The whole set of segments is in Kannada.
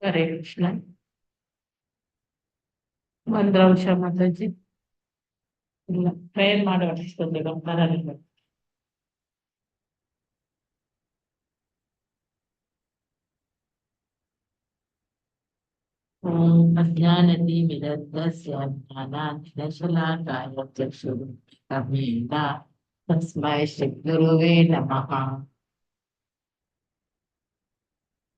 ಹರೇ ಕೃಷ್ಣ. ಒಂದ್ ಅಂಶ ಮಾತಾಜಿ ಇಲ್ಲ ಪ್ರೇಯರ್ ಮಾಡಿ ಹೊರಡಿಸ್ಕೊಂಡು ಬರಲಿಲ್ಲ. ಓಂ ಅಜ್ಞಾನತಿಮಿರದ್ಧಸ್ಯ ಜ್ಞಾನಾಂಜನಶಲಾಕಾಯ ಚಕ್ಷುರುನ್ಮಿಲಿತಮೇನ ತಸ್ಮೈ ಶ್ರೀ ಗುರುವೇ ನಮಃ.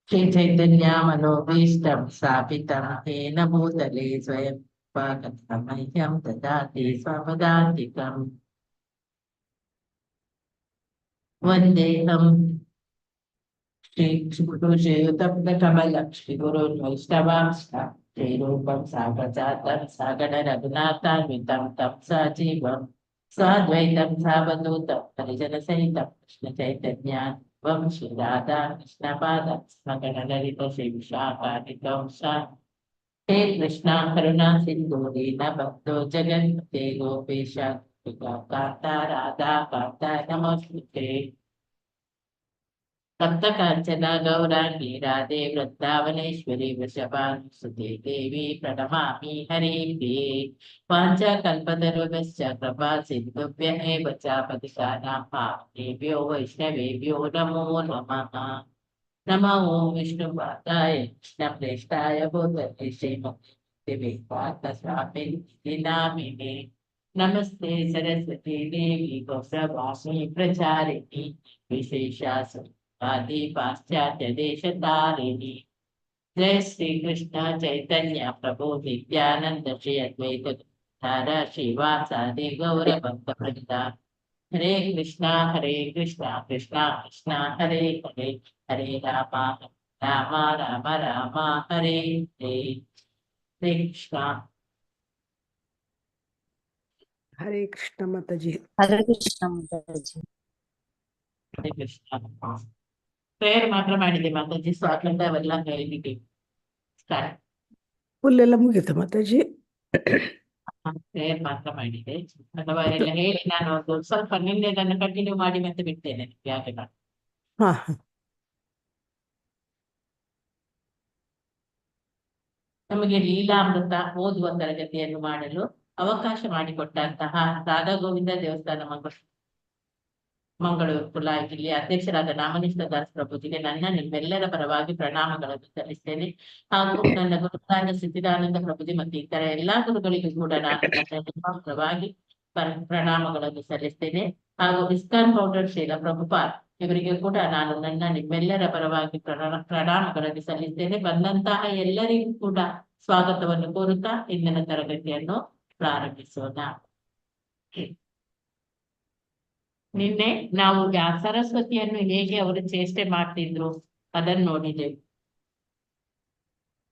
ಶ್ರೀ ಚೈತನ್ಯ ಮನೋಭೀಷ್ಟಂ ಸ್ಥಾಪಿತಂ येन ಭೂತಲೆ ಸ್ವಯಂ ಮಹ್ಯಂ ದದಾತಿ ಸ್ವಪದಾಂತಿಕಂ. ವಂದೇಹಂ ಶ್ರೀ ಗುರು ಶ್ರೀಯುತಂ ಕಮಲಂ ಶ್ರೀ ಗುರುನ್ ವೈಷ್ಣವಾಂಶ್ಚ ಶ್ರೀರೂಪಂ ಸಾಗ್ರಜಾತಂ ಸಗಣ ರಘುನಾಥಾನ್ವಿತಂ ತಂ ಸಜೀವಂ ಸಾದ್ವೈತಂ ಸಾವಧೂತಂ ಪರಿಜನ ಸಹಿತಂ ಕೃಷ್ಣ ಚೈತನ್ಯ ತ್ವಂ ಶ್ರೀ ರಾಧಾ ಕೃಷ್ಣ ಪಾದ ಸ್ಮಗಣ ಲಲಿತ ಶ್ರೀ ವಿಶಾಖಾದಿಕಂ ಹೇ ಕೃಷ್ಣ ಕರುಣಾ ಸಿಂಧು ದೀನ ಬಂಧು ಜಗನ್ಪತೆ ಗೋಪೇಶ ಕಾಂತ ರಾಧಾ ಕಾಂತ ನಮಸ್ತೆ. ಸಪ್ತ ಕಾಂಚನ ಗೌರಾಂಗಿ ರಾಧೆ ವೃಂದಾವನೇಶ್ವರಿ ವೃಷಭಾನುಸುತೆ ದೇವಿ ಪ್ರಣಮಾಮಿ ಹರಿಪ್ರಿಯೇ. ವಾಂಛಾಕಲ್ಪತರುಭ್ಯಶ್ಚ ಕೃಪಾ ಸಿಂಧುಭ್ಯಃ ಏವ ಚ ಪತಿತಾನಾಂ ಪಾವನೇಭ್ಯೋ ವೈಷ್ಣವೇಭ್ಯೋ ನಮೋ ನಮಃ. ನಮೋ ಓಂ ವಿಷ್ಣುಪಾದಾಯ ಕೃಷ್ಣಪ್ರೇಷ್ಠಾಯ ಭೂತಲೆ ಶ್ರೀಮತಿ ಸ್ವಾಮಿನೇ ನಾಮಿನೇ. ನಮಸ್ತೆ ಸರಸ್ವತಿ ದೇವಿ ಗೌರವಾಣಿ ಪ್ರಚಾರಿಣಿ ವಿಶೇಷ ಆದಿ ಪಾಶ್ಚಾತ್ಯ ದೇಶ ತಾರಿಣಿ. ಜಯ ಶ್ರೀ ಕೃಷ್ಣ ಚೈತನ್ಯ ಪ್ರಭು ನಿತ್ಯಾನಂದ ಶ್ರೀ ಅದ್ವೈತ ಧಾರ ಶ್ರೀವಾಸಾದಿ ಗೌರ ಭಕ್ತ ವೃಂದ. ಹರೇ ಕೃಷ್ಣ ಕೃಷ್ಣ ಕೃಷ್ಣ ಹರೇ ಹರೇ ಹರೇ ರಾಮ ರಾಮ ರಾಮ ರಾಮ ಹರೇ ಹರೇ. ಹರೇ ಕೃಷ್ಣ. ಹರೇ ಕೃಷ್ಣ ಮಾತಾಜಿ. ಹರೇ ಕೃಷ್ಣ ಮಾತಾಜಿ. ಹರೇ ಕೃಷ್ಣ. ಪ್ರೇಯರ್ ಮಾತ್ರ ಮಾಡಿದೆ ಮಾತಾಜಿ, ಸ್ವಾತಂತ್ರ್ಯ ಅವೆಲ್ಲ ಹೇಳಿದ್ದೆ. ಫುಲ್ ಎಲ್ಲ ಮುಗಿತ ಮಾತಾಜಿ. ಪ್ರೇಯರ್ ಮಾತ್ರ ಮಾಡಿದೆ, ಅಥವಾ ಎಲ್ಲ ಹೇಳಿ ನಾನು ಒಂದು ಸ್ವಲ್ಪ ನಿನ್ನೆ ನಾನು ಕಂಟಿನ್ಯೂ ಮಾಡಿ ಮತ್ತೆ ಬಿಡ್ತೇನೆ. ಯಾಕೆ ಹಾ ನಮಗೆ ಲೀಲಾಮೃತ ಓದುವ ತರಗತಿಯನ್ನು ಮಾಡಲು ಅವಕಾಶ ಮಾಡಿಕೊಟ್ಟಂತಹ ರಾಧಾ ಗೋವಿಂದ ದೇವಸ್ಥಾನ ಮಂಗಳೂರು ಕುಲಾಯಿ ಜಿಲ್ಲೆಯ ಅಧ್ಯಕ್ಷರಾದ ನಾಮನಿಷ್ಠ ದಾಸ್ ಪ್ರಭುಜಿಗೆ ನನ್ನ ನಿಮ್ಮೆಲ್ಲರ ಪರವಾಗಿ ಪ್ರಣಾಮಗಳನ್ನು ಸಲ್ಲಿಸ್ತೇನೆ. ಹಾಗೂ ನನ್ನ ಗುರುಗಳಾದ ಸಿದ್ಧಿದಾನಂದ ಪ್ರಭುಜಿ ಮತ್ತು ಇತರ ಎಲ್ಲಾ ಗುರುಗಳಿಗೂ ಕೂಡ ನಾನು ನನ್ನ ನಿಮ್ಮ ಪರವಾಗಿ ಪ್ರಣಾಮಗಳನ್ನು ಸಲ್ಲಿಸ್ತೇನೆ. ಹಾಗೂ ಇಸ್ಕಾನ್ ಫೌಂಡರ್ ಶೀಲ ಪ್ರಭುಪಾದ್ ಇವರಿಗೆ ಕೂಡ ನಾನು ನನ್ನ ನಿಮ್ಮೆಲ್ಲರ ಪರವಾಗಿ ಪ್ರಣಾಮಗಳನ್ನು ಸಲ್ಲಿಸ್ತೇನೆ. ಬಂದಂತಹ ಎಲ್ಲರಿಗೂ ಕೂಡ ಸ್ವಾಗತವನ್ನು ಕೋರುತ್ತಾ ಇಂದಿನ ತರಗತಿಯನ್ನು ಪ್ರಾರಂಭಿಸೋಣ. ನಿನ್ನೆ ನಾವು ಸರಸ್ವತಿಯನ್ನು ಹೇಗೆ ಅವರು ಚೇಷ್ಟೆ ಮಾಡ್ತಿದ್ರು ಅದನ್ನು ನೋಡಿದೆವು.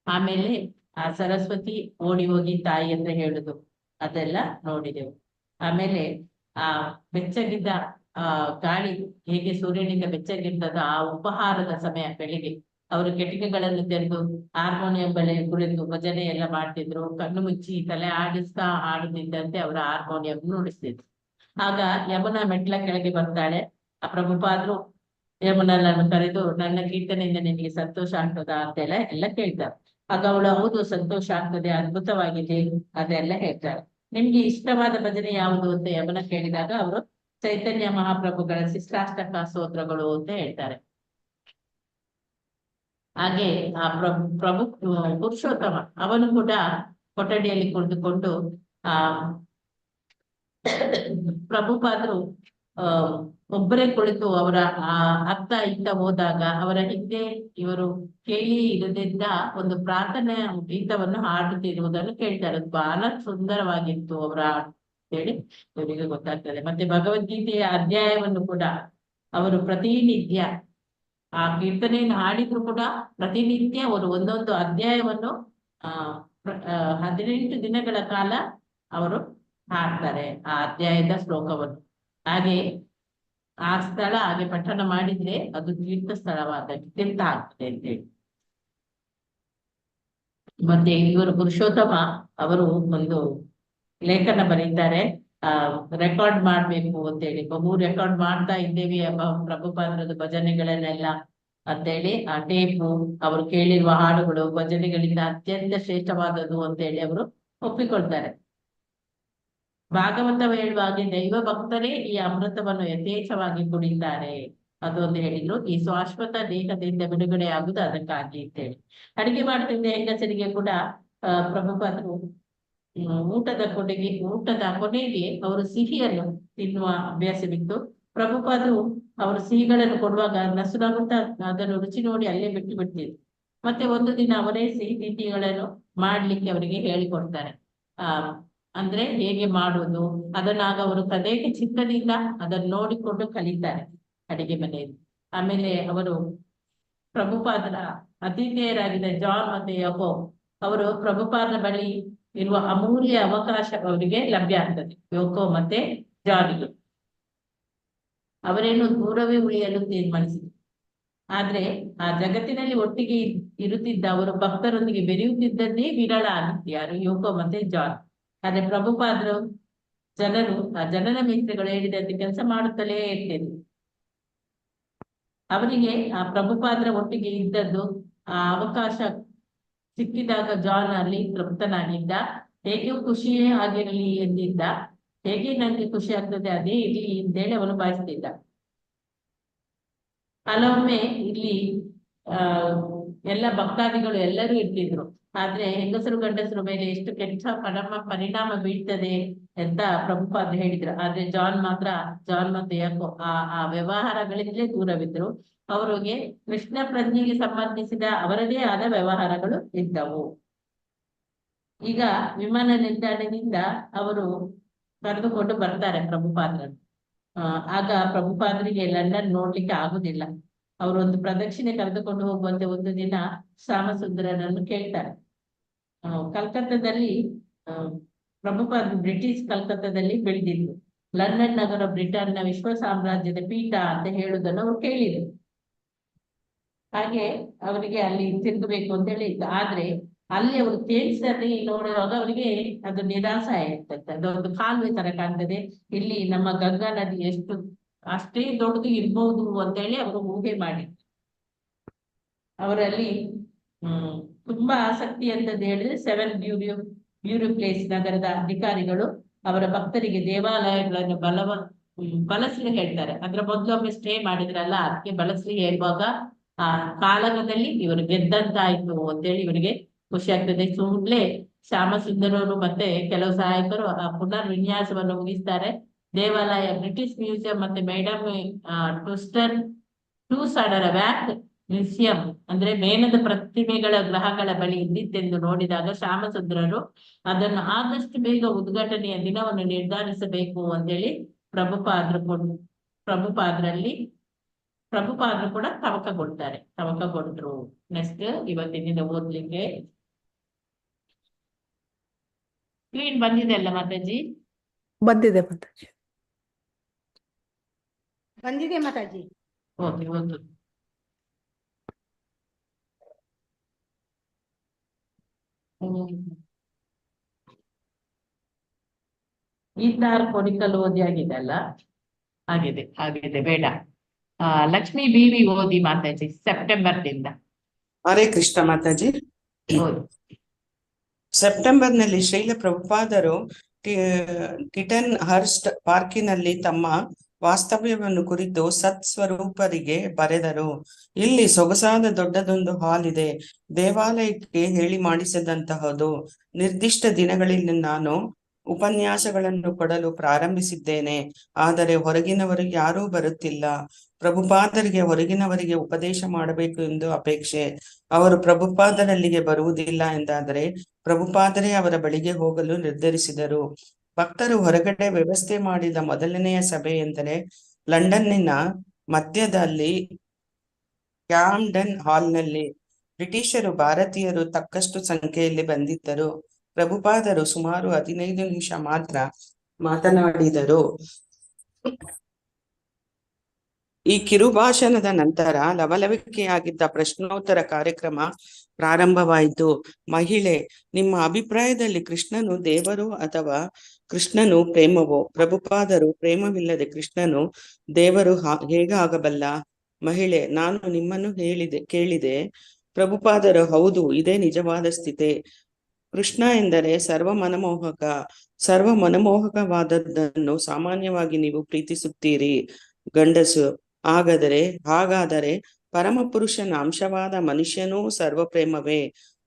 ಆಮೇಲೆ ಆ ಸರಸ್ವತಿ ಓಡಿ ಹೋಗಿ ತಾಯಿ ಅಂತ ಹೇಳುದು ಅದೆಲ್ಲ ನೋಡಿದೆವು. ಆಮೇಲೆ ಆ ಬೆಚ್ಚಗಿದ್ದ ಗಾಳಿ ಹೇಗೆ ಸೂರ್ಯನಿಂದ ಬೆಚ್ಚಗಿದ್ದದ ಆ ಉಪಹಾರದ ಸಮಯ ಬೆಳಿಗ್ಗೆ ಅವರು ಕಿಟಕಿಗಳನ್ನು ತೆರೆದು ಹಾರ್ಮೋನಿಯಂ ಬಳಿ ಕುಳಿತು ಭಜನೆ ಎಲ್ಲ ಮಾಡ್ತಿದ್ರು. ಕಣ್ಣು ಮುಚ್ಚಿ ತಲೆ ಆಡಿಸ್ತಾ ಹಾಡುತ್ತಿದ್ದಂತೆ ಅವರ ಹಾರ್ಮೋನಿಯಂ ನುಡಿಸ್ತಿದ್ರು. ಆಗ ಯಮುನಾ ಮೆಟ್ಲ ಕೆಳಗೆ ಬರ್ತಾಳೆ. ಆ ಪ್ರಭುಪಾದ್ರು ಯಮುನನ್ನು ಕರೆದು ನನ್ನ ಕೀರ್ತನೆಯಿಂದ ನಿನಗೆ ಸಂತೋಷ ಆಗ್ತದಾ ಅಂತೆಲ್ಲ ಎಲ್ಲ ಕೇಳ್ತಾರೆ. ಆಗ ಅವಳು ಹೌದು ಸಂತೋಷ ಆಗ್ತದೆ, ಅದ್ಭುತವಾಗಿದೆ ಅದೆಲ್ಲ ಹೇಳ್ತಾಳೆ. ನಿಮ್ಗೆ ಇಷ್ಟವಾದ ಭಜನೆ ಯಾವುದು ಅಂತ ಯಮುನ ಕೇಳಿದಾಗ ಅವರು ಚೈತನ್ಯ ಮಹಾಪ್ರಭುಗಳ ಶಿಷ್ಟಾಷ್ಟಕ ಸ್ತೋತ್ರಗಳು ಅಂತ ಹೇಳ್ತಾರೆ. ಹಾಗೆ ಆ ಪ್ರಭು ಪುರುಷೋತ್ತಮ ಅವನು ಕೂಡ ಕೊಠಡಿಯಲ್ಲಿ ಕುಳಿತುಕೊಂಡು ಪ್ರಭುಪಾದರು ಒಬ್ಬರೇ ಕುಳಿತು ಅವರ ಅತ್ತ ಇತ್ತ ಹೋದಾಗ ಅವರ ಹಿಂದೆ ಇವರು ಕೇಳಿ ಇರದಿದ್ದ ಒಂದು ಪ್ರಾರ್ಥನೆ ಗೀತವನ್ನು ಹಾಡುತ್ತಿರುವುದನ್ನು ಕೇಳ್ತಾರೆ. ಅದು ಬಹಳ ಸುಂದರವಾಗಿತ್ತು ಅವರ ಹೇಳಿ ಇವರಿಗೆ ಗೊತ್ತಾಗ್ತದೆ. ಮತ್ತೆ ಭಗವದ್ಗೀತೆಯ ಅಧ್ಯಾಯವನ್ನು ಕೂಡ ಅವರು ಪ್ರತಿನಿತ್ಯ ಆ ಕೀರ್ತನೆಯನ್ನು ಹಾಡಿದ್ರು ಕೂಡ ಪ್ರತಿನಿತ್ಯ ಅವರು ಒಂದೊಂದು ಅಧ್ಯಾಯವನ್ನು 18 ದಿನಗಳ ಕಾಲ ಅವರು ಹಾಡ್ತಾರೆ ಆ ಅಧ್ಯಾಯದ ಶ್ಲೋಕವನ್ನು. ಹಾಗೆ ಆ ಸ್ಥಳ ಹಾಗೆ ಪಠಣ ಮಾಡಿದ್ರೆ ಅದು ತೀರ್ಥ ಸ್ಥಳವಾದ ತೀರ್ಥ ಆಗ್ತದೆ ಅಂತೇಳಿ. ಮತ್ತೆ ಇವರು ಪುರುಷೋತ್ತಮ ಅವರು ಒಂದು ಲೇಖನ ಬರೀತಾರೆ, ರೆಕಾರ್ಡ್ ಮಾಡ್ಬೇಕು ಅಂತೇಳಿ. ಬಹು ರೆಕಾರ್ಡ್ ಮಾಡ್ತಾ ಇದ್ದೇವೆ ಪ್ರಭುಪಾದರದ ಭಜನೆಗಳನ್ನೆಲ್ಲ ಅಂತೇಳಿ ಆ ಟೇಪು, ಅವರು ಕೇಳಿರುವ ಹಾಡುಗಳು ಭಜನೆಗಳಿಂದ ಅತ್ಯಂತ ಶ್ರೇಷ್ಠವಾದದ್ದು ಅಂತೇಳಿ ಅವರು ಒಪ್ಪಿಕೊಳ್ತಾರೆ. ಭಾಗವತ ಹೇಳುವಾಗೆ ದೈವ ಭಕ್ತರೇ ಈ ಅಮೃತವನ್ನು ಯಥೇಚ್ಛವಾಗಿ ಕುಡಿತಾರೆ ಅದು ಅಂತ ಹೇಳಿದ್ರು. ಈ ಶಾಶ್ವತ ದೇಹದಿಂದ ಬಿಡುಗಡೆ ಆಗುದು ಅದಕ್ಕಾಗಿ ಅಂತೇಳಿ. ಅಡಿಗೆ ಮಾಡ್ತಿದ್ದ ಹೆಂಗಸರಿಗೆ ಕೂಡ ಪ್ರಭುಪಾದರು ಊಟದ ಕೊನೆಗೆ ಅವರು ಸಿಹಿಯನ್ನು ತಿನ್ನುವ ಅಭ್ಯಾಸವಿತ್ತು. ಪ್ರಭುಪಾದರು ಅವರು ಸಿಹಿಗಳನ್ನು ಕೊಡುವಾಗ ನಸುನಗುತ್ತಾ ಅದನ್ನು ರುಚಿ ನೋಡಿ ಅಲ್ಲೇ ಬಿಟ್ಟು ಬಿಡ್ತಿದ್ರು. ಮತ್ತೆ ಒಂದು ದಿನ ಅವರೇ ಸಿಹಿ ತಿಂಡಿಗಳನ್ನು ಮಾಡ್ಲಿಕ್ಕೆ ಅವರಿಗೆ ಹೇಳಿಕೊಡ್ತಾರೆ. ಅಂದ್ರೆ ಹೇಗೆ ಮಾಡುವುದು ಅದನ್ನಾಗ ಅವರು ತದೇಕ ಚಿತ್ತದಿಂದ ಅದನ್ನು ನೋಡಿಕೊಂಡು ಕಲಿತಾರೆ ಅಡಿಗೆ ಮನೆಯಲ್ಲಿ. ಆಮೇಲೆ ಅವರು ಪ್ರಭುಪಾದರ ಅತಿಥೇಯರಾಗಿದ್ದ ಜಾನ್ ಮತ್ತೆ ಯಾಕೋಬ್ ಅವರು ಪ್ರಭುಪಾದರ ಬಳಿ ಇರುವ ಅಮೂಲ್ಯ ಅವಕಾಶ ಅವರಿಗೆ ಲಭ್ಯ ಆಗ್ತದೆ. ಯೋಕೋ ಮತ್ತೆ ಜಾನಿಗೆ ಅವರೇನು ದೂರವೇ ಉಳಿಯಲು ತೀರ್ಮಾನಿಸಿದರು. ಆದ್ರೆ ಆ ಜಗತ್ತಿನಲ್ಲಿ ಒಟ್ಟಿಗೆ ಇರುತ್ತಿದ್ದ ಅವರು ಭಕ್ತರೊಂದಿಗೆ ಬೆರೆಯುತ್ತಿದ್ದದ್ದೇ ವಿರಳ ಆಗಿತ್ತು. ಯಾರು? ಯೋಕೋ ಮತ್ತೆ ಜಾನ್. ಆದ್ರೆ ಪ್ರಭುಪಾದರು ಆ ಜನನ ಮಿತ್ರಗಳು ಹೇಳಿದಂತೆ ಕೆಲಸ ಮಾಡುತ್ತಲೇ ಇರ್ತಿದ್ರು. ಅವರಿಗೆ ಆ ಪ್ರಭುಪಾದರ ಒಟ್ಟಿಗೆ ಇದ್ದದ್ದು ಆ ಅವಕಾಶ ಸಿಕ್ಕಿದಾಗ ಜಾನ್ ಅಲ್ಲಿ ತೃಪ್ತನಾಗಿದ್ದ. ಹೇಗೆ ಖುಷಿಯೇ ಆಗಿರಲಿ ಎಂದಿದ್ದ. ಹೇಗೆ ನನಗೆ ಖುಷಿ ಆಗ್ತದೆ ಅದೇ ಇರ್ಲಿ ಅಂತೇಳಿ ಅವನು ಬಯಸ್ತಿದ್ದ. ಕೆಲವೊಮ್ಮೆ ಇಲ್ಲಿ ಎಲ್ಲ ಭಕ್ತಾದಿಗಳು ಎಲ್ಲರೂ ಇರ್ತಿದ್ರು. ಆದ್ರೆ ಹೆಂಗಸರು ಗಂಡಸರು ಮೇಲೆ ಎಷ್ಟು ಕೆಟ್ಟ ಪರಿಣಾಮ ಬೀಳ್ತದೆ ಅಂತ ಪ್ರಭುಪಾದ ಹೇಳಿದ್ರು. ಆದ್ರೆ ಜಾನ್ ಮತ್ತೆ ಯಾಕೋ ಆ ವ್ಯವಹಾರಗಳಿಂದಲೇ ದೂರವಿದ್ರು. ಅವರಿಗೆ ಕೃಷ್ಣ ಪ್ರಜ್ಞೆಗೆ ಸಂಬಂಧಿಸಿದ ಅವರದೇ ಆದ ವ್ಯವಹಾರಗಳು ಇದ್ದವು. ಈಗ ವಿಮಾನ ನಿಲ್ದಾಣದಿಂದ ಅವರು ಕರೆದುಕೊಂಡು ಬರ್ತಾರೆ ಪ್ರಭುಪಾದರನ್ನು. ಆಗ ಪ್ರಭುಪಾದರಿಗೆ ಲಂಡನ್ ನೋಡ್ಲಿಕ್ಕೆ ಆಗುದಿಲ್ಲ. ಅವರೊಂದು ಪ್ರದಕ್ಷಿಣೆ ಕರೆದುಕೊಂಡು ಹೋಗುವಂತೆ ಒಂದು ದಿನ ಶ್ಯಾಮಸುಂದರನನ್ನು ಕೇಳ್ತಾರೆ. ಕಲ್ಕತ್ತಾದಲ್ಲಿ ಪ್ರಭುಪಾದ ಬ್ರಿಟಿಷ್ ಕಲ್ಕತ್ತಾದಲ್ಲಿ ಬೆಳೆದಿದ್ರು. ಲಂಡನ್ ನಗರ ಬ್ರಿಟನ್ನ ವಿಶ್ವ ಸಾಮ್ರಾಜ್ಯದ ಪೀಠ ಅಂತ ಹೇಳುವುದನ್ನು ಅವರು ಕೇಳಿದ್ರು. ಹಾಗೆ ಅವರಿಗೆ ಅಲ್ಲಿ ತಿರುಗಬೇಕು ಅಂತ ಹೇಳಿದ್ದು. ಆದ್ರೆ ಅಲ್ಲಿ ಅವರು ತೇಲ್ಸಲ್ಲಿ ನೋಡುವಾಗ ಅವರಿಗೆ ಅದು ನಿರಾಸೆ ಇರ್ತದೆ. ಅದೊಂದು ಕಾಲುವೆ ತರ ಕಾಣ್ತದೆ. ಇಲ್ಲಿ ನಮ್ಮ ಗಂಗಾ ನದಿ ಅಷ್ಟೇ ದೊಡ್ಡದು ಇರ್ಬಹುದು ಅಂತೇಳಿ ಅವರು ಊಹೆ ಮಾಡಿದ್ರು. ಅವರಲ್ಲಿ ತುಂಬಾ ಆಸಕ್ತಿ ಅಂತದ್ದು ಹೇಳಿದ್ರೆ 7 ಬ್ಯೂರಿ ಪ್ಲೇಸ್ ನಗರದ ಅಧಿಕಾರಿಗಳು ಅವರ ಭಕ್ತರಿಗೆ ದೇವಾಲಯಗಳನ್ನು ಬಳಸಲು ಹೇಳ್ತಾರೆ. ಅದ್ರ ಮೊದಲೊಮ್ಮೆ ಸ್ಟೇ ಮಾಡಿದ್ರಲ್ಲ, ಅದಕ್ಕೆ ಬಳಸಲಿ ಹೇಳುವಾಗ ಆ ಕಾಲದಲ್ಲಿ ಇವರು ಗೆದ್ದಂತಾಯ್ತು ಅಂತೇಳಿ ಇವರಿಗೆ ಖುಷಿ ಆಗ್ತದೆ. ಸುಮ್ನೆ ಶ್ಯಾಮಸುಂದರರು ಮತ್ತೆ ಕೆಲವು ಸಹಾಯಕರು ಆ ಪುನರ್ ವಿನ್ಯಾಸವನ್ನು ಮುಗಿಸ್ತಾರೆ. ದೇವಾಲಯ ಬ್ರಿಟಿಷ್ ಮ್ಯೂಸಿಯಂ ಮತ್ತೆ ಮೇಡಮ್ ಟೂಸಾಡರ ವ್ಯಾಕ್ ಮ್ಯೂಸಿಯಂ ಅಂದ್ರೆ ಮೇಣದ ಪ್ರತಿಮೆಗಳ ಗ್ರಹಗಳ ಬಳಿ ಇದ್ದಿತ್ತೆಂದು ನೋಡಿದಾಗ ಶ್ಯಾಮಸುಂದರರು ಅದನ್ನು ಆದಷ್ಟು ಬೇಗ ಉದ್ಘಾಟನೆಯ ದಿನವನ್ನು ನಿರ್ಧರಿಸಬೇಕು ಅಂತೇಳಿ ಪ್ರಭುಪಾದರು ಕೂಡ ತವಕಗೊಂಡ್ರು. ನೆಕ್ಸ್ಟ್ ಇವತ್ತಿನಿಂದ ಓದ್ಲಿಕ್ಕೆ ಸ್ಕ್ರೀನ್ ಬಂದಿದೆ ಅಲ್ಲ ಮಾತಾಜಿ? ಬಂದಿದೆ ಮಾತಾಜಿ. ಬಂದಿದೆ ಮಾತಾಜಿ. ಓಕೆ. ಈತಾರ್ ಕೊಡಿಕಲ್ ಓದಿ ಆಗಿದೆ ಅಲ್ಲ? ಆಗಿದೆ ಬೇಡ. ಲಕ್ಷ್ಮೀ ಬಿವಿ ಓದಿ ಮಾತಾಜಿ ಸೆಪ್ಟೆಂಬರ್ನಿಂದ. ಹರೇ ಕೃಷ್ಣ ಮಾತಾಜಿ. ಓದಿ. ಸೆಪ್ಟೆಂಬರ್ನಲ್ಲಿ ಶ್ರೀಲ ಪ್ರಭುಪಾದರು ಟಿಟನ್ ಹರ್ಸ್ಟ್ ಪಾರ್ಕಿನಲ್ಲಿ ತಮ್ಮ ವಾಸ್ತವ್ಯವನ್ನು ಕುರಿತು ಸತ್ಸ್ವರೂಪರಿಗೆ ಬರೆದರು. ಇಲ್ಲಿ ಸೊಗಸಾದ ದೊಡ್ಡದೊಂದು ಹಾಲ್ ಇದೆ. ದೇವಾಲಯಕ್ಕೆ ಹೇಳಿ ಮಾಡಿಸಿದಂತಹದು. ನಿರ್ದಿಷ್ಟ ದಿನಗಳಲ್ಲಿ ನಾನು ಉಪನ್ಯಾಸಗಳನ್ನು ಕೊಡಲು ಪ್ರಾರಂಭಿಸಿದ್ದೇನೆ. ಆದರೆ ಹೊರಗಿನವರು ಯಾರೂ ಬರುತ್ತಿಲ್ಲ. ಪ್ರಭುಪಾದರಿಗೆ ಹೊರಗಿನವರಿಗೆ ಉಪದೇಶ ಮಾಡಬೇಕು ಎಂದು ಅಪೇಕ್ಷೆ. ಅವರು ಪ್ರಭುಪಾದರಲ್ಲಿಗೆ ಬರುವುದಿಲ್ಲ ಎಂದಾದರೆ ಪ್ರಭುಪಾದರೇ ಅವರ ಬಳಿಗೆ ಹೋಗಲು ನಿರ್ಧರಿಸಿದರು. ಭಕ್ತರು ಹೊರಗಡೆ ವ್ಯವಸ್ಥೆ ಮಾಡಿದ ಮೊದಲನೆಯ ಸಭೆ ಎಂದರೆ ಲಂಡನ್ನಿನ ಮಧ್ಯದಲ್ಲಿ ಕ್ಯಾಮ್ಡನ್ ಹಾಲ್ನಲ್ಲಿ. ಬ್ರಿಟಿಷರು ಭಾರತೀಯರು ತಕ್ಕಷ್ಟು ಸಂಖ್ಯೆಯಲ್ಲಿ ಬಂದಿದ್ದರು. ಪ್ರಭುಪಾದರು ಸುಮಾರು 15 ನಿಮಿಷ ಮಾತ್ರ ಮಾತನಾಡಿದರು. ಈ ಕಿರುಭಾಷಣದ ನಂತರ ಲವಲವಿಕೆಯಾಗಿದ್ದ ಪ್ರಶ್ನೋತ್ತರ ಕಾರ್ಯಕ್ರಮ ಪ್ರಾರಂಭವಾಯಿತು. ಮಹಿಳೆ: ನಿಮ್ಮ ಅಭಿಪ್ರಾಯದಲ್ಲಿ ಕೃಷ್ಣನು ದೇವರು ಅಥವಾ ಕೃಷ್ಣನು ಪ್ರೇಮವೋ? ಪ್ರಭುಪಾದರು: ಪ್ರೇಮವಿಲ್ಲದೆ ಕೃಷ್ಣನು ದೇವರು ಹೇಗಾಗಬಲ್ಲ? ಮಹಿಳೆ: ನಾನು ನಿಮ್ಮನ್ನು ಕೇಳಿದೆ. ಪ್ರಭುಪಾದರು: ಹೌದು, ಇದೇ ನಿಜವಾದ ಸ್ಥಿತಿ. ಕೃಷ್ಣ ಎಂದರೆ ಸರ್ವ ಮನಮೋಹಕವಾದದ್ದನ್ನು ಸಾಮಾನ್ಯವಾಗಿ ನೀವು ಪ್ರೀತಿಸುತ್ತೀರಿ. ಗಂಡಸು: ಹಾಗಾದರೆ ಪರಮಪುರುಷನ ಅಂಶವಾದ ಮನುಷ್ಯನೂ ಸರ್ವಪ್ರೇಮವೇ?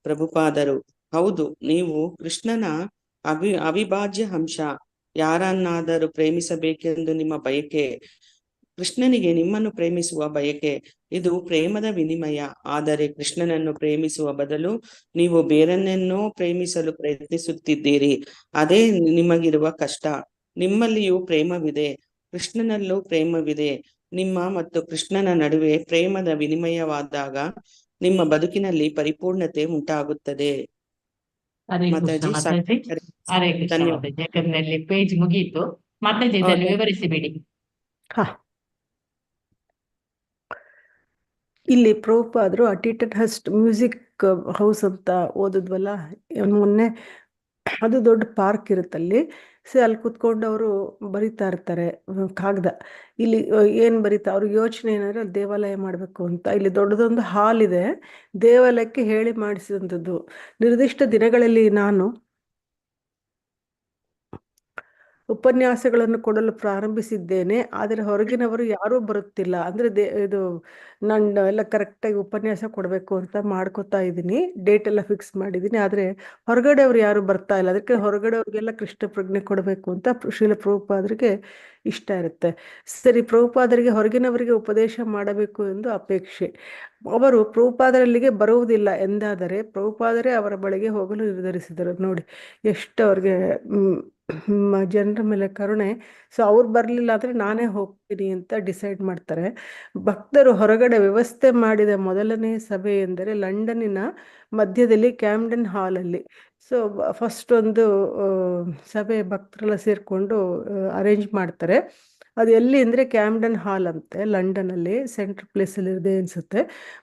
ಪ್ರಭುಪಾದರು: ಹೌದು, ನೀವು ಕೃಷ್ಣನ ಅವಿಭಾಜ್ಯ ಅಂಶ. ಯಾರನ್ನಾದರೂ ಪ್ರೇಮಿಸಬೇಕೆಂದು ನಿಮ್ಮ ಬಯಕೆ, ಕೃಷ್ಣನಿಗೆ ನಿಮ್ಮನ್ನು ಪ್ರೇಮಿಸುವ ಬಯಕೆ, ಇದು ಪ್ರೇಮದ ವಿನಿಮಯ. ಆದರೆ ಕೃಷ್ಣನನ್ನು ಪ್ರೇಮಿಸುವ ಬದಲು ನೀವು ಬೇರನ್ನೆನ್ನೋ ಪ್ರೇಮಿಸಲು ಪ್ರಯತ್ನಿಸುತ್ತಿದ್ದೀರಿ. ಅದೇ ನಿಮಗಿರುವ ಕಷ್ಟ. ನಿಮ್ಮಲ್ಲಿಯೂ ಪ್ರೇಮವಿದೆ, ಕೃಷ್ಣನಲ್ಲೂ ಪ್ರೇಮವಿದೆ. ನಿಮ್ಮ ಮತ್ತು ಕೃಷ್ಣನ ನಡುವೆ ಪ್ರೇಮದ ವಿನಿಮಯವಾದಾಗ ನಿಮ್ಮ ಬದುಕಿನಲ್ಲಿ ಪರಿಪೂರ್ಣತೆ ಉಂಟಾಗುತ್ತದೆ. ಹರೇ ಕೃಷ್ಣ ಮಾತಾಜಿ, ಮಾತಾಜಿ. ಹರೇ ಕೃಷ್ಣ ಧನ್ಯವಾದ. ಮಾತಾಜಿ. ಯಾಕಂದ್ರೆ ಅಲ್ಲಿ ಪೇಜ್ ಮುಗೀತು. ಮಾತಾಜಿ ಇದನ್ನು ಹೌದಾ? ವಿವರಿಸಿ ಬಿಡಿ. ಹಾ, ಇಲ್ಲಿ ಪ್ರಭುಪಾದರು ಅಟಿಟನ್ ಹಸ್ಟ್ ಮ್ಯೂಸಿಕ್ ಹೌಸ್ ಅಂತ ಓದಿದ್ವಲ್ಲ ಮೊನ್ನೆ. ಅದು ದೊಡ್ಡ ಪಾರ್ಕ್ ಇರುತ್ತಲ್ಲಿ. ಅಲ್ಲಿ ಕುತ್ಕೊಂಡು ಅವರು ಬರಿತಾ ಇರ್ತಾರೆ ಕಾಗದ. ಇಲ್ಲಿ ಏನ್ ಬರಿತಾ ಅವ್ರ ಯೋಚನೆ ಏನಂದ್ರೆ ಅಲ್ಲಿ ದೇವಾಲಯ ಮಾಡ್ಬೇಕು ಅಂತ. ಇಲ್ಲಿ ದೊಡ್ಡದೊಂದು ಹಾಲ್ ಇದೆ, ದೇವಾಲಯಕ್ಕೆ ಹೇಳಿ ಮಾಡಿಸಿದಂಥದ್ದು. ನಿರ್ದಿಷ್ಟ ದಿನಗಳಲ್ಲಿ ನಾನು ಉಪನ್ಯಾಸಗಳನ್ನು ಕೊಡಲು ಪ್ರಾರಂಭಿಸಿದ್ದೇನೆ, ಆದರೆ ಹೊರಗಿನವರು ಯಾರೂ ಬರುತ್ತಿಲ್ಲ. ಅಂದ್ರೆ ಇದು ನಾನು ಎಲ್ಲ ಕರೆಕ್ಟಾಗಿ ಉಪನ್ಯಾಸ ಕೊಡಬೇಕು ಅಂತ ಮಾಡ್ಕೋತಾ ಇದ್ದೀನಿ, ಡೇಟ್ ಎಲ್ಲ ಫಿಕ್ಸ್ ಮಾಡಿದ್ದೀನಿ. ಆದರೆ ಹೊರಗಡೆ ಅವ್ರು ಯಾರು ಬರ್ತಾ ಇಲ್ಲ. ಅದಕ್ಕೆ ಹೊರಗಡೆ ಅವ್ರಿಗೆಲ್ಲ ಕೃಷ್ಣ ಪ್ರಜ್ಞೆ ಕೊಡಬೇಕು ಅಂತ ಶ್ರೀಲ ಪ್ರಭುಪಾದರಿಗೆ ಇಷ್ಟ ಇರುತ್ತೆ. ಸರಿ, ಪ್ರಭುಪಾದರಿಗೆ ಹೊರಗಿನವರಿಗೆ ಉಪದೇಶ ಮಾಡಬೇಕು ಎಂದು ಅಪೇಕ್ಷೆ. ಅವರು ಪ್ರಭುಪಾದರಲ್ಲಿಗೆ ಬರುವುದಿಲ್ಲ ಎಂದಾದರೆ ಪ್ರಭುಪಾದರೇ ಅವರ ಬಳಿಗೆ ಹೋಗಲು ನಿರ್ಧರಿಸಿದರು. ನೋಡಿ ಎಷ್ಟು ಅವ್ರಿಗೆ ಜನರ ಮೇಲೆ ಕರುಣೆ. ಸೊ ಅವ್ರು ಬರಲಿಲ್ಲ ಅಂದರೆ ನಾನೇ ಹೋಗ್ತೀನಿ ಅಂತ ಡಿಸೈಡ್ ಮಾಡ್ತಾರೆ. ಭಕ್ತರು ಹೊರಗಡೆ ವ್ಯವಸ್ಥೆ ಮಾಡಿದ ಮೊದಲನೇ ಸಭೆ ಎಂದರೆ ಲಂಡನ್ನಿನ ಮಧ್ಯದಲ್ಲಿ ಕ್ಯಾಮ್ಡನ್ ಹಾಲಲ್ಲಿ. ಸೊ ಫಸ್ಟ್ ಒಂದು ಸಭೆ ಭಕ್ತರೆಲ್ಲ ಸೇರಿಕೊಂಡು ಅರೇಂಜ್ ಮಾಡ್ತಾರೆ. ಅದು ಎಲ್ಲಿ ಅಂದರೆ ಕ್ಯಾಮ್ಡನ್ ಹಾಲ್ ಅಂತೆ, ಲಂಡನಲ್ಲಿ ಸೆಂಟ್ರಲ್ ಪ್ಲೇಸಲ್ಲಿ ಇದೆ ಅನಿಸುತ್ತೆ.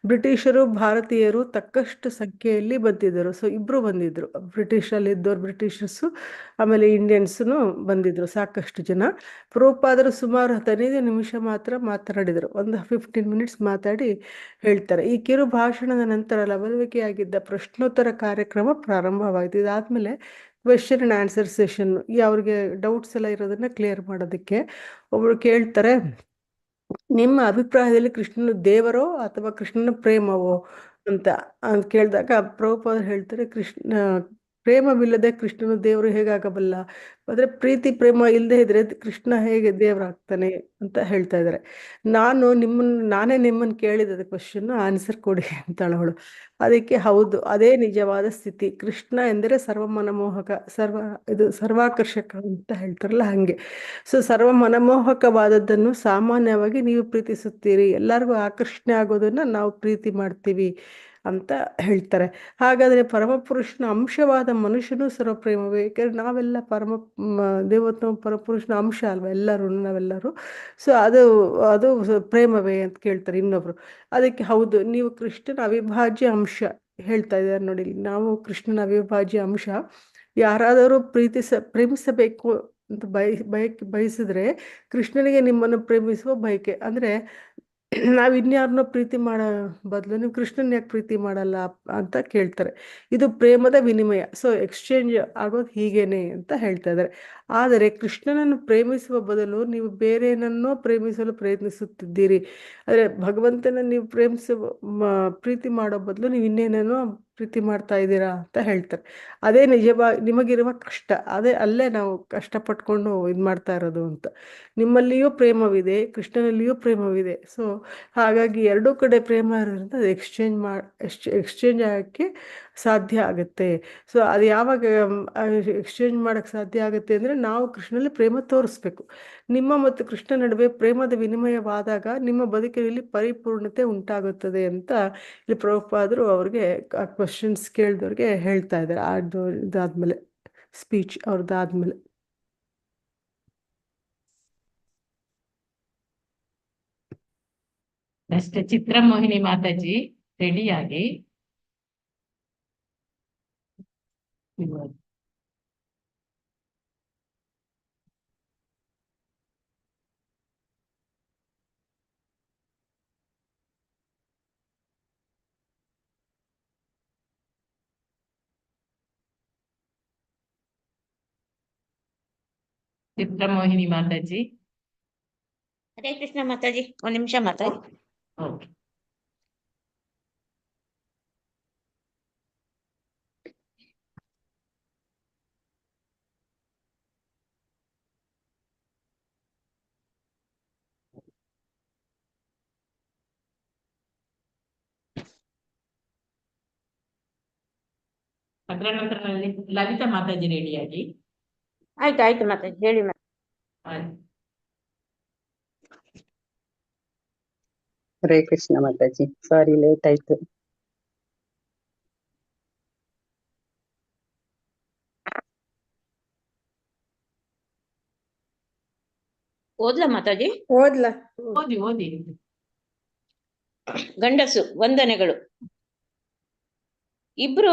ಬ್ರಿಟಿಷರು ಭಾರತೀಯರು ತಕ್ಕಷ್ಟು ಸಂಖ್ಯೆಯಲ್ಲಿ ಬಂದಿದ್ದರು. ಸೊ ಇಬ್ಬರು ಬಂದಿದ್ದರು, ಬ್ರಿಟಿಷಲ್ಲಿ ಇದ್ದವ್ರು ಬ್ರಿಟಿಷರ್ಸು, ಆಮೇಲೆ ಇಂಡಿಯನ್ಸು ಬಂದಿದ್ರು ಸಾಕಷ್ಟು ಜನ. ಪ್ರಭುಪಾದರು ಸುಮಾರು 15 ನಿಮಿಷ ಮಾತ್ರ ಮಾತನಾಡಿದರು. ಒಂದು 15 ಮಿನಿಟ್ಸ್ ಮಾತಾಡಿ ಹೇಳ್ತಾರೆ. ಈ ಕಿರು ಭಾಷಣದ ನಂತರ ಲವಲವಿಕೆಯಾಗಿದ್ದ ಪ್ರಶ್ನೋತ್ತರ ಕಾರ್ಯಕ್ರಮ ಪ್ರಾರಂಭವಾಯಿತು. ಇದಾದ್ಮೇಲೆ ಕ್ವೆಶ್ಚನ್ ಅಂಡ್ ಆನ್ಸರ್ ಸೆಷನ್. ಅವ್ರಿಗೆ ಡೌಟ್ಸ್ ಎಲ್ಲ ಇರೋದನ್ನ ಕ್ಲಿಯರ್ ಮಾಡೋದಕ್ಕೆ ಒಬ್ರು ಕೇಳ್ತಾರೆ, ನಿಮ್ಮ ಅಭಿಪ್ರಾಯದಲ್ಲಿ ಕೃಷ್ಣನು ದೇವರೋ ಅಥವಾ ಕೃಷ್ಣನ ಪ್ರೇಮವೋ ಅಂತ ಕೇಳಿದಾಗ ಪ್ರಭುಪಾದರು ಹೇಳ್ತಾರೆ, ಪ್ರೇಮವಿಲ್ಲದೆ ಕೃಷ್ಣನು ದೇವರು ಹೇಗಾಗಬಲ್ಲ? ಆದರೆ ಪ್ರೀತಿ ಪ್ರೇಮ ಇಲ್ಲದೆ ಇದ್ರೆ ಕೃಷ್ಣ ಹೇಗೆ ದೇವರಾಗ್ತಾನೆ ಅಂತ ಹೇಳ್ತಾ ಇದ್ದಾರೆ. ನಾನೇ ನಿಮ್ಮನ್ನು ಕೇಳಿದ ಕ್ವಶನ್ ಆನ್ಸರ್ ಕೊಡಿ ಅಂತಾಳ ಅವಳು. ಅದಕ್ಕೆ ಹೌದು, ಅದೇ ನಿಜವಾದ ಸ್ಥಿತಿ. ಕೃಷ್ಣ ಎಂದರೆ ಸರ್ವ ಮನಮೋಹಕ, ಸರ್ವಾಕರ್ಷಕ ಅಂತ ಹೇಳ್ತಾರಲ್ಲ ಹಾಗೆ. ಸೊ ಸರ್ವ ಮನಮೋಹಕವಾದದ್ದನ್ನು ಸಾಮಾನ್ಯವಾಗಿ ನೀವು ಪ್ರೀತಿಸುತ್ತೀರಿ. ಎಲ್ಲರಿಗೂ ಆಕರ್ಷಣೆ ಆಗೋದನ್ನ ನಾವು ಪ್ರೀತಿ ಮಾಡ್ತೀವಿ ಅಂತ ಹೇಳ್ತಾರೆ. ಹಾಗಾದರೆ ಪರಮಪುರುಷನ ಅಂಶವಾದ ಮನುಷ್ಯನೂ ಸರ್ವಪ್ರೇಮವೇ? ಯಾಕೆಂದ್ರೆ ನಾವೆಲ್ಲ ದೇವೋತ್ತಮ ಪರಮಪುರುಷನ ಅಂಶ ಅಲ್ವಾ ನಾವೆಲ್ಲರೂ. ಸೊ ಅದು ಪ್ರೇಮವೇ ಅಂತ ಕೇಳ್ತಾರೆ ಇನ್ನೊಬ್ರು. ಅದಕ್ಕೆ ಹೌದು, ನೀವು ಕೃಷ್ಣನ ಅವಿಭಾಜ್ಯ ಅಂಶ ಹೇಳ್ತಾ ಇದ್ದಾರೆ ನೋಡಿ. ನಾವು ಕೃಷ್ಣನ ಅವಿಭಾಜ್ಯ ಅಂಶ. ಯಾರಾದರೂ ಪ್ರೇಮಿಸಬೇಕು ಅಂತ ಬಯಸಿದ್ರೆ ಕೃಷ್ಣನಿಗೆ ನಿಮ್ಮನ್ನು ಪ್ರೇಮಿಸುವ ಬಯಕೆ. ಅಂದ್ರೆ ನಾವು ಇನ್ಯಾರನ್ನೋ ಪ್ರೀತಿ ಮಾಡೋ ಬದಲು ನೀವು ಕೃಷ್ಣನ್ ಯಾಕೆ ಪ್ರೀತಿ ಮಾಡಲ್ಲ ಅಂತ ಕೇಳ್ತಾರೆ. ಇದು ಪ್ರೇಮದ ವಿನಿಮಯ. ಸೊ ಎಕ್ಸ್ಚೇಂಜ್ ಆಗೋದು ಹೀಗೇನೆ ಅಂತ ಹೇಳ್ತಾ ಇದ್ದಾರೆ. ಆದರೆ ಕೃಷ್ಣನನ್ನು ಪ್ರೇಮಿಸುವ ಬದಲು ನೀವು ಬೇರೇನನ್ನೋ ಪ್ರೇಮಿಸಲು ಪ್ರಯತ್ನಿಸುತ್ತಿದ್ದೀರಿ. ಆದರೆ ಭಗವಂತನ ನೀವು ಪ್ರೀತಿ ಮಾಡೋ ಬದಲು ನೀವು ಇನ್ನೇನೇನೋ ಪ್ರೀತಿ ಮಾಡ್ತಾ ಇದ್ದೀರಾ ಅಂತ ಹೇಳ್ತಾರೆ. ಅದೇ ನಿಮಗಿರುವ ಕಷ್ಟ. ಅಲ್ಲೇ ನಾವು ಕಷ್ಟಪಟ್ಕೊಂಡು ಇದು ಮಾಡ್ತಾ ಇರೋದು ಅಂತ. ನಿಮ್ಮಲ್ಲಿಯೂ ಪ್ರೇಮವಿದೆ, ಕೃಷ್ಣನಲ್ಲಿಯೂ ಪ್ರೇಮವಿದೆ. ಸೊ ಹಾಗಾಗಿ ಎರಡೂ ಕಡೆ ಪ್ರೇಮ ಇರೋದ್ರಿಂದ ಅದು ಎಕ್ಸ್ಚೇಂಜ್ ಆಗೋಕ್ಕೆ ಸಾಧ್ಯ ಆಗುತ್ತೆ. ಸೊ ಅದು ಯಾವಾಗ ಎಕ್ಸ್ಚೇಂಜ್ ಮಾಡೋಕ್ಕೆ ಸಾಧ್ಯ ಆಗುತ್ತೆ ಅಂದರೆ ನಾವು ಕೃಷ್ಣನಲ್ಲಿ ಪ್ರೇಮ ತೋರಿಸ್ಬೇಕು. ನಿಮ್ಮ ಮತ್ತು ಕೃಷ್ಣ ನಡುವೆ ಪ್ರೇಮದ ವಿನಿಮಯವಾದಾಗ ನಿಮ್ಮ ಬದುಕಿನಲ್ಲಿ ಪರಿಪೂರ್ಣತೆ ಉಂಟಾಗುತ್ತದೆ ಅಂತ ಇಲ್ಲಿ ಪ್ರಭುಪಾದರು ಅವ್ರಿಗೆ ಆ ಕ್ವಶನ್ಸ್ ಕೇಳಿದವ್ರಿಗೆ ಹೇಳ್ತಾ ಇದ್ದಾರೆ. ಇದಾದ್ಮೇಲೆ ಸ್ಪೀಚ್ ಅವ್ರದ್ದಾದ್ಮೇಲೆ. ಅಷ್ಟೇ. ಚಿತ್ರಮೋಹಿನಿ ಮಾತಾಜಿ ರೆಡಿಯಾಗಿ ಚಿತ್ರಮೋಹಿನಿ ಮಾತಾಜಿ. ಹರೇ ಕೃಷ್ಣ ಮಾತಾಜಿ, ಒಂದ್ ನಿಮಿಷ ಮಾತಾಡಿ. ಓಕೆ. ಅದರ ನಂತರ ಲಲಿತಾ ಮಾತಾಜಿ ರೆಡಿಯಾಗಿ. ಆಯ್ತು ಆಯ್ತು ಮಾತಾಜಿ, ಹೇಳಿ ಆಯ್ತು. ಹರೇ ಕೃಷ್ಣ ಮಾತಾಜಿ, ಸಾರಿ ಲೇಟ್ ಆಯ್ತು. ಓದ್ಲಾ ಮಾತಾಜಿ? ಓದ್ಲಾ? ಓದಿ ಓದಿ. ಗಂಡಸು ವಂದನೆಗಳು. ಇಬ್ರು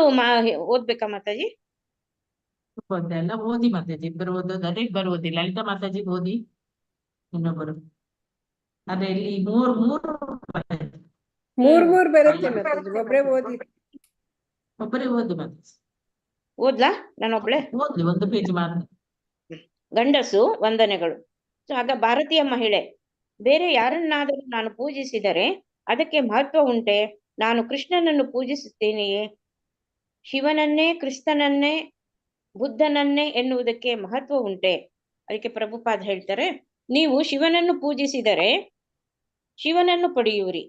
ಓದ್ಬೇಕಾ ಮಾತಾಜಿ? ಓದಲ್ಲ, ಓದಿ ಮಾತಾಜಿ. ಇಬ್ಬರು ಓದೋದಾದ್ರೆ ಇಬ್ಬರು ಓದಿ. ಲಲಿತಾ ಮಾತಾಜಿ ಓದಿ, ಇನ್ನೊಬ್ಬರು. ಅದೇ ಇಲ್ಲಿ ಮೂರು ಮಾತಾಜಿ. ಮೂರ್ ಬರುತ್ತೆ ಮಾತಾಜಿ, ಒಬ್ರೇ ಓದಿ. ಒಬ್ಬರೇ ಓದಿ ಮಾತಾಜಿ. ಓದ್ಲಾ ನಾನೊಬ್ಳೆ? ಓದ್ಲಿ, ಒಂದು ಪೇಜ್ ಮಾತ್ರ. ಗಂಡಸು ವಂದನೆಗಳು. ಸೊ ಆಗ ಭಾರತೀಯ ಮಹಿಳೆ, ಬೇರೆ ಯಾರನ್ನಾದರೂ ನಾನು ಪೂಜಿಸಿದರೆ ಅದಕ್ಕೆ ಮಹತ್ವ ಉಂಟೆ? ನಾನು ಕೃಷ್ಣನನ್ನು ಪೂಜಿಸುತ್ತೇನೆಯೇ? ಶಿವನನ್ನೇ, ಕ್ರಿಸ್ತನನ್ನೇ, ಬುದ್ಧನನ್ನೇ ಎನ್ನುವುದಕ್ಕೆ ಮಹತ್ವ ಉಂಟೆ? ಅದಕ್ಕೆ ಪ್ರಭುಪಾದ ಹೇಳ್ತಾರೆ, ನೀವು ಶಿವನನ್ನು ಪೂಜಿಸಿದರೆ ಶಿವನನ್ನು ಪಡೆಯುವಿರಿ,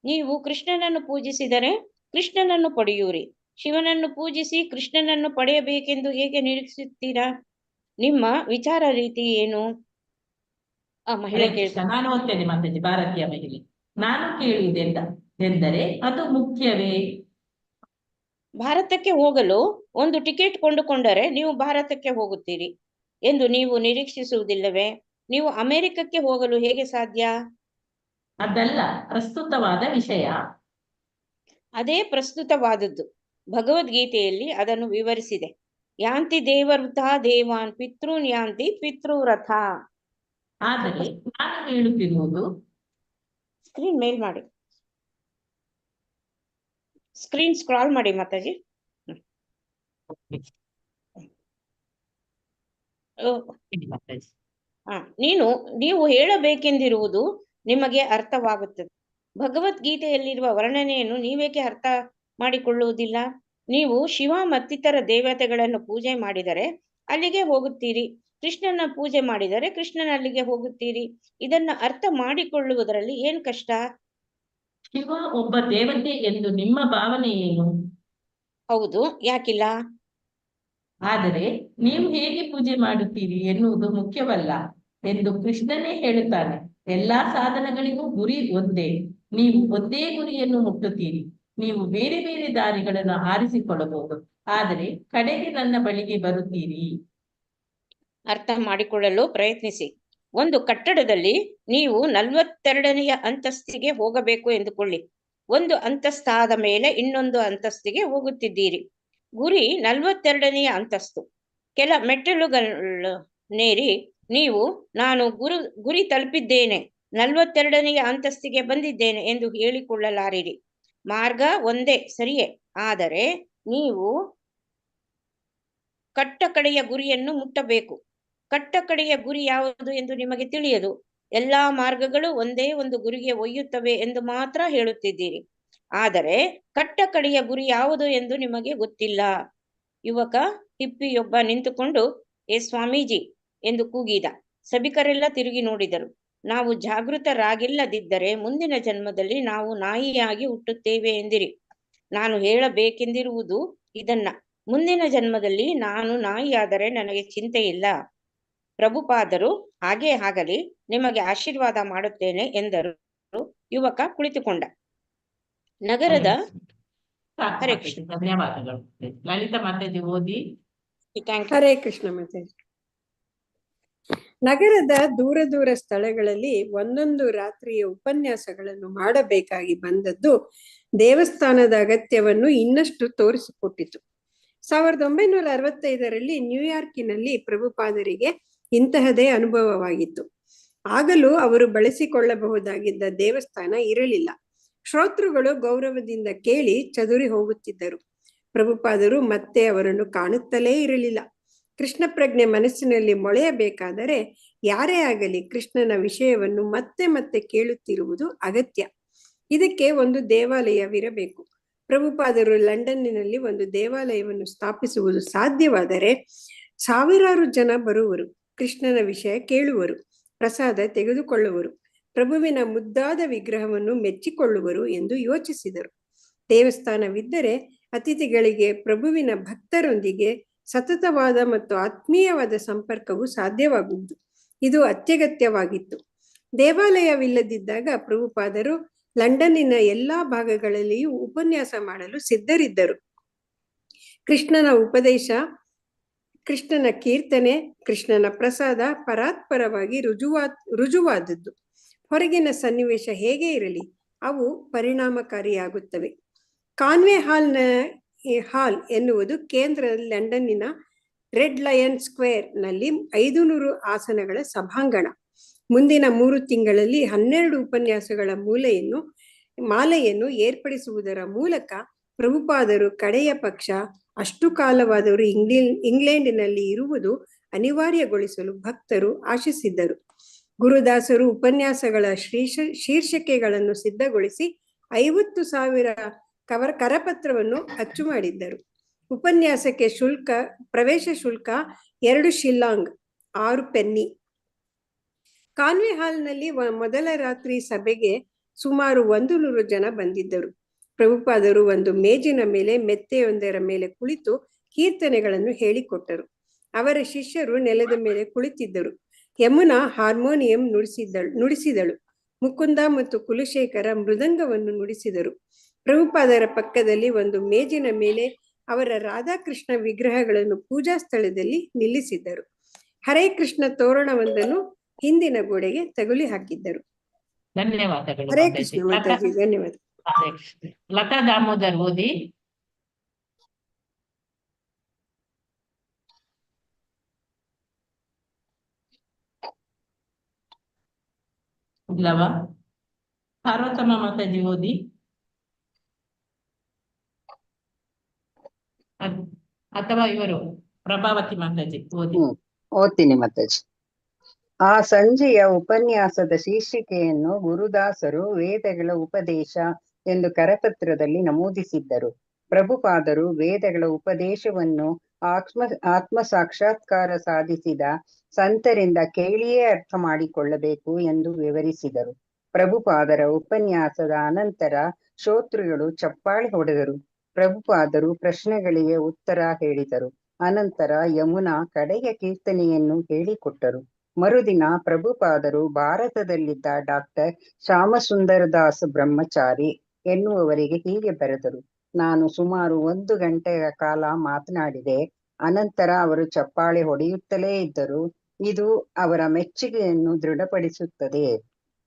ನೀವು ಕೃಷ್ಣನನ್ನು ಪೂಜಿಸಿದರೆ ಕೃಷ್ಣನನ್ನು ಪಡೆಯುವಿರಿ. ಶಿವನನ್ನು ಪೂಜಿಸಿ ಕೃಷ್ಣನನ್ನು ಪಡೆಯಬೇಕೆಂದು ಹೇಗೆ ನಿರೀಕ್ಷಿಸುತ್ತೀರಾ? ನಿಮ್ಮ ವಿಚಾರ ರೀತಿ ಏನು? ಆ ಮಹಿಳೆ ಕೇಳ್ತಾನೆ. ನಾನು ಓದ್ತೇನೆ ಮಾತಾಜಿ. ಭಾರತೀಯ ಮಹಿಳೆ, ನಾನು ಕೇಳುವುದೆಂದರೆ ಅದು ಮುಖ್ಯವೇ? ಭಾರತಕ್ಕೆ ಹೋಗಲು ಒಂದು ಟಿಕೆಟ್ ಕೊಂಡುಕೊಂಡರೆ ನೀವು ಭಾರತಕ್ಕೆ ಹೋಗುತ್ತೀರಿ ಎಂದು ನೀವು ನಿರೀಕ್ಷಿಸುವುದಿಲ್ಲವೇ? ನೀವು ಅಮೆರಿಕಕ್ಕೆ ಹೋಗಲು ಹೇಗೆ ಸಾಧ್ಯ? ಅದಲ್ಲ ಪ್ರಸ್ತುತವಾದ ವಿಷಯ. ಅದೇ ಪ್ರಸ್ತುತವಾದದ್ದು. ಭಗವದ್ಗೀತೆಯಲ್ಲಿ ಅದನ್ನು ವಿವರಿಸಿದೆ. ಯಾಂತಿ ದೇವವೃಥ ದೇವಾನ್ ಪಿತೃನ್ ಯಾಂತಿ ಪಿತೃವ್ರಥ. ಆದರೆ ನಾನು ಹೇಳುತ್ತಿರುವುದು, ಸ್ಕ್ರೀನ್ ಮೇಲ್ ಮಾಡಿ, ಸ್ಕ್ರೀನ್ ಸ್ಕ್ರಾಲ್ ಮಾಡಿ ಮಾತಾಜಿ. ಮಾತಾಜಿ, ನೀವು ಹೇಳಬೇಕೆಂದಿರುವುದು ನಿಮಗೆ ಅರ್ಥವಾಗುತ್ತದೆ. ಭಗವದ್ಗೀತೆಯಲ್ಲಿರುವ ವರ್ಣನೆಯನ್ನು ನೀವೇಕೆ ಅರ್ಥ ಮಾಡಿಕೊಳ್ಳುವುದಿಲ್ಲ? ನೀವು ಶಿವ ಮತ್ತಿತರ ದೇವತೆಗಳನ್ನು ಪೂಜೆ ಮಾಡಿದರೆ ಅಲ್ಲಿಗೆ ಹೋಗುತ್ತೀರಿ, ಕೃಷ್ಣನ ಪೂಜೆ ಮಾಡಿದರೆ ಕೃಷ್ಣನ ಅಲ್ಲಿಗೆ ಹೋಗುತ್ತೀರಿ. ಇದನ್ನ ಅರ್ಥ ಮಾಡಿಕೊಳ್ಳುವುದರಲ್ಲಿ ಏನ್ ಕಷ್ಟ? ಶಿವ ಒಬ್ಬ ದೇವತೆ ಎಂದು ನಿಮ್ಮ ಭಾವನೆ ಏನು? ಹೌದು, ಯಾಕಿಲ್ಲ? ಆದರೆ ನೀವು ಹೇಗೆ ಪೂಜೆ ಮಾಡುತ್ತೀರಿ ಎನ್ನುವುದು ಮುಖ್ಯವಲ್ಲ ಎಂದು ಕೃಷ್ಣನೇ ಹೇಳುತ್ತಾನೆ. ಎಲ್ಲಾ ಸಾಧನಗಳಿಗೂ ಗುರಿ ಒಂದೇ. ನೀವು ಒಂದೇ ಗುರಿಯನ್ನು ಮುಟ್ಟುತ್ತೀರಿ. ನೀವು ಬೇರೆ ಬೇರೆ ದಾರಿಗಳನ್ನು ಆರಿಸಿಕೊಳ್ಳಬಹುದು, ಆದರೆ ಕಡೆಗೆ ನನ್ನ ಬಳಿಗೆ ಬರುತ್ತೀರಿ. ಅರ್ಥ ಮಾಡಿಕೊಳ್ಳಲು ಪ್ರಯತ್ನಿಸಿ. ಒಂದು ಕಟ್ಟಡದಲ್ಲಿ ನೀವು 42ನೇ ಅಂತಸ್ತಿಗೆ ಹೋಗಬೇಕು ಎಂದುಕೊಳ್ಳಿ. ಒಂದು ಅಂತಸ್ತಾದ ಮೇಲೆ ಇನ್ನೊಂದು ಅಂತಸ್ತಿಗೆ ಹೋಗುತ್ತಿದ್ದೀರಿ. ಗುರಿ 42ನೇ ಅಂತಸ್ತು. ಕೆಲ ಮೆಟ್ಟಿಲುಗಳನ್ನೇರಿ ನೀವು ನಾನು ಗುರಿ ತಲುಪಿದ್ದೇನೆ, 42ನೇ ಅಂತಸ್ತಿಗೆ ಬಂದಿದ್ದೇನೆ ಎಂದು ಹೇಳಿಕೊಳ್ಳಲಾರಿರಿ. ಮಾರ್ಗ ಒಂದೇ ಸರಿಯೇ, ಆದರೆ ನೀವು ಕಟ್ಟ ಕಡೆಯ ಗುರಿಯನ್ನು ಮುಟ್ಟಬೇಕು. ಕಟ್ಟ ಕಡೆಯ ಗುರಿ ಯಾವುದು ಎಂದು ನಿಮಗೆ ತಿಳಿಯದು. ಎಲ್ಲಾ ಮಾರ್ಗಗಳು ಒಂದೇ ಒಂದು ಗುರಿಗೆ ಒಯ್ಯುತ್ತವೆ ಎಂದು ಮಾತ್ರ ಹೇಳುತ್ತಿದ್ದೀರಿ, ಆದರೆ ಕಟ್ಟ ಕಡೆಯ ಗುರಿ ಯಾವುದು ಎಂದು ನಿಮಗೆ ಗೊತ್ತಿಲ್ಲ. ಯುವಕ ಹಿಪ್ಪಿಯೊಬ್ಬ ನಿಂತುಕೊಂಡು ಏ ಸ್ವಾಮೀಜಿ ಎಂದು ಕೂಗಿದ. ಸಭಿಕರೆಲ್ಲ ತಿರುಗಿ ನೋಡಿದರು. ನಾವು ಜಾಗೃತರಾಗಿಲ್ಲದಿದ್ದರೆ ಮುಂದಿನ ಜನ್ಮದಲ್ಲಿ ನಾವು ನಾಯಿಯಾಗಿ ಹುಟ್ಟುತ್ತೇವೆ ಎಂದಿರಿ. ನಾನು ಹೇಳಬೇಕೆಂದಿರುವುದು ಇದನ್ನ, ಮುಂದಿನ ಜನ್ಮದಲ್ಲಿ ನಾನು ನಾಯಿಯಾದರೆ ನನಗೆ ಚಿಂತೆ ಇಲ್ಲ. ಪ್ರಭುಪಾದರು ಹಾಗೇ ಆಗಲಿ, ನಿಮಗೆ ಆಶೀರ್ವಾದ ಮಾಡುತ್ತೇನೆ ಎಂದರು. ಯುವಕ ಕುಳಿತುಕೊಂಡ. ನಗರದ ಹರೇ ಕೃಷ್ಣ. ಧನ್ಯವಾದಗಳು. ಲಲಿತಾ ಮಾತಾಜಿ ಓದಿ. ಹರೇ ಕೃಷ್ಣ ಮಾತಾಜಿ. ನಗರದ ದೂರ ದೂರ ಸ್ಥಳಗಳಲ್ಲಿ ಒಂದೊಂದು ರಾತ್ರಿಯ ಉಪನ್ಯಾಸಗಳನ್ನು ಮಾಡಬೇಕಾಗಿ ಬಂದದ್ದು ದೇವಸ್ಥಾನದ ಅಗತ್ಯವನ್ನು ಇನ್ನಷ್ಟು ತೋರಿಸಿಕೊಟ್ಟಿತು. 1965ರಲ್ಲಿ ನ್ಯೂಯಾರ್ಕಿನಲ್ಲಿ ಪ್ರಭುಪಾದರಿಗೆ ಇಂತಹದೇ ಅನುಭವವಾಗಿತ್ತು. ಆಗಲೂ ಅವರು ಬಳಸಿಕೊಳ್ಳಬಹುದಾಗಿದ್ದ ದೇವಸ್ಥಾನ ಇರಲಿಲ್ಲ. ಶ್ರೋತೃಗಳು ಗೌರವದಿಂದ ಕೇಳಿ ಚದುರಿ ಹೋಗುತ್ತಿದ್ದರು. ಪ್ರಭುಪಾದರು ಮತ್ತೆ ಅವರನ್ನು ಕಾಣುತ್ತಲೇ ಇರಲಿಲ್ಲ. ಕೃಷ್ಣ ಪ್ರಜ್ಞೆ ಮನಸ್ಸಿನಲ್ಲಿ ಮೊಳೆಯಬೇಕಾದರೆ ಯಾರೇ ಆಗಲಿ ಕೃಷ್ಣನ ವಿಷಯವನ್ನು ಮತ್ತೆ ಮತ್ತೆ ಕೇಳುತ್ತಿರುವುದು ಅಗತ್ಯ. ಇದಕ್ಕೆ ಒಂದು ದೇವಾಲಯವಿರಬೇಕು. ಪ್ರಭುಪಾದರು ಲಂಡನ್ನಿನಲ್ಲಿ ಒಂದು ದೇವಾಲಯವನ್ನು ಸ್ಥಾಪಿಸುವುದು ಸಾಧ್ಯವಾದರೆ ಸಾವಿರಾರು ಜನ ಬರುವರು, ಕೃಷ್ಣನ ವಿಷಯ ಕೇಳುವರು, ಪ್ರಸಾದ ತೆಗೆದುಕೊಳ್ಳುವರು, ಪ್ರಭುವಿನ ಮುದ್ದಾದ ವಿಗ್ರಹವನ್ನು ಮೆಚ್ಚಿಕೊಳ್ಳುವರು ಎಂದು ಯೋಚಿಸಿದರು. ದೇವಸ್ಥಾನವಿದ್ದರೆ ಅತಿಥಿಗಳಿಗೆ ಪ್ರಭುವಿನ ಭಕ್ತರೊಂದಿಗೆ ಸತತವಾದ ಮತ್ತು ಆತ್ಮೀಯವಾದ ಸಂಪರ್ಕವು ಸಾಧ್ಯವಾಗುವುದು. ಇದು ಅತ್ಯಗತ್ಯವಾಗಿತ್ತು. ದೇವಾಲಯವಿಲ್ಲದಿದ್ದಾಗ ಪ್ರಭುಪಾದರು ಲಂಡನ್ನಿನ ಎಲ್ಲಾ ಭಾಗಗಳಲ್ಲಿಯೂ ಉಪನ್ಯಾಸ ಮಾಡಲು ಸಿದ್ಧರಿದ್ದರು. ಕೃಷ್ಣನ ಉಪದೇಶ, ಕೃಷ್ಣನ ಕೀರ್ತನೆ, ಕೃಷ್ಣನ ಪ್ರಸಾದ ಪರಾತ್ಪರವಾಗಿ ರುಜುವಾದದ್ದು. ಹೊರಗಿನ ಸನ್ನಿವೇಶ ಹೇಗೆ ಇರಲಿ, ಅವು ಪರಿಣಾಮಕಾರಿಯಾಗುತ್ತವೆ. ಕಾನ್ವೆ ಹಾಲ್ ಎನ್ನುವುದು ಕೇಂದ್ರ ಲಂಡನ್ನಿನ ರೆಡ್ ಲಯನ್ ಸ್ಕ್ವೇರ್ ನಲ್ಲಿ 500 ಆಸನಗಳ ಸಭಾಂಗಣ. ಮುಂದಿನ 3 ತಿಂಗಳಲ್ಲಿ 12 ಉಪನ್ಯಾಸಗಳ ಮಾಲೆಯನ್ನು ಏರ್ಪಡಿಸುವುದರ ಮೂಲಕ ಪ್ರಭುಪಾದರು ಕಡೆಯ ಪಕ್ಷ ಅಷ್ಟು ಕಾಲವಾದರೂ ಇಂಗ್ಲೆಂಡಿನಲ್ಲಿ ಇರುವುದು ಅನಿವಾರ್ಯಗೊಳಿಸಲು ಭಕ್ತರು ಆಶಿಸಿದ್ದರು. ಗುರುದಾಸರು ಉಪನ್ಯಾಸಗಳ ಶೀರ್ಷಿಕೆಗಳನ್ನು ಸಿದ್ಧಗೊಳಿಸಿ 50,000 ಕರಪತ್ರವನ್ನು ಅಚ್ಚು ಮಾಡಿದ್ದರು. ಉಪನ್ಯಾಸಕ್ಕೆ ಪ್ರವೇಶ ಶುಲ್ಕ 2 ಶಿಲ್ಲಾಂಗ್ 6 ಪೆನ್ನಿ. ಕಾನ್ವೆ ಹಾಲ್ನಲ್ಲಿ ಮೊದಲ ರಾತ್ರಿ ಸಭೆಗೆ ಸುಮಾರು 100 ಜನ ಬಂದಿದ್ದರು. ಪ್ರಭುಪಾದರು ಒಂದು ಮೇಜಿನ ಮೇಲೆ ಮೆತ್ತೆಯೊಂದರ ಮೇಲೆ ಕುಳಿತು ಕೀರ್ತನೆಗಳನ್ನು ಹೇಳಿಕೊಟ್ಟರು. ಅವರ ಶಿಷ್ಯರು ನೆಲದ ಮೇಲೆ ಕುಳಿತಿದ್ದರು. ಯಮುನಾ ಹಾರ್ಮೋನಿಯಂ ನುಡಿಸಿದಳು. ಮುಕುಂದ ಮತ್ತು ಕುಲಶೇಖರ ಮೃದಂಗವನ್ನು ನುಡಿಸಿದರು. ಪ್ರಭುಪಾದರ ಪಕ್ಕದಲ್ಲಿ ಒಂದು ಮೇಜಿನ ಮೇಲೆ ಅವರ ರಾಧಾಕೃಷ್ಣ ವಿಗ್ರಹಗಳನ್ನು ಪೂಜಾ ಸ್ಥಳದಲ್ಲಿ ನಿಲ್ಲಿಸಿದ್ದರು. ಹರೇ ಕೃಷ್ಣ ತೋರಣವೊಂದನ್ನು ಹಿಂದಿನ ಗೋಡೆಗೆ ತಗುಲಿ ಹಾಕಿದ್ದರು. ಧನ್ಯವಾದಗಳು ಹರೇ ಮಾತಾಜಿ. ಕೃಷ್ಣ ಮಾತಾಜಿ, ಧನ್ಯವಾದ. ಹರೇ ಕೃಷ್ಣ. ಲತಾ ದಾಮೋದರ್ ಓದಿ. ಇಲ್ಲವಾ? ಪಾರ್ವತಮ್ಮ ಮಾತಾಜಿ ಓದಿ. ಅಥವಾ ಇವರು ಪ್ರಭಾವತಿ ಮಾತಾಜಿ ಓದಿ. ಓದ್ತೀನಿ ಮಾತಾಜಿ. ಆ ಸಂಜೆಯ ಉಪನ್ಯಾಸದ ಶೀರ್ಷಿಕೆಯನ್ನು ಗುರುದಾಸರು ವೇದಗಳ ಉಪದೇಶ ಎಂದು ಕರಪತ್ರದಲ್ಲಿ ನಮೂದಿಸಿದ್ದರು. ಪ್ರಭುಪಾದರು ವೇದಗಳ ಉಪದೇಶವನ್ನು ಆತ್ಮ ಸಾಕ್ಷಾತ್ಕಾರ ಸಾಧಿಸಿದ ಸಂತರಿಂದ ಕೇಳಿಯೇ ಅರ್ಥ ಮಾಡಿಕೊಳ್ಳಬೇಕು ಎಂದು ವಿವರಿಸಿದರು. ಪ್ರಭುಪಾದರ ಉಪನ್ಯಾಸದ ಅನಂತರ ಶ್ರೋತೃಗಳು ಚಪ್ಪಾಳೆ ಹೊಡೆದರು. ಪ್ರಭುಪಾದರು ಪ್ರಶ್ನೆಗಳಿಗೆ ಉತ್ತರ ಹೇಳಿದರು. ಅನಂತರ ಯಮುನಾ ಕಡೆಯ ಕೀರ್ತನೆಯನ್ನು ಹೇಳಿಕೊಟ್ಟರು. ಮರುದಿನ ಪ್ರಭುಪಾದರು ಭಾರತದಲ್ಲಿದ್ದ ಡಾಕ್ಟರ್ ಶ್ಯಾಮಸುಂದರದಾಸ್ ಬ್ರಹ್ಮಚಾರಿ ಎನ್ನುವವರಿಗೆ ಹೀಗೆ ಬರೆದರು: ನಾನು ಸುಮಾರು 1 ಗಂಟೆಯ ಕಾಲ ಮಾತನಾಡಿದೆ. ಅನಂತರ ಅವರು ಚಪ್ಪಾಳೆ ಹೊಡೆಯುತ್ತಲೇ ಇದ್ದರು. ಇದು ಅವರ ಮೆಚ್ಚುಗೆಯನ್ನು ದೃಢಪಡಿಸುತ್ತದೆ.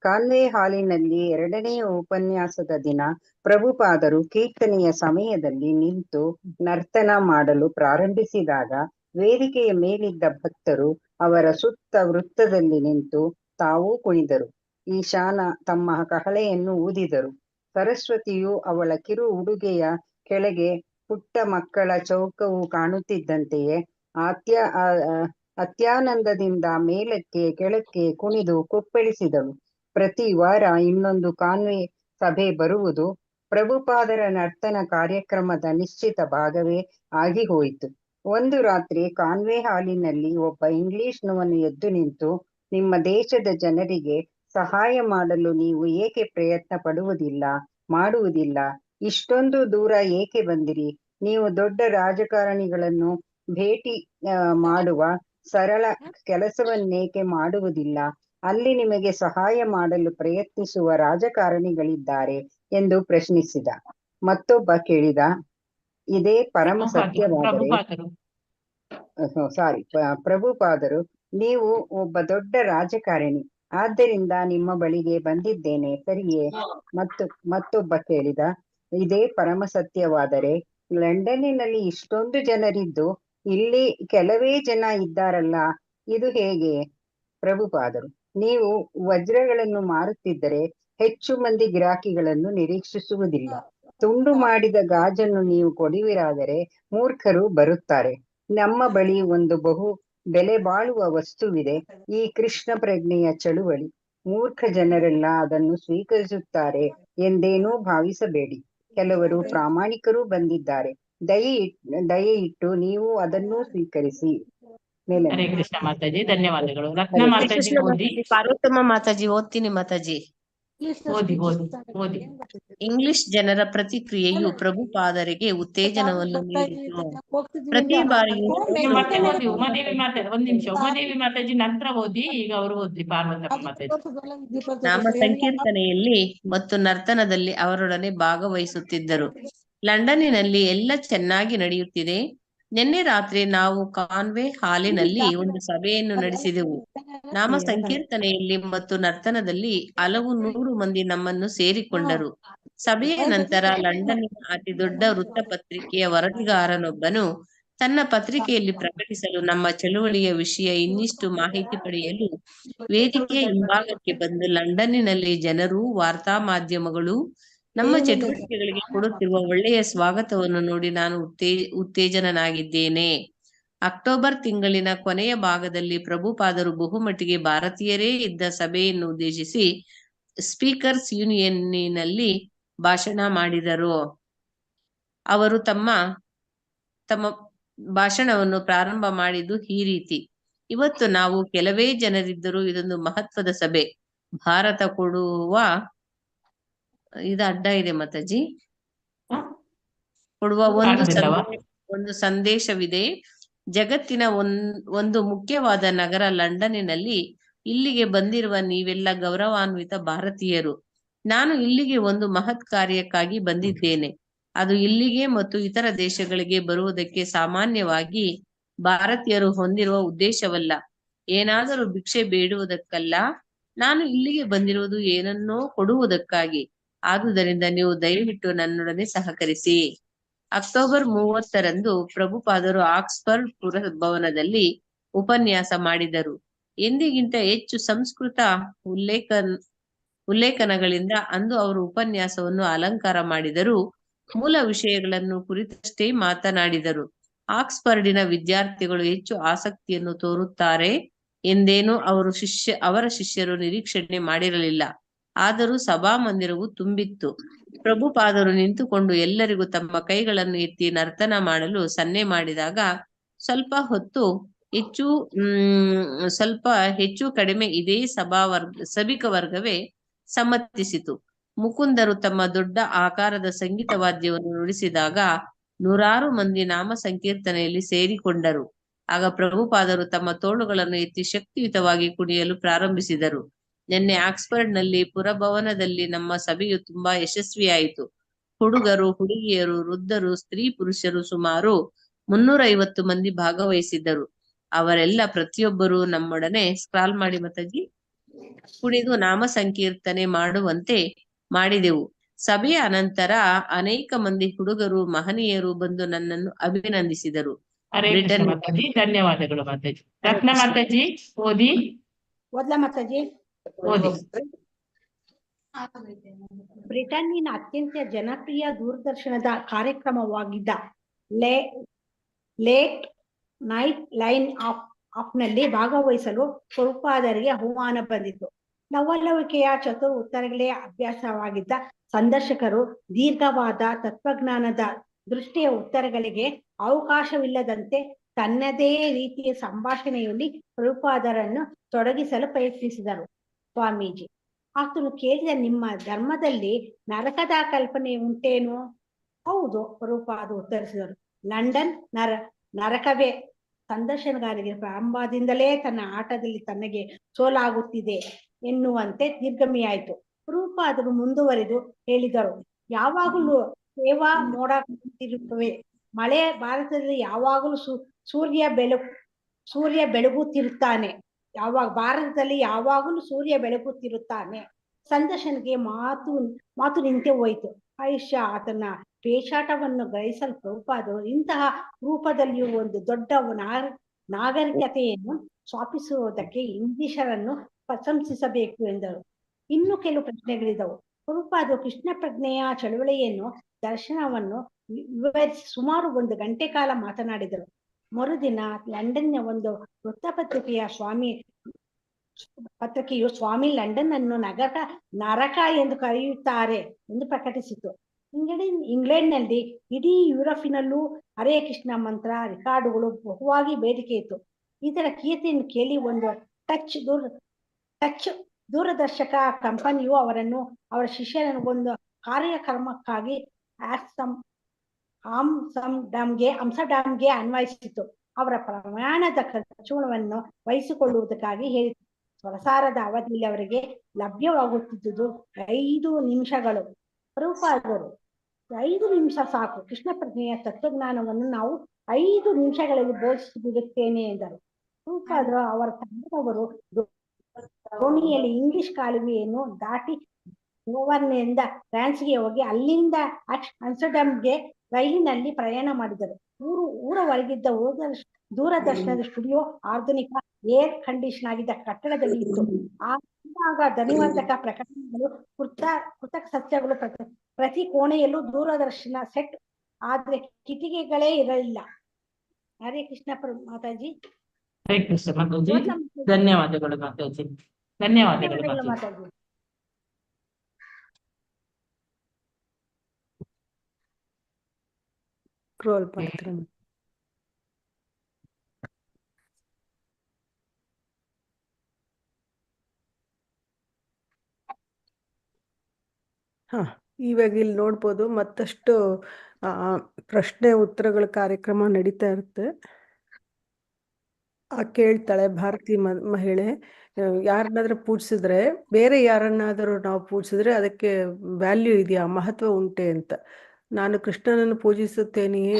ಕಾನ್ವೆ ಹಾಲಿನಲ್ಲಿ 2ನೆಯ ಉಪನ್ಯಾಸದ ದಿನ ಪ್ರಭುಪಾದರು ಕೀರ್ತನೆಯ ಸಮಯದಲ್ಲಿ ನಿಂತು ನರ್ತನ ಮಾಡಲು ಪ್ರಾರಂಭಿಸಿದಾಗ ವೇದಿಕೆಯ ಮೇಲಿದ್ದ ಭಕ್ತರು ಅವರ ಸುತ್ತ ವೃತ್ತದಲ್ಲಿ ನಿಂತು ತಾವೂ ಕುಣಿದರು. ಈಶಾನ ತಮ್ಮ ಕಹಳೆಯನ್ನು ಊದಿದರು. ಸರಸ್ವತಿಯು ಅವಳ ಕಿರು ಉಡುಗೆಯ ಕೆಳಗೆ ಪುಟ್ಟ ಮಕ್ಕಳ ಚೌಕವು ಕಾಣುತ್ತಿದ್ದಂತೆಯೇ ಅತ್ಯಾನಂದದಿಂದ ಮೇಲಕ್ಕೆ ಕೆಳಕ್ಕೆ ಕುಣಿದು ಕುಪ್ಪಳಿಸಿದಳು. ಪ್ರತಿ ವಾರ ಇನ್ನೊಂದು ಕಾನ್ವೆ ಸಭೆ ಬರುವುದು ಪ್ರಭುಪಾದರ ನರ್ತನ ಕಾರ್ಯಕ್ರಮದ ನಿಶ್ಚಿತ ಭಾಗವೇ ಆಗಿ ಹೋಯಿತು. ಒಂದು ರಾತ್ರಿ ಕಾನ್ವೆ ಹಾಲಿನಲ್ಲಿ ಒಬ್ಬ ಇಂಗ್ಲಿಷ್ನವನು ಎದ್ದು ನಿಂತು, ನಿಮ್ಮ ದೇಶದ ಜನರಿಗೆ ಸಹಾಯ ಮಾಡಲು ನೀವು ಏಕೆ ಪ್ರಯತ್ನ ಮಾಡುವುದಿಲ್ಲ? ಇಷ್ಟೊಂದು ದೂರ ಏಕೆ ಬಂದಿರಿ? ನೀವು ದೊಡ್ಡ ರಾಜಕಾರಣಿಗಳನ್ನು ಭೇಟಿ ಮಾಡುವ ಸರಳ ಕೆಲಸವನ್ನೇಕೆ ಮಾಡುವುದಿಲ್ಲ? ಅಲ್ಲಿ ನಿಮಗೆ ಸಹಾಯ ಮಾಡಲು ಪ್ರಯತ್ನಿಸುವ ರಾಜಕಾರಣಿಗಳಿದ್ದಾರೆ ಎಂದು ಪ್ರಶ್ನಿಸಿದ. ಮತ್ತೊಬ್ಬ ಕೇಳಿದ, ಇದೇ ಪರಮ ಸತ್ಯವಾದರೆ ಪ್ರಭುಪಾದರು, ನೀವು ಒಬ್ಬ ದೊಡ್ಡ ರಾಜಕಾರಣಿ, ಆದ್ದರಿಂದ ನಿಮ್ಮ ಬಳಿಗೆ ಬಂದಿದ್ದೇನೆ, ಸರಿಯೇ? ಮತ್ತೊಬ್ಬ ಕೇಳಿದ, ಇದೇ ಪರಮ ಸತ್ಯವಾದರೆ ಲಂಡನ್ನಿನಲ್ಲಿ ಇಷ್ಟೊಂದು ಜನರಿದ್ದು ಇಲ್ಲಿ ಕೆಲವೇ ಜನ ಇದ್ದಾರಲ್ಲ, ಇದು ಹೇಗೆ? ಪ್ರಭುಪಾದರು, ನೀವು ವಜ್ರಗಳನ್ನು ಮಾರುತ್ತಿದ್ದರೆ ಹೆಚ್ಚು ಮಂದಿ ಗಿರಾಕಿಗಳನ್ನು ನಿರೀಕ್ಷಿಸುವುದಿಲ್ಲ. ತುಂಡು ಮಾಡಿದ ಗಾಜನ್ನು ನೀವು ಕೊಡುವಿರಾದರೆ ಮೂರ್ಖರು ಬರುತ್ತಾರೆ. ನಮ್ಮ ಬಳಿ ಒಂದು ಬಹು ಬೆಲೆ ಬಾಳುವ ವಸ್ತುವಿದೆ, ಈ ಕೃಷ್ಣ ಪ್ರಜ್ಞೆಯ ಚಳುವಳಿ. ಮೂರ್ಖ ಜನರೆಲ್ಲ ಅದನ್ನು ಸ್ವೀಕರಿಸುತ್ತಾರೆ ಎಂದೇನೂ ಭಾವಿಸಬೇಡಿ. ಕೆಲವರು ಪ್ರಾಮಾಣಿಕರು ಬಂದಿದ್ದಾರೆ. ದಯೆ ಇಟ್ಟು ನೀವು ಅದನ್ನು ಸ್ವೀಕರಿಸಿ. ಮೇಲೆ ಹರೇ ಕೃಷ್ಣ ಮಾತಾಜಿ, ಧನ್ಯವಾದಗಳು. ರತ್ನ ಹರೇ ಮಾತಾಜಿ ಕೃಷ್ಣ ಓದಿ ಮಾತಾಜಿ, ಪಾರ್ವತಮ್ಮ ಮಾತಾಜಿ ಓದ್ತೀನಿ ಮಾತಾಜಿ. ಓದಿ ಓದಿ ಓದಿ. ಇಂಗ್ಲಿಷ್ ಜನರ ಪ್ರತಿಕ್ರಿಯೆಯು ಪ್ರಭುಪಾದರಿಗೆ ಉತ್ತೇಜನವನ್ನು ನೀಡಿತು. ಪ್ರತಿ ಬಾರಿಯೂ ನೀವು ಮತ್ತೆ ಓದಿ. ಉಮಾದೇವಿ ಮಾತಾಡಿ, ಒಂದ್ ನಿಮಿಷ. ಉಮಾದೇವಿ ಮಾತಾಜಿ ನಂತರ ಓದಿ. ಈಗ ಅವರು ಓದಿ ಪಾರ್ವತಮ್ಮ ಮಾತಾಜಿ. ನಾಮ ಸಂಕೀರ್ತನೆಯಲ್ಲಿ ಮತ್ತು ನರ್ತನದಲ್ಲಿ ಅವರೊಡನೆ ಭಾಗವಹಿಸುತ್ತಿದ್ದರು. ಲಂಡನ್ನಿನಲ್ಲಿ ಎಲ್ಲ ಚೆನ್ನಾಗಿ ನಡೆಯುತ್ತಿದೆ. ನಿನ್ನೆ ರಾತ್ರಿ ನಾವು ಕಾನ್ವೆ ಹಾಲಿನಲ್ಲಿ ಒಂದು ಸಭೆಯನ್ನು ನಡೆಸಿದೆವು. ನಾಮ ಸಂಕೀರ್ತನೆಯಲ್ಲಿ ಮತ್ತು ನರ್ತನದಲ್ಲಿ ಹಲವು 100 ಮಂದಿ ನಮ್ಮನ್ನು ಸೇರಿಕೊಂಡರು. ಸಭೆಯ ನಂತರ ಲಂಡನ್ನಿನ ಅತಿ ದೊಡ್ಡ ವೃತ್ತಪತ್ರಿಕೆಯ ವರದಿಗಾರನೊಬ್ಬನು ತನ್ನ ಪತ್ರಿಕೆಯಲ್ಲಿ ಪ್ರಕಟಿಸಲು ನಮ್ಮ ಚಳುವಳಿಯ ವಿಷಯ ಇನ್ನಿಷ್ಟು ಮಾಹಿತಿ ಪಡೆಯಲು ವೇದಿಕೆಯ ಹಿಂಭಾಗಕ್ಕೆ ಬಂದು ಲಂಡನ್ನಿನಲ್ಲಿ ಜನರು, ವಾರ್ತಾ ಮಾಧ್ಯಮಗಳು ನಮ್ಮ ಚಟುವಟಿಕೆಗಳಿಗೆ ಕೊಡುತ್ತಿರುವ ಒಳ್ಳೆಯ ಸ್ವಾಗತವನ್ನು ನೋಡಿ ನಾನು ಉತ್ತೇಜನನಾಗಿದ್ದೇನೆ. ಅಕ್ಟೋಬರ್ ತಿಂಗಳಿನ ಕೊನೆಯ ಭಾಗದಲ್ಲಿ ಪ್ರಭುಪಾದರು ಬಹುಮಟ್ಟಿಗೆ ಭಾರತೀಯರೇ ಇದ್ದ ಸಭೆಯನ್ನು ಉದ್ದೇಶಿಸಿ ಸ್ಪೀಕರ್ಸ್ ಯೂನಿಯನ್ನಿನಲ್ಲಿ ಭಾಷಣ ಮಾಡಿದರು. ಅವರು ತಮ್ಮ ಭಾಷಣವನ್ನು ಪ್ರಾರಂಭ ಮಾಡಿದ್ದು ಈ ರೀತಿ: ಇವತ್ತು ನಾವು ಕೆಲವೇ ಜನರಿದ್ದರೂ ಇದೊಂದು ಮಹತ್ವದ ಸಭೆ. ಭಾರತ ಕೊಡುವ ಇದು ಅಡ್ಡ ಇದೆ ಮಾತಾಜಿ. ಕೊಡುವ ಒಂದು ಸಂದೇಶವಿದೆ. ಜಗತ್ತಿನ ಒಂದು ಮುಖ್ಯವಾದ ನಗರ ಲಂಡನ್ನಿನಲ್ಲಿ ಇಲ್ಲಿಗೆ ಬಂದಿರುವ ನೀವೆಲ್ಲ ಗೌರವಾನ್ವಿತ ಭಾರತೀಯರು. ನಾನು ಇಲ್ಲಿಗೆ ಒಂದು ಮಹತ್ ಕಾರ್ಯಕ್ಕಾಗಿ ಬಂದಿದ್ದೇನೆ. ಅದು ಇಲ್ಲಿಗೆ ಮತ್ತು ಇತರ ದೇಶಗಳಿಗೆ ಬರುವುದಕ್ಕೆ ಸಾಮಾನ್ಯವಾಗಿ ಭಾರತೀಯರು ಹೊಂದಿರುವ ಉದ್ದೇಶವಲ್ಲ, ಏನಾದರೂ ಭಿಕ್ಷೆ ಬೇಡುವುದಕ್ಕಲ್ಲ. ನಾನು ಇಲ್ಲಿಗೆ ಬಂದಿರುವುದು ಏನನ್ನೋ ಕೊಡುವುದಕ್ಕಾಗಿ. ಆದುದರಿಂದ ನೀವು ದಯವಿಟ್ಟು ನನ್ನೊಡನೆ ಸಹಕರಿಸಿ. ಅಕ್ಟೋಬರ್ 30ರಂದು ಪ್ರಭುಪಾದರು ಆಕ್ಸ್ಫರ್ಡ್ ಪುರಭವನದಲ್ಲಿ ಉಪನ್ಯಾಸ ಮಾಡಿದರು. ಎಂದಿಗಿಂತ ಹೆಚ್ಚು ಸಂಸ್ಕೃತ ಉಲ್ಲೇಖನಗಳಿಂದ ಅಂದು ಅವರು ಉಪನ್ಯಾಸವನ್ನು ಅಲಂಕಾರ ಮಾಡಿದರು. ಮೂಲ ವಿಷಯಗಳನ್ನು ಕುರಿತಷ್ಟೇ ಮಾತನಾಡಿದರು. ಆಕ್ಸ್ಫರ್ಡಿನ ವಿದ್ಯಾರ್ಥಿಗಳು ಹೆಚ್ಚು ಆಸಕ್ತಿಯನ್ನು ತೋರುತ್ತಾರೆ ಎಂದೇನೂ ಅವರ ಶಿಷ್ಯರು ನಿರೀಕ್ಷಣೆ ಮಾಡಿರಲಿಲ್ಲ. ಆದರೂ ಸಭಾಮಂದಿರವು ತುಂಬಿತ್ತು. ಪ್ರಭುಪಾದರು ನಿಂತುಕೊಂಡು ಎಲ್ಲರಿಗೂ ತಮ್ಮ ಕೈಗಳನ್ನು ಎತ್ತಿ ನರ್ತನ ಮಾಡಲು ಸನ್ನೆ ಮಾಡಿದಾಗ ಸ್ವಲ್ಪ ಹೆಚ್ಚು ಕಡಿಮೆ ಇದೇ ಸಭಿಕ ವರ್ಗವೇ ಸಮ್ಮತಿಸಿತು. ಮುಕುಂದರು ತಮ್ಮ ದೊಡ್ಡ ಆಕಾರದ ಸಂಗೀತ ವಾದ್ಯವನ್ನು ನುಡಿಸಿದಾಗ 100 ಮಂದಿ ನಾಮ ಸಂಕೀರ್ತನೆಯಲ್ಲಿ ಸೇರಿಕೊಂಡರು. ಆಗ ಪ್ರಭುಪಾದರು ತಮ್ಮ ತೋಳುಗಳನ್ನು ಎತ್ತಿ ಶಕ್ತಿಯುತವಾಗಿ ಕುಣಿಯಲು ಪ್ರಾರಂಭಿಸಿದರು. ನಿನ್ನೆ ಆಕ್ಸ್ಫರ್ಡ್ ನಲ್ಲಿ ಪುರಭವನದಲ್ಲಿ ನಮ್ಮ ಸಭೆಯು ತುಂಬಾ ಯಶಸ್ವಿಯಾಯಿತು. ಹುಡುಗರು, ಹುಡುಗಿಯರು, ವೃದ್ಧರು, ಸ್ತ್ರೀ ಪುರುಷರು ಸುಮಾರು 350 ಮಂದಿ ಭಾಗವಹಿಸಿದ್ದರು. ಅವರೆಲ್ಲ ಪ್ರತಿಯೊಬ್ಬರು ನಮ್ಮೊಡನೆ ಸ್ಕ್ರಾಲ್ ಮಾಡಿ ಮಾತಾಜಿ ಕುಣಿದು ನಾಮ ಸಂಕೀರ್ತನೆ ಮಾಡುವಂತೆ ಮಾಡಿದೆವು. ಸಭೆಯ ಅನಂತರ ಅನೇಕ ಮಂದಿ ಹುಡುಗರು, ಮಹನೀಯರು ಬಂದು ನನ್ನನ್ನು ಅಭಿನಂದಿಸಿದರು. ಹರೇ ಕೃಷ್ಣ ಮಾತಾಜಿ, ಧನ್ಯವಾದಗಳು ಮಾತಾಜಿ. ರತ್ನ ಮಾತಾಜಿ ಓದಿ. ಓದ್ಲಾ ಮಾತಾಜಿ? ಓದಿ. ಬ್ರಿಟನ್ನಿನ ಅತ್ಯಂತ ಜನಪ್ರಿಯ ದೂರದರ್ಶನದ ಕಾರ್ಯಕ್ರಮವಾಗಿದ್ದ ಲೇಟ್ ನೈಟ್ ಲೈನ್ ಆಫ್ ನಲ್ಲಿ ಭಾಗವಹಿಸಲು ಪ್ರಭುಪಾದರಿಗೆ ಆಹ್ವಾನ ಬಂದಿತು. ಲವಲವಿಕೆಯ ಚತುರ ಉತ್ತರಗಳೇ ಅಭ್ಯಾಸವಾಗಿದ್ದ ಸಂದರ್ಶಕರು ದೀರ್ಘವಾದ ತತ್ವಜ್ಞಾನದ ದೃಷ್ಟಿಯ ಉತ್ತರಗಳಿಗೆ ಅವಕಾಶವಿಲ್ಲದಂತೆ ತನ್ನದೇ ರೀತಿಯ ಸಂಭಾಷಣೆಯಲ್ಲಿ ಪ್ರಭುಪಾದರನ್ನು ತೊಡಗಿಸಲು ಪ್ರಯತ್ನಿಸಿದರು. ಸ್ವಾಮೀಜಿ ಆತನು ಕೇಳಿದ, ನಿಮ್ಮ ಧರ್ಮದಲ್ಲಿ ನರಕದ ಕಲ್ಪನೆ ಉಂಟೇನು? ಹೌದು, ಪ್ರಭುಪಾದ ಉತ್ತರಿಸಿದರು. ಲಂಡನ್ ನರಕವೇ. ಸಂದರ್ಶನಗಾರಿಗೆ ಪ್ರಾರಂಭದಿಂದಲೇ ತನ್ನ ಆಟದಲ್ಲಿ ತನಗೆ ಸೋಲಾಗುತ್ತಿದೆ ಎನ್ನುವಂತೆ ನಿರ್ಗಮಿಯಾಯಿತು. ಪ್ರಭುಪಾದರು ಮುಂದುವರೆದು ಹೇಳಿದರು, ಯಾವಾಗಲೂ ಸೇವಾ ಮೋಡ ಕಾಣುತ್ತಿರುತ್ತವೆ. ಮಳೆ ಭಾರತದಲ್ಲಿ ಯಾವಾಗಲೂ ಸೂರ್ಯ ಬೆಳಗುತ್ತಿರುತ್ತಾನೆ. ಭಾರತದಲ್ಲಿ ಯಾವಾಗಲೂ ಸೂರ್ಯ ಬೆಳಗುತ್ತಿರುತ್ತಾನೆ. ಸಂದರ್ಶನಕ್ಕೆ ಮಾತು ನಿಂತೆ ಹೋಯಿತು. ಆಯುಷ್ಯ ಆತನ ಪೇಚಾಟವನ್ನು ಗ್ರಹಿಸಲು ಪ್ರಭುಪಾದರು ಇಂತಹ ರೂಪದಲ್ಲಿಯೂ ಒಂದು ದೊಡ್ಡ ನಾಗರಿಕತೆಯನ್ನು ಸ್ಥಾಪಿಸುವುದಕ್ಕೆ ಇಂಗ್ಲಿಷರನ್ನು ಪ್ರಶಂಸಿಸಬೇಕು ಎಂದರು. ಇನ್ನು ಕೆಲವು ಪ್ರಶ್ನೆಗಳಿದ್ದವು. ಪ್ರಭುಪಾದರು ಕೃಷ್ಣ ಪ್ರಜ್ಞೆಯ ಚಳವಳಿಯನ್ನು ದರ್ಶನವನ್ನು ವಿವರಿಸಿ ಸುಮಾರು 1 ಗಂಟೆ ಕಾಲ ಮಾತನಾಡಿದರು. ಮರುದಿನ ಲಂಡನ್ನ ಒಂದು ವೃತ್ತಪತ್ರಿಕೆಯ ಪತ್ರಿಕೆಯು ಸ್ವಾಮಿ ಲಂಡನ್ ಅನ್ನು ನರಕ ಎಂದು ಕರೆಯುತ್ತಾರೆ ಎಂದು ಪ್ರಕಟಿಸಿತು. ಇಂಗ್ಲೆಂಡ್ನಲ್ಲಿ ಇಡೀ ಯುರೋಪಿನಲ್ಲೂ ಹರೇ ಕೃಷ್ಣ ಮಂತ್ರ ರೆಕಾರ್ಡುಗಳು ಬಹುವಾಗಿ ಬೇಡಿಕೆ ಇತ್ತು. ಇದರ ಕೀರ್ತಿಯನ್ನು ಕೇಳಿ ಒಂದು ಟಚ್ ದೂರದರ್ಶಕ ಕಂಪನಿಯು ಅವರನ್ನು ಅವರ ಶಿಷ್ಯರನ್ನು ಒಂದು ಕಾರ್ಯಕ್ರಮಕ್ಕಾಗಿ ಆಮ್ಸ್ಟರ್ಡ್ಯಾಮ್ಗೆ ಅನ್ವಯಿಸಿತು. ಅವರ ಪ್ರಯಾಣದ ಖರ್ಚುಗಳನ್ನು ವಹಿಸಿಕೊಳ್ಳುವುದಕ್ಕಾಗಿ ಹೇಳಿತು. ಪ್ರಸಾರದ ಅವಧಿಯಲ್ಲಿ ಅವರಿಗೆ ಲಭ್ಯವಾಗುತ್ತಿದ್ದುದು 5 ನಿಮಿಷಗಳು. ಪ್ರಭುಪಾದರು 5 ನಿಮಿಷ ಸಾಕು, ಕೃಷ್ಣ ಪ್ರಜ್ಞೆಯ ತತ್ವಜ್ಞಾನವನ್ನು ನಾವು 5 ನಿಮಿಷಗಳಲ್ಲಿ ಬೋಧಿಸಿಬಿಡುತ್ತೇನೆ ಎಂದರು. ಪ್ರಭುಪಾದರು ಅವರ ತಂಡದವರು ದೋಣಿಯಲ್ಲಿ ಇಂಗ್ಲಿಷ್ ಕಾಲುವೆಯನ್ನು ದಾಟಿ ಗೋವರ್ನಿಂದ ಫ್ರಾನ್ಸ್ಗೆ ಹೋಗಿ ಅಲ್ಲಿಂದ ಆಮ್ಸ್ಟರ್ಡ್ಯಾಮ್ಗೆ ರೈಲಿನಲ್ಲಿ ಪ್ರಯಾಣ ಮಾಡಿದರು. ಊರ ಹೊರಗಿದ್ದ ದೂರದರ್ಶನದ ಸ್ಟುಡಿಯೋ ಆಧುನಿಕ ಏರ್ ಕಂಡೀಷನ್ ಆಗಿದ್ದ ಕಟ್ಟಡದಲ್ಲಿ ಇತ್ತು. ಆಗ ಧ್ವನಿವರ್ಧಕ ಪ್ರಕರಣಗಳು, ಕೃತಕ ಸಸ್ಯಗಳು ಪ್ರತಿ ಕೋಣೆಯಲ್ಲೂ ದೂರದರ್ಶನ ಸೆಟ್, ಆದ್ರೆ ಕಿಟಿಕಿಗಳೇ ಇರಲಿಲ್ಲ. ಹರೇ ಕೃಷ್ಣ ಮಾತಾಜಿ. ಹರೇ ಕೃಷ್ಣ ಮಾತಾಜಿ. ಧನ್ಯವಾದಗಳು ಮಾತಾಜಿ. ಧನ್ಯವಾದಗಳು ಮಾತಾಜಿ. ಸ್ಕ್ರೋಲ್ ಮಾಡ್ತೀರಾ? ಇವಾಗ ಇಲ್ಲಿ ನೋಡ್ಬೋದು ಮತ್ತಷ್ಟು ಪ್ರಶ್ನೆ ಉತ್ತರಗಳ ಕಾರ್ಯಕ್ರಮ ನಡೀತಾ ಇರುತ್ತೆ. ಕೇಳ್ತಾಳೆ ಭಾರತಿ ಮಹಿಳೆ, ಯಾರನ್ನಾದ್ರೂ ಪೂಜಿಸಿದ್ರೆ, ಬೇರೆ ಯಾರನ್ನಾದರೂ ನಾವು ಪೂಜಿಸಿದ್ರೆ ಅದಕ್ಕೆ ವ್ಯಾಲ್ಯೂ ಇದೆಯಾ, ಮಹತ್ವ ಉಂಟೆ ಅಂತ. ನಾನು ಕೃಷ್ಣನನ್ನು ಪೂಜಿಸುತ್ತೇನೆಯೇ,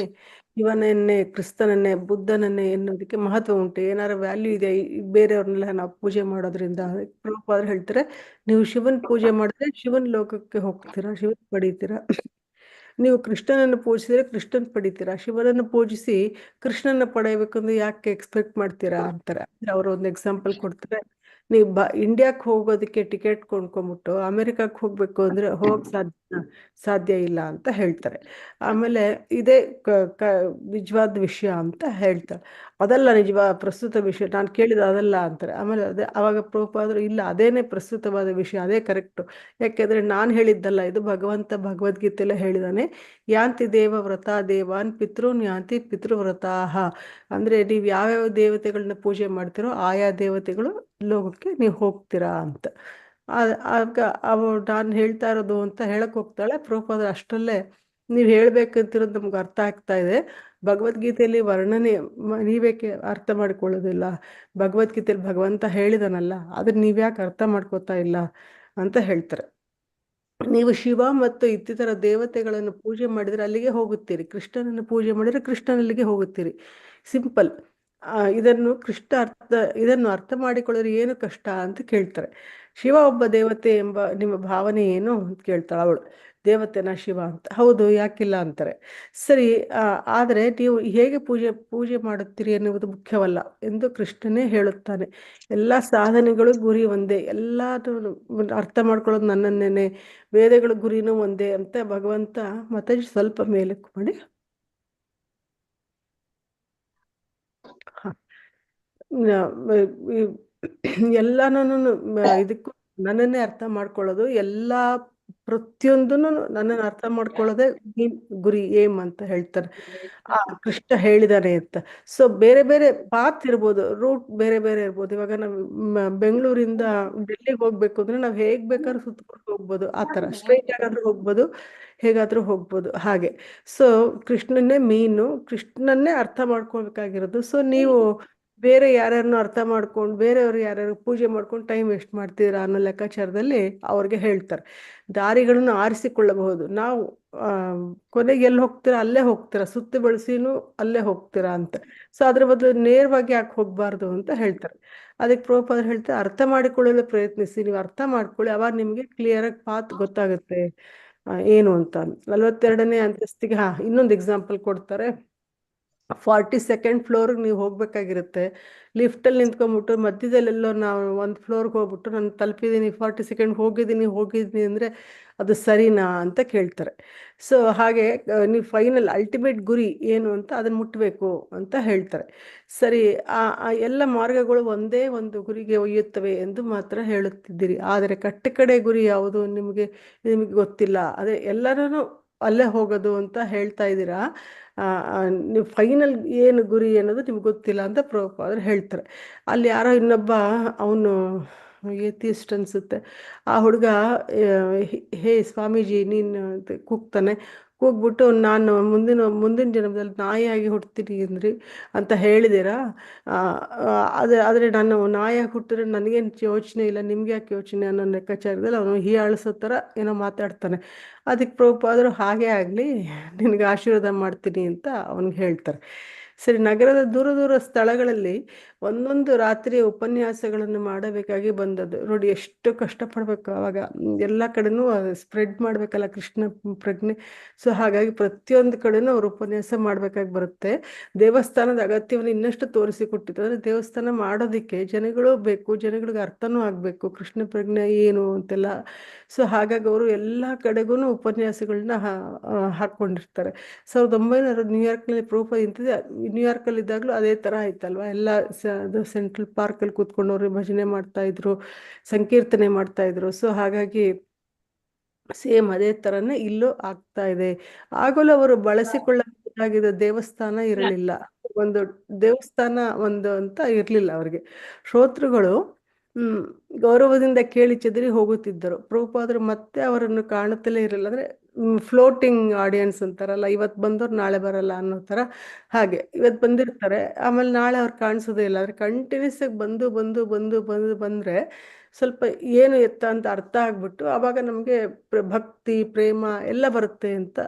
ಶಿವನನ್ನೇ, ಕ್ರಿಸ್ತನನ್ನೇ, ಬುದ್ಧನನ್ನೇ ಎನ್ನುವುದಕ್ಕೆ ಮಹತ್ವ ಉಂಟೆ, ಏನಾದ್ರು ವ್ಯಾಲ್ಯೂ ಇದೆಯಾ ಬೇರೆಯವ್ರನ್ನೆಲ್ಲ ನಾವು ಪೂಜೆ ಮಾಡೋದ್ರಿಂದ? ಪ್ರಭುಪಾದರು ಹೇಳ್ತಾರೆ, ನೀವು ಶಿವನ್ ಪೂಜೆ ಮಾಡಿದ್ರೆ ಶಿವನ್ ಲೋಕಕ್ಕೆ ಹೋಗ್ತೀರಾ, ಶಿವನ್ ಪಡಿತೀರಾ. ನೀವು ಕೃಷ್ಣನನ್ನು ಪೂಜಿಸಿದ್ರೆ ಕೃಷ್ಣನ್ ಪಡಿತೀರಾ. ಶಿವನನ್ನು ಪೂಜಿಸಿ ಕೃಷ್ಣನ ಪಡೆಯಬೇಕಂದ್ರೆ ಯಾಕೆ ಎಕ್ಸ್ಪೆಕ್ಟ್ ಮಾಡ್ತೀರಾ ಅಂತಾರೆ. ಅವ್ರು ಒಂದು ಎಕ್ಸಾಂಪಲ್ ಕೊಡ್ತಾರೆ. ನೀವು ಇಂಡಿಯಾಕ್ಕೆ ಹೋಗೋದಕ್ಕೆ ಟಿಕೆಟ್ ಕೊಂಡ್ಕೊಂಡ್ಬಿಟ್ಟು ಅಮೆರಿಕಕ್ಕೆ ಹೋಗ್ಬೇಕು ಅಂದ್ರೆ ಹೋಗಕ್ ಸಾಧ್ಯ ಇಲ್ಲ ಅಂತ ಹೇಳ್ತಾರೆ. ಆಮೇಲೆ ಇದೇ ನಿಜವಾದ ವಿಷಯ ಅಂತ ಹೇಳ್ತಾರೆ. ಅದಲ್ಲ ಪ್ರಸ್ತುತ ವಿಷಯ, ನಾನು ಕೇಳಿದ ಅದಲ್ಲ ಅಂತಾರೆ. ಆಮೇಲೆ ಅವಾಗ ಪ್ರಭುಪಾದರು ಇಲ್ಲ, ಅದೇನೇ ಪ್ರಸ್ತುತವಾದ ವಿಷಯ, ಅದೇ ಕರೆಕ್ಟು. ಯಾಕೆಂದ್ರೆ ನಾನು ಹೇಳಿದ್ದಲ್ಲ, ಇದು ಭಗವಂತ ಭಗವದ್ಗೀತೆಲ್ಲ ಹೇಳಿದಾನೆ. ಯಾಂತಿ ದೇವ ವ್ರತ ದೇವಾನ್ ಪಿತೃನ್ ಯಾಂತಿ ಪಿತೃವ್ರತಾಹ. ಅಂದ್ರೆ ನೀವು ಯಾವ್ಯಾವ ದೇವತೆಗಳನ್ನ ಪೂಜೆ ಮಾಡ್ತೀರೋ ಆಯಾ ದೇವತೆಗಳು ಲೋಕಕ್ಕೆ ನೀವು ಹೋಗ್ತೀರಾ ಅಂತ. ಆಗ ನಾನು ಹೇಳ್ತಾ ಇರೋದು ಅಂತ ಹೇಳಕ್ ಹೋಗ್ತಾಳೆ. ಪ್ರಭುಪಾದರು ಅಷ್ಟರಲ್ಲೇ ನೀವು ಹೇಳ್ಬೇಕಂತಿರೋದು ನಮ್ಗೆ ಅರ್ಥ ಆಗ್ತಾ ಇದೆ. ಭಗವದ್ಗೀತೆಯಲ್ಲಿ ವರ್ಣನೆ ನೀವೇಕೆ ಅರ್ಥ ಮಾಡ್ಕೊಳ್ಳೋದಿಲ್ಲ? ಭಗವದ್ಗೀತೆಯಲ್ಲಿ ಭಗವಂತ ಹೇಳಿದನಲ್ಲ, ಅದನ್ನ ನೀವ್ಯಾಕೆ ಅರ್ಥ ಮಾಡ್ಕೋತಾ ಇಲ್ಲ ಅಂತ ಹೇಳ್ತಾರೆ. ನೀವು ಶಿವ ಮತ್ತು ಇತರ ದೇವತೆಗಳನ್ನು ಪೂಜೆ ಮಾಡಿದ್ರೆ ಅಲ್ಲಿಗೆ ಹೋಗುತ್ತೀರಿ, ಕೃಷ್ಣನನ್ನು ಪೂಜೆ ಮಾಡಿದ್ರೆ ಕೃಷ್ಣನಲ್ಲಿಗೆ ಹೋಗುತ್ತೀರಿ. ಸಿಂಪಲ್. ಇದನ್ನು ಅರ್ಥ ಮಾಡಿಕೊಳ್ಳೋರು ಏನು ಕಷ್ಟ ಅಂತ ಕೇಳ್ತಾರೆ. ಶಿವ ಒಬ್ಬ ದೇವತೆ ಎಂಬ ನಿಮ್ಮ ಭಾವನೆ ಏನು ಅಂತ ಕೇಳ್ತಾಳೆ ಅವಳು. ದೇವತೆನ ಶಿವ ಅಂತ? ಹೌದು, ಯಾಕಿಲ್ಲ ಅಂತಾರೆ. ಸರಿ, ಆದರೆ ನೀವು ಹೇಗೆ ಪೂಜೆ ಮಾಡುತ್ತೀರಿ ಎನ್ನುವುದು ಮುಖ್ಯವಲ್ಲ ಎಂದು ಕೃಷ್ಣನೇ ಹೇಳುತ್ತಾನೆ. ಎಲ್ಲ ಸಾಧನೆಗಳು ಗುರಿ ಒಂದೇ, ಎಲ್ಲಾನು ಅರ್ಥ ಮಾಡ್ಕೊಳ್ಳೋದು ನನ್ನನ್ನೇನೆ, ವೇದಗಳ ಗುರಿನೂ ಒಂದೇ ಅಂತ ಭಗವಂತ ಮತ್ತೆ ಸ್ವಲ್ಪ ಮೇಲೆ ಮಾಡಿ ಎಲ್ಲಾನು ಇದಕ್ಕೂ ನನ್ನನ್ನೇ ಅರ್ಥ ಮಾಡ್ಕೊಳ್ಳೋದು, ಎಲ್ಲಾ ಪ್ರತಿಯೊಂದನ್ನು ನನ್ನನ್ನು ಅರ್ಥ ಮಾಡ್ಕೊಳ್ಳೋದೇ ಗುರಿ, ಏಮ್ ಅಂತ ಹೇಳ್ತಾರೆ. ಕೃಷ್ಣ ಹೇಳಿದಾನೆ ಅಂತ. ಸೊ ಬೇರೆ ಬೇರೆ ಪಾತ್ ಇರ್ಬೋದು, ರೂಟ್ ಬೇರೆ ಬೇರೆ ಇರ್ಬೋದು. ಇವಾಗ ನಾವು ಬೆಂಗಳೂರಿಂದ ಡೆಲ್ಲಿಗೆ ಹೋಗ್ಬೇಕು ಅಂದ್ರೆ ನಾವು ಹೇಗ್ ಬೇಕಾದ್ರೂ ಸುತ್ಕೊಂಡು ಹೋಗ್ಬೋದು. ಆತರ ಸ್ಟ್ರೈಟ್ ಆಗಾದ್ರೂ ಹೋಗ್ಬೋದು, ಹೇಗಾದ್ರೂ ಹೋಗ್ಬೋದು. ಹಾಗೆ ಸೊ ಕೃಷ್ಣನ್ನೇ ಮೀನು, ಕೃಷ್ಣನ್ನೇ ಅರ್ಥ ಮಾಡ್ಕೊಳ್ಬೇಕಾಗಿರೋದು. ಸೊ ನೀವು ಬೇರೆ ಯಾರ್ಯಾರನ್ನು ಅರ್ಥ ಮಾಡ್ಕೊಂಡು ಬೇರೆಯವ್ರು ಯಾರ್ಯಾರು ಪೂಜೆ ಮಾಡ್ಕೊಂಡು ಟೈಮ್ ವೇಸ್ಟ್ ಮಾಡ್ತೀರಾ ಅನ್ನೋ ಲೆಕ್ಕಾಚಾರದಲ್ಲಿ ಅವ್ರಿಗೆ ಹೇಳ್ತಾರೆ. ದಾರಿಗಳನ್ನು ಆರಿಸಿಕೊಳ್ಳಬಹುದು. ನಾವು ಕೊನೆಗೆ ಎಲ್ಲಿ ಹೋಗ್ತೀರಾ ಅಲ್ಲೇ ಹೋಗ್ತೀರಾ, ಸುತ್ತಿ ಬಳಸಿನೂ ಅಲ್ಲೇ ಹೋಗ್ತೀರಾ ಅಂತ. ಸೊ ಅದ್ರ ಬದಲು ನೇರವಾಗಿ ಯಾಕೆ ಹೋಗ್ಬಾರ್ದು ಅಂತ ಹೇಳ್ತಾರೆ. ಅದಕ್ಕೆ ಪ್ರಭುಪಾದರು ಹೇಳ್ತಾರೆ, ಅರ್ಥ ಮಾಡಿಕೊಳ್ಳಲು ಪ್ರಯತ್ನಿಸಿ. ನೀವು ಅರ್ಥ ಮಾಡ್ಕೊಳ್ಳಿ, ಅವಾಗ ನಿಮ್ಗೆ ಕ್ಲಿಯರ್ ಆಗಿ ಪಾತ್ ಗೊತ್ತಾಗುತ್ತೆ ಏನು ಅಂತ. 42ನೇ ಅಂತಸ್ತಿಗೆ ಇನ್ನೊಂದು ಎಕ್ಸಾಂಪಲ್ ಕೊಡ್ತಾರೆ. 42nd ಫ್ಲೋರ್ಗೆ ನೀವು ಹೋಗ್ಬೇಕಾಗಿರುತ್ತೆ. ಲಿಫ್ಟಲ್ಲಿ ನಿಂತ್ಕೊಂಡ್ಬಿಟ್ಟು ಮಧ್ಯದಲ್ಲೆಲ್ಲೋ ನಾವು ಒಂದು ಫ್ಲೋರ್ಗೆ ಹೋಗ್ಬಿಟ್ಟು ನಾನು ತಲುಪಿದ್ದೀನಿ 42nd ಹೋಗಿದ್ದೀನಿ ಅಂದರೆ ಅದು ಸರಿನಾ ಅಂತ ಕೇಳ್ತಾರೆ. ಸೊ ಹಾಗೆ ನೀವು ಫೈನಲ್ ಅಲ್ಟಿಮೇಟ್ ಗುರಿ ಏನು ಅಂತ ಅದನ್ನು ಮುಟ್ಟಬೇಕು ಅಂತ ಹೇಳ್ತಾರೆ. ಸರಿ, ಆ ಎಲ್ಲ ಮಾರ್ಗಗಳು ಒಂದೇ ಒಂದು ಗುರಿಗೆ ಒಯ್ಯುತ್ತವೆ ಎಂದು ಮಾತ್ರ ಹೇಳುತ್ತಿದ್ದೀರಿ, ಆದರೆ ಕಟ್ಟಕಡೆ ಗುರಿ ಯಾವುದು ನಿಮಗೆ ಗೊತ್ತಿಲ್ಲ. ಅದೇ ಎಲ್ಲರೂ ಅಲ್ಲೇ ಹೋಗೋದು ಅಂತ ಹೇಳ್ತಾ ಇದ್ದೀರಾ, ನೀವು ಫೈನಲ್ ಏನು ಗುರಿ ಅನ್ನೋದು ನಿಮ್ಗೆ ಗೊತ್ತಿಲ್ಲ ಅಂತ ಪ್ರಭುಪಾದರು ಹೇಳ್ತಾರೆ. ಅಲ್ಲಿ ಯಾರೋ ಇನ್ನೊಬ್ಬ ಅವನು ಏತಿಸ್ಟ್ ಅನ್ಸುತ್ತೆ, ಆ ಹುಡುಗ ಹೇ ಸ್ವಾಮೀಜಿ ನೀನು ಅಂತ ಕೂಗ್ತಾನೆ. ಕೂಗ್ಬಿಟ್ಟು ನಾನು ಮುಂದಿನ ಜನ್ಮದಲ್ಲಿ ನಾಯಿಯಾಗಿ ಹುಡ್ತೀನಿ ಅಂದ್ರಿ ಅಂತ ಹೇಳಿದ್ದೀರಾ, ಆದರೆ ನಾನು ನಾಯಿಯಾಗಿ ಹುಟ್ಟಿದ್ರೆ ನನಗೇನು ಯೋಚನೆ ಇಲ್ಲ, ನಿಮ್ಗೆ ಯಾಕೆ ಯೋಚನೆ ಅನ್ನೋ ಲೆಕ್ಕಾಚಾರದಲ್ಲಿ ಅವನು ಹೀಯಾಳಿಸೋ ಥರ ಏನೋ ಮಾತಾಡ್ತಾನೆ. ಅದಕ್ಕೆ ಪ್ರಭುಪಾದರು ಹಾಗೇ ಆಗಲಿ, ನಿನಗೆ ಆಶೀರ್ವಾದ ಮಾಡ್ತೀನಿ ಅಂತ ಅವನಿಗೆ ಹೇಳ್ತಾರೆ. ಸರಿ, ನಗರದ ದೂರ ಸ್ಥಳಗಳಲ್ಲಿ ಒಂದೊಂದು ರಾತ್ರಿ ಉಪನ್ಯಾಸಗಳನ್ನು ಮಾಡಬೇಕಾಗಿ ಬಂದದ್ದು. ನೋಡಿ ಎಷ್ಟು ಕಷ್ಟಪಡಬೇಕು ಆವಾಗ, ಎಲ್ಲ ಕಡೆನೂ ಸ್ಪ್ರೆಡ್ ಮಾಡಬೇಕಲ್ಲ ಕೃಷ್ಣ ಪ್ರಜ್ಞೆ. ಸೊ ಹಾಗಾಗಿ ಪ್ರತಿಯೊಂದು ಕಡೆನೂ ಅವರು ಉಪನ್ಯಾಸ ಮಾಡಬೇಕಾಗಿ ಬರುತ್ತೆ. ದೇವಸ್ಥಾನದ ಅಗತ್ಯವನ್ನು ಇನ್ನಷ್ಟು ತೋರಿಸಿಕೊಟ್ಟಿತ್ತು. ಅಂದರೆ ದೇವಸ್ಥಾನ ಮಾಡೋದಕ್ಕೆ ಜನಗಳು ಬೇಕು, ಜನಗಳಿಗೆ ಅರ್ಥನೂ ಆಗಬೇಕು ಕೃಷ್ಣ ಪ್ರಜ್ಞೆ ಏನು ಅಂತೆಲ್ಲ. ಸೊ ಹಾಗಾಗಿ ಅವರು ಎಲ್ಲ ಕಡೆಗೂ ಉಪನ್ಯಾಸಗಳನ್ನ ಹಾಕ್ಕೊಂಡಿರ್ತಾರೆ. 1900 ನ್ಯೂಯಾರ್ಕ್ನಲ್ಲಿ ಪ್ರಭುಪಾದ ಇಂಥದ್ದೇ, ನ್ಯೂಯಾರ್ಕಲ್ಲಿ ಇದ್ದಾಗಲೂ ಅದೇ ಥರ ಆಯ್ತಲ್ವ, ಎಲ್ಲ ಅದು ಸೆಂಟ್ರಲ್ ಪಾರ್ಕಲ್ಲಿ ಕೂತ್ಕೊಂಡವ್ರು ಭಜನೆ ಮಾಡ್ತಾ ಇದ್ರು, ಸಂಕೀರ್ತನೆ ಮಾಡ್ತಾ ಇದ್ರು. ಸೊ ಹಾಗಾಗಿ ಸೇಮ್ ಅದೇ ಥರನೇ ಇಲ್ಲೂ ಆಗ್ತಾ ಇದೆ. ಆಗಲೂ ಅವರು ಬಳಸಿಕೊಳ್ಳಬಹುದಾಗಿದ್ದ ದೇವಸ್ಥಾನ ಇರಲಿಲ್ಲ, ಒಂದು ದೇವಸ್ಥಾನ ಅಂತ ಇರಲಿಲ್ಲ ಅವ್ರಿಗೆ. ಶ್ರೋತೃಗಳು ಗೌರವದಿಂದ ಕೇಳಿ ಚೆದರಿ ಹೋಗುತ್ತಿದ್ದರು. ಪ್ರಭುಪಾದರು ಮತ್ತೆ ಅವರನ್ನು ಕಾಣುತ್ತಲೇ ಇರಲಿಲ್ಲ. ಅಂದರೆ ಫ್ಲೋಟಿಂಗ್ ಆಡಿಯನ್ಸ್ ಅಂತಾರಲ್ಲ, ಇವತ್ತು ಬಂದವ್ರು ನಾಳೆ ಬರಲ್ಲ ಅನ್ನೋ ಥರ. ಹಾಗೆ ಇವತ್ತು ಬಂದಿರ್ತಾರೆ, ಆಮೇಲೆ ನಾಳೆ ಅವ್ರು ಕಾಣಿಸೋದೇ ಇಲ್ಲ. ಆದರೆ ಕಂಟಿನ್ಯೂಸ್ ಆಗಿ ಬಂದರೆ ಸ್ವಲ್ಪ ಏನು ಎತ್ತ ಅಂತ ಅರ್ಥ ಆಗ್ಬಿಟ್ಟು ಆವಾಗ ನಮಗೆ ಭಕ್ತಿ ಪ್ರೇಮ ಎಲ್ಲ ಬರುತ್ತೆ ಅಂತ